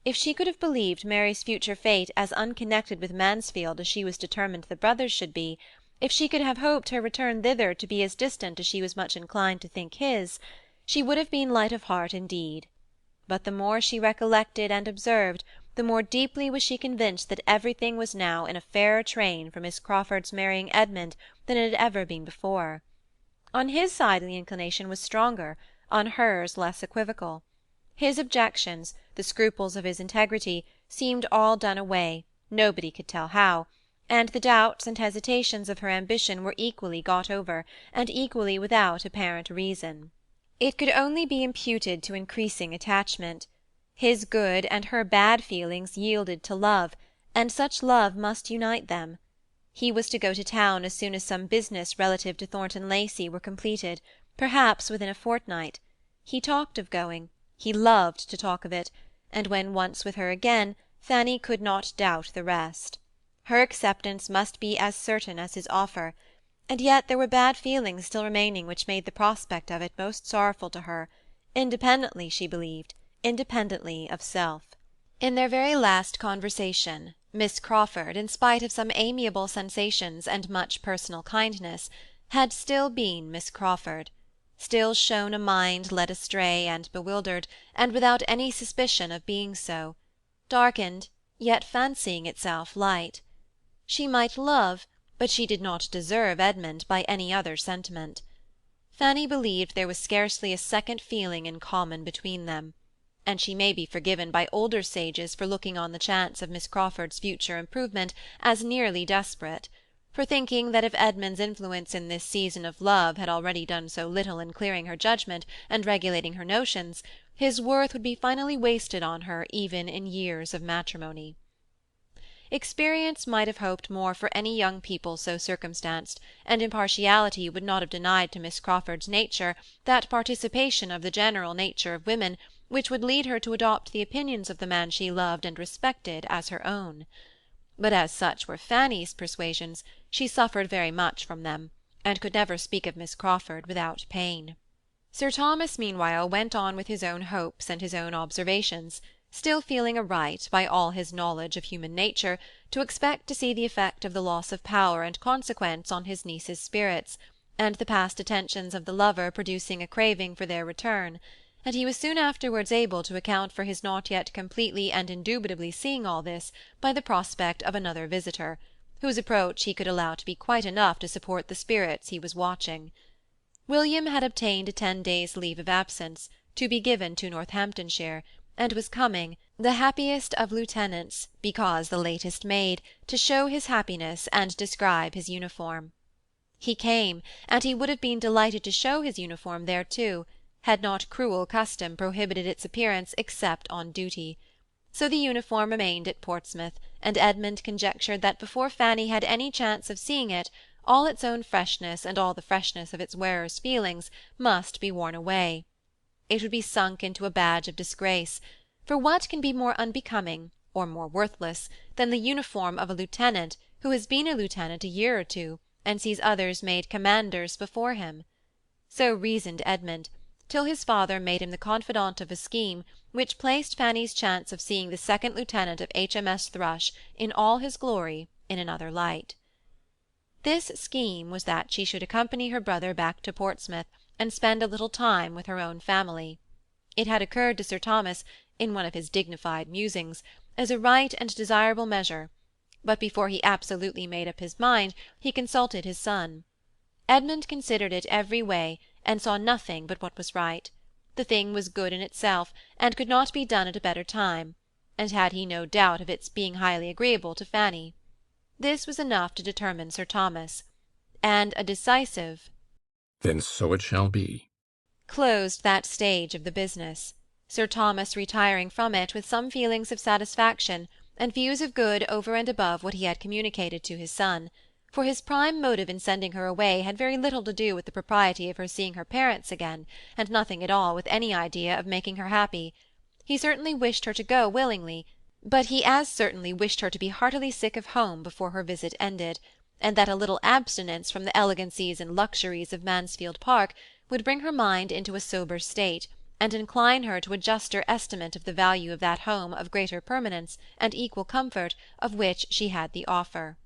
If she could have believed Mary's future fate as unconnected with Mansfield as she was determined the brothers should be, if she could have hoped her return thither to be as distant as she was much inclined to think his, she would have been light of heart indeed. But the more she recollected and observed, the more deeply was she convinced that everything was now in a fairer train for Miss Crawford's marrying Edmund than it had ever been before. On his side the inclination was stronger, on hers less equivocal. His objections, the scruples of his integrity, seemed all done away, nobody could tell how, and the doubts and hesitations of her ambition were equally got over, and equally without apparent reason. It could only be imputed to increasing attachment. His good and her bad feelings yielded to love, and such love must unite them. He was to go to town as soon as some business relative to Thornton Lacey were completed, perhaps within a fortnight. He talked of going, he loved to talk of it, and when once with her again, Fanny could not doubt the rest. Her acceptance must be as certain as his offer, and yet there were bad feelings still remaining which made the prospect of it most sorrowful to her, independently, she believed, independently of self. In their very last conversation, Miss Crawford, in spite of some amiable sensations and much personal kindness, had still been Miss Crawford, still shown a mind led astray and bewildered, and without any suspicion of being so, darkened, yet fancying itself light. She might love, but she did not deserve Edmund by any other sentiment. Fanny believed there was scarcely a second feeling in common between them, and she may be forgiven by older sages for looking on the chance of Miss Crawford's future improvement as nearly desperate, for thinking that if Edmund's influence in this season of love had already done so little in clearing her judgment and regulating her notions, his worth would be finally wasted on her even in years of matrimony. Experience might have hoped more for any young people so circumstanced, and impartiality would not have denied to Miss Crawford's nature that participation of the general nature of women which would lead her to adopt the opinions of the man she loved and respected as her own. But as such were Fanny's persuasions, she suffered very much from them, and could never speak of Miss Crawford without pain. Sir Thomas meanwhile went on with his own hopes and his own observations, still feeling a right, by all his knowledge of human nature, to expect to see the effect of the loss of power and consequence on his niece's spirits, and the past attentions of the lover producing a craving for their return, and he was soon afterwards able to account for his not yet completely and indubitably seeing all this by the prospect of another visitor, whose approach he could allow to be quite enough to support the spirits he was watching. William had obtained a 10 days' leave of absence, to be given to Northamptonshire, and was coming, the happiest of lieutenants, because the latest made, to show his happiness and describe his uniform. He came, and he would have been delighted to show his uniform there too, had not cruel custom prohibited its appearance except on duty. So the uniform remained at Portsmouth, and Edmund conjectured that before Fanny had any chance of seeing it, all its own freshness and all the freshness of its wearer's feelings must be worn away. It would be sunk into a badge of disgrace, for what can be more unbecoming, or more worthless, than the uniform of a lieutenant who has been a lieutenant a year or two, and sees others made commanders before him? So reasoned Edmund, till his father made him the confidant of a scheme which placed Fanny's chance of seeing the second lieutenant of HMS Thrush in all his glory in another light. This scheme was that she should accompany her brother back to Portsmouth, and spend a little time with her own family. It had occurred to Sir Thomas, in one of his dignified musings, as a right and desirable measure, but before he absolutely made up his mind, he consulted his son. Edmund considered it every way, and saw nothing but what was right. The thing was good in itself, and could not be done at a better time, and had he no doubt of its being highly agreeable to Fanny. This was enough to determine Sir Thomas, and a decisive "Then so it shall be," closed that stage of the business, Sir Thomas retiring from it with some feelings of satisfaction, and views of good over and above what he had communicated to his son, for his prime motive in sending her away had very little to do with the propriety of her seeing her parents again, and nothing at all with any idea of making her happy. He certainly wished her to go willingly, but he as certainly wished her to be heartily sick of home before her visit ended, and that a little abstinence from the elegancies and luxuries of Mansfield Park would bring her mind into a sober state, and incline her to a juster estimate of the value of that home of greater permanence and equal comfort of which she had the offer.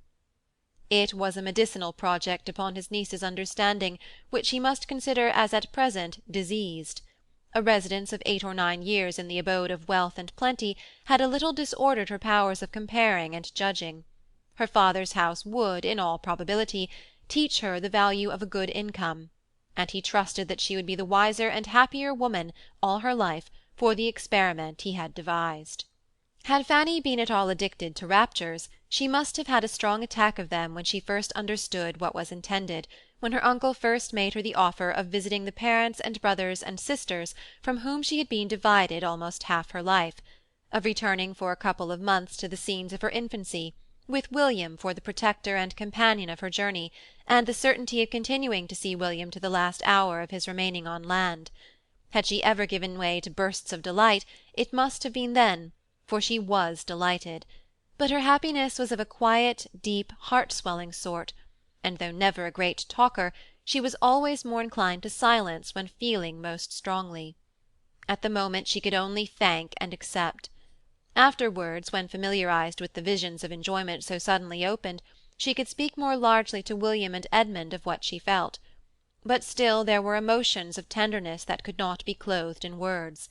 It was a medicinal project upon his niece's understanding, which he must consider as at present diseased. A residence of 8 or 9 years in the abode of wealth and plenty had a little disordered her powers of comparing and judging. Her father's house would, in all probability, teach her the value of a good income, and he trusted that she would be the wiser and happier woman, all her life, for the experiment he had devised. Had Fanny been at all addicted to raptures, she must have had a strong attack of them when she first understood what was intended, when her uncle first made her the offer of visiting the parents and brothers and sisters from whom she had been divided almost half her life, of returning for a couple of months to the scenes of her infancy, with William for the protector and companion of her journey, and the certainty of continuing to see William to the last hour of his remaining on land. Had she ever given way to bursts of delight, it must have been then, for she was delighted. But her happiness was of a quiet, deep, heart-swelling sort, and though never a great talker, she was always more inclined to silence when feeling most strongly. At the moment she could only thank and accept. Afterwards, when familiarized with the visions of enjoyment so suddenly opened, she could speak more largely to William and Edmund of what she felt. But still there were emotions of tenderness that could not be clothed in words.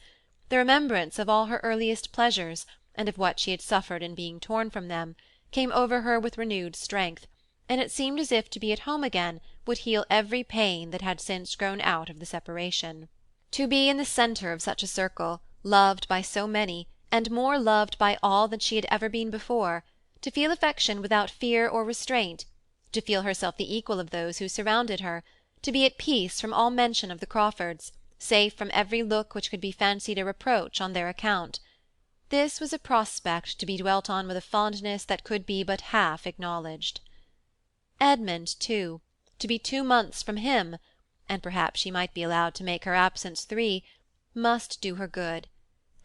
The remembrance of all her earliest pleasures, and of what she had suffered in being torn from them, came over her with renewed strength, and it seemed as if to be at home again would heal every pain that had since grown out of the separation. To be in the centre of such a circle, loved by so many, and more loved by all than she had ever been before, to feel affection without fear or restraint, to feel herself the equal of those who surrounded her, to be at peace from all mention of the Crawfords, safe from every look which could be fancied a reproach on their account. This was a prospect to be dwelt on with a fondness that could be but half acknowledged. Edmund, too, to be 2 months from him, and perhaps she might be allowed to make her absence 3, must do her good.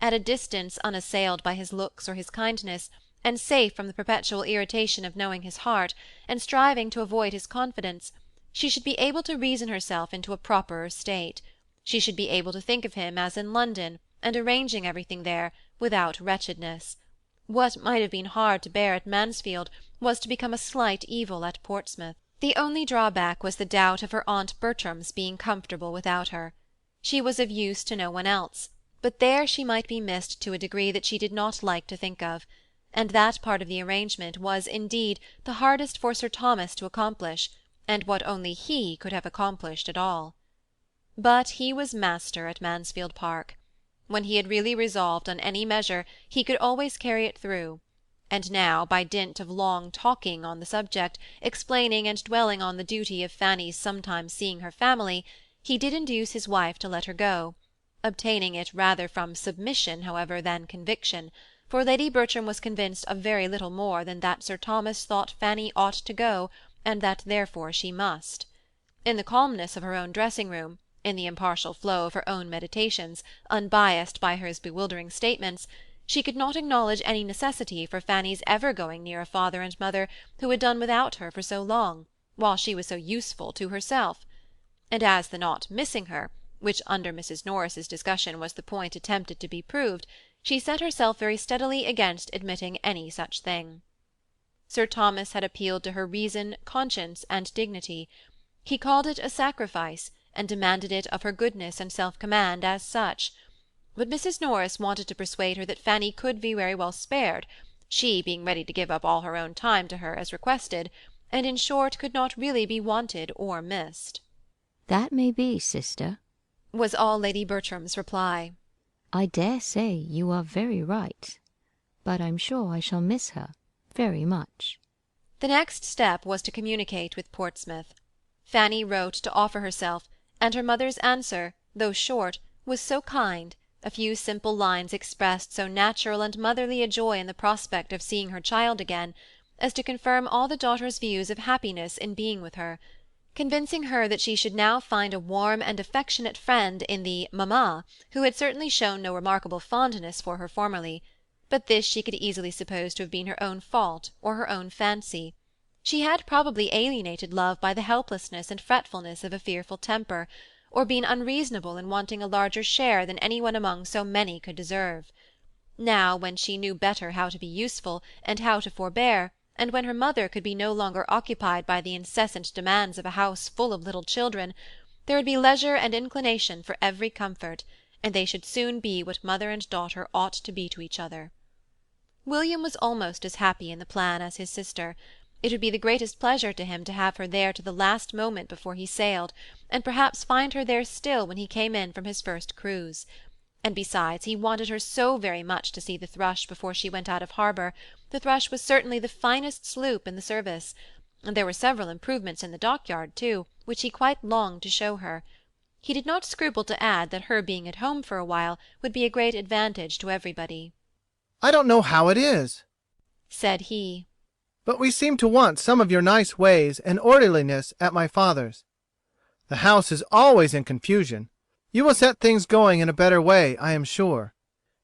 At a distance, unassailed by his looks or his kindness, and safe from the perpetual irritation of knowing his heart, and striving to avoid his confidence, she should be able to reason herself into a properer state. She should be able to think of him as in London, and arranging everything there, without wretchedness. What might have been hard to bear at Mansfield was to become a slight evil at Portsmouth. The only drawback was the doubt of her Aunt Bertram's being comfortable without her. She was of use to no one else, but there she might be missed to a degree that she did not like to think of, and that part of the arrangement was, indeed, the hardest for Sir Thomas to accomplish, and what only he could have accomplished at all. But he was master at Mansfield Park. When he had really resolved on any measure, he could always carry it through, and now, by dint of long talking on the subject, explaining and dwelling on the duty of Fanny's sometimes seeing her family, he did induce his wife to let her go, obtaining it rather from submission, however, than conviction, for Lady Bertram was convinced of very little more than that Sir Thomas thought Fanny ought to go, and that therefore she must. In the calmness of her own dressing-room, in the impartial flow of her own meditations, unbiassed by his bewildering statements, she could not acknowledge any necessity for Fanny's ever going near a father and mother who had done without her for so long, while she was so useful to herself. And as the not missing her, which under Mrs. Norris's discussion was the point attempted to be proved, she set herself very steadily against admitting any such thing. Sir Thomas had appealed to her reason, conscience, and dignity. He called it a sacrifice, and demanded it of her goodness and self-command as such. But Mrs. Norris wanted to persuade her that Fanny could be very well spared, she being ready to give up all her own time to her as requested, and in short could not really be wanted or missed. "That may be, sister," was all Lady Bertram's reply. "I dare say you are very right, but I'm sure I shall miss her very much." The next step was to communicate with Portsmouth. Fanny wrote to offer herself, and her mother's answer, though short, was so kind, a few simple lines expressed so natural and motherly a joy in the prospect of seeing her child again, as to confirm all the daughter's views of happiness in being with her, convincing her that she should now find a warm and affectionate friend in the mamma who had certainly shown no remarkable fondness for her formerly, but this she could easily suppose to have been her own fault or her own fancy. She had probably alienated love by the helplessness and fretfulness of a fearful temper, or been unreasonable in wanting a larger share than any one among so many could deserve. Now, when she knew better how to be useful, and how to forbear, and when her mother could be no longer occupied by the incessant demands of a house full of little children, there would be leisure and inclination for every comfort, and they should soon be what mother and daughter ought to be to each other. William was almost as happy in the plan as his sister. It would be the greatest pleasure to him to have her there to the last moment before he sailed, and perhaps find her there still when he came in from his first cruise. And besides, he wanted her so very much to see the Thrush before she went out of harbour. The Thrush was certainly the finest sloop in the service, and there were several improvements in the dockyard too, which he quite longed to show her. He did not scruple to add that her being at home for a while would be a great advantage to everybody. "I don't know how it is," said he. but we seem to want some of your nice ways and orderliness at my father's. The house is always in confusion. You will set things going in a better way, I am sure.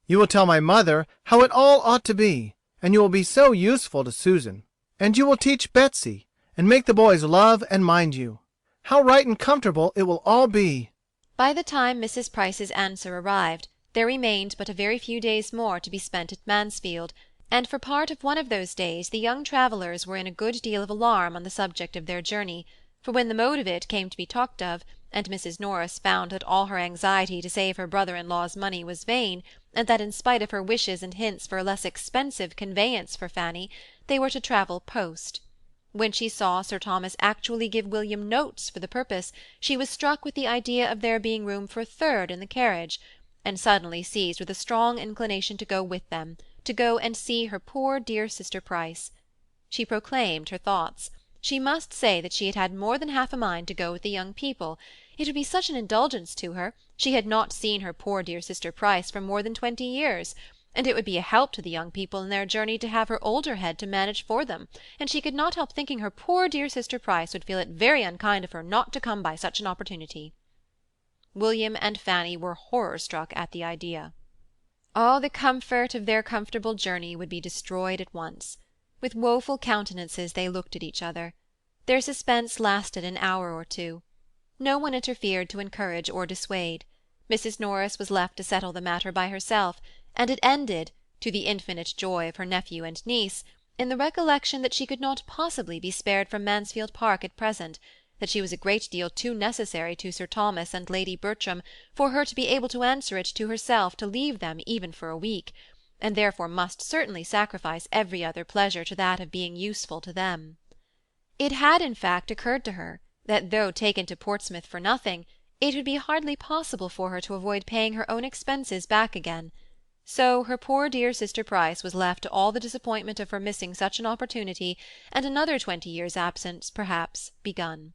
You will tell my mother how it all ought to be, and you will be so useful to Susan. And you will teach Betsy, and make the boys love and mind you. How right and comfortable it will all be." By the time Mrs. Price's answer arrived, there remained but a very few days more to be spent at Mansfield, and for part of one of those days the young travellers were in a good deal of alarm on the subject of their journey, for when the mode of it came to be talked of, and Mrs. Norris found that all her anxiety to save her brother-in-law's money was vain, and that in spite of her wishes and hints for a less expensive conveyance for Fanny, they were to travel post. When she saw Sir Thomas actually give William notes for the purpose, she was struck with the idea of there being room for a third in the carriage, and suddenly seized with a strong inclination to go with them, to go and see her poor dear sister Price. She proclaimed her thoughts. She must say that she had had more than half a mind to go with the young people. It would be such an indulgence to her. She had not seen her poor dear sister Price for more than 20 years, and it would be a help to the young people in their journey to have her older head to manage for them, and she could not help thinking her poor dear sister Price would feel it very unkind of her not to come by such an opportunity. William and Fanny were horror-struck at the idea. All the comfort of their comfortable journey would be destroyed at once. With woeful countenances they looked at each other. Their suspense lasted an hour or two. No one interfered to encourage or dissuade. Mrs. Norris was left to settle the matter by herself, and it ended, to the infinite joy of her nephew and niece, in the recollection that she could not possibly be spared from Mansfield Park at present, that she was a great deal too necessary to Sir Thomas and Lady Bertram for her to be able to answer it to herself to leave them even for a week, and therefore must certainly sacrifice every other pleasure to that of being useful to them. It had in fact occurred to her that though taken to Portsmouth for nothing, it would be hardly possible for her to avoid paying her own expenses back again. So her poor dear sister Price was left to all the disappointment of her missing such an opportunity, and another 20 years' absence, perhaps, begun.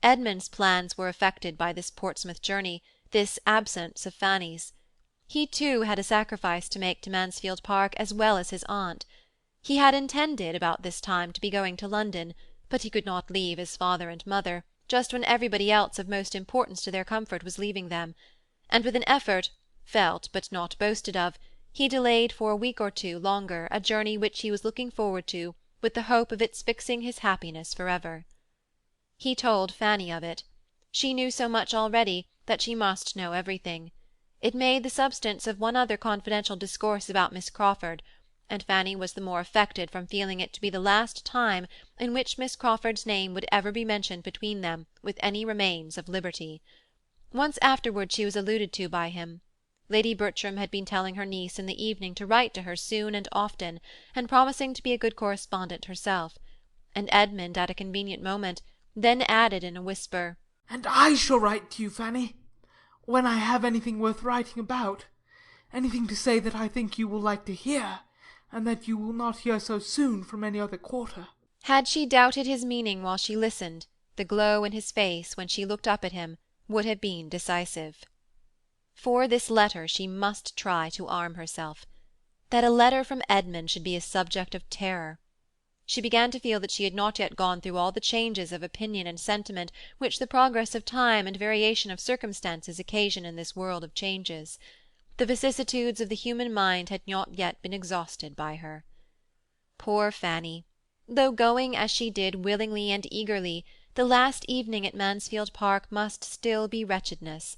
Edmund's plans were affected by this Portsmouth journey, this absence of Fanny's. He too had a sacrifice to make to Mansfield Park as well as his aunt. He had intended about this time to be going to London, but he could not leave his father and mother, just when everybody else of most importance to their comfort was leaving them, and with an effort, felt but not boasted of, he delayed for a week or two longer a journey which he was looking forward to with the hope of its fixing his happiness for ever. He told Fanny of it. She knew so much already that she must know everything. It made the substance of one other confidential discourse about Miss Crawford, and Fanny was the more affected from feeling it to be the last time in which Miss Crawford's name would ever be mentioned between them with any remains of liberty. Once afterward she was alluded to by him. Lady Bertram had been telling her niece in the evening to write to her soon and often, and promising to be a good correspondent herself, and Edmund, at a convenient moment, then added in a whisper, "And I shall write to you, Fanny, when I have anything worth writing about, anything to say that I think you will like to hear, and that you will not hear so soon from any other quarter." Had she doubted his meaning while she listened, the glow in his face when she looked up at him would have been decisive. For this letter she must try to arm herself. That a letter from Edmund should be a subject of terror. She began to feel that she had not yet gone through all the changes of opinion and sentiment which the progress of time and variation of circumstances occasion in this world of changes. The vicissitudes of the human mind had not yet been exhausted by her. Poor Fanny! Though going as she did willingly and eagerly, the last evening at Mansfield Park must still be wretchedness.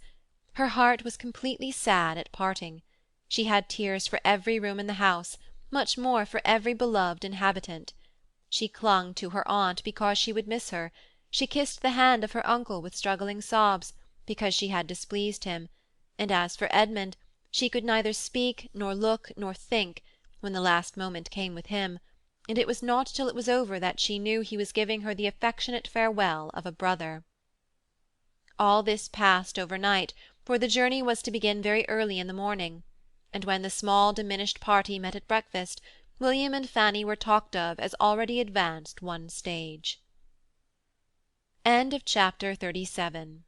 Her heart was completely sad at parting. She had tears for every room in the house, much more for every beloved inhabitant. She clung to her aunt because she would miss her. She kissed the hand of her uncle with struggling sobs, because she had displeased him, and as for Edmund, she could neither speak nor look nor think when the last moment came with him, and it was not till it was over that she knew he was giving her the affectionate farewell of a brother. All this passed overnight, for the journey was to begin very early in the morning, and when the small diminished party met at breakfast, William and Fanny were talked of as already advanced one stage. Chapter 37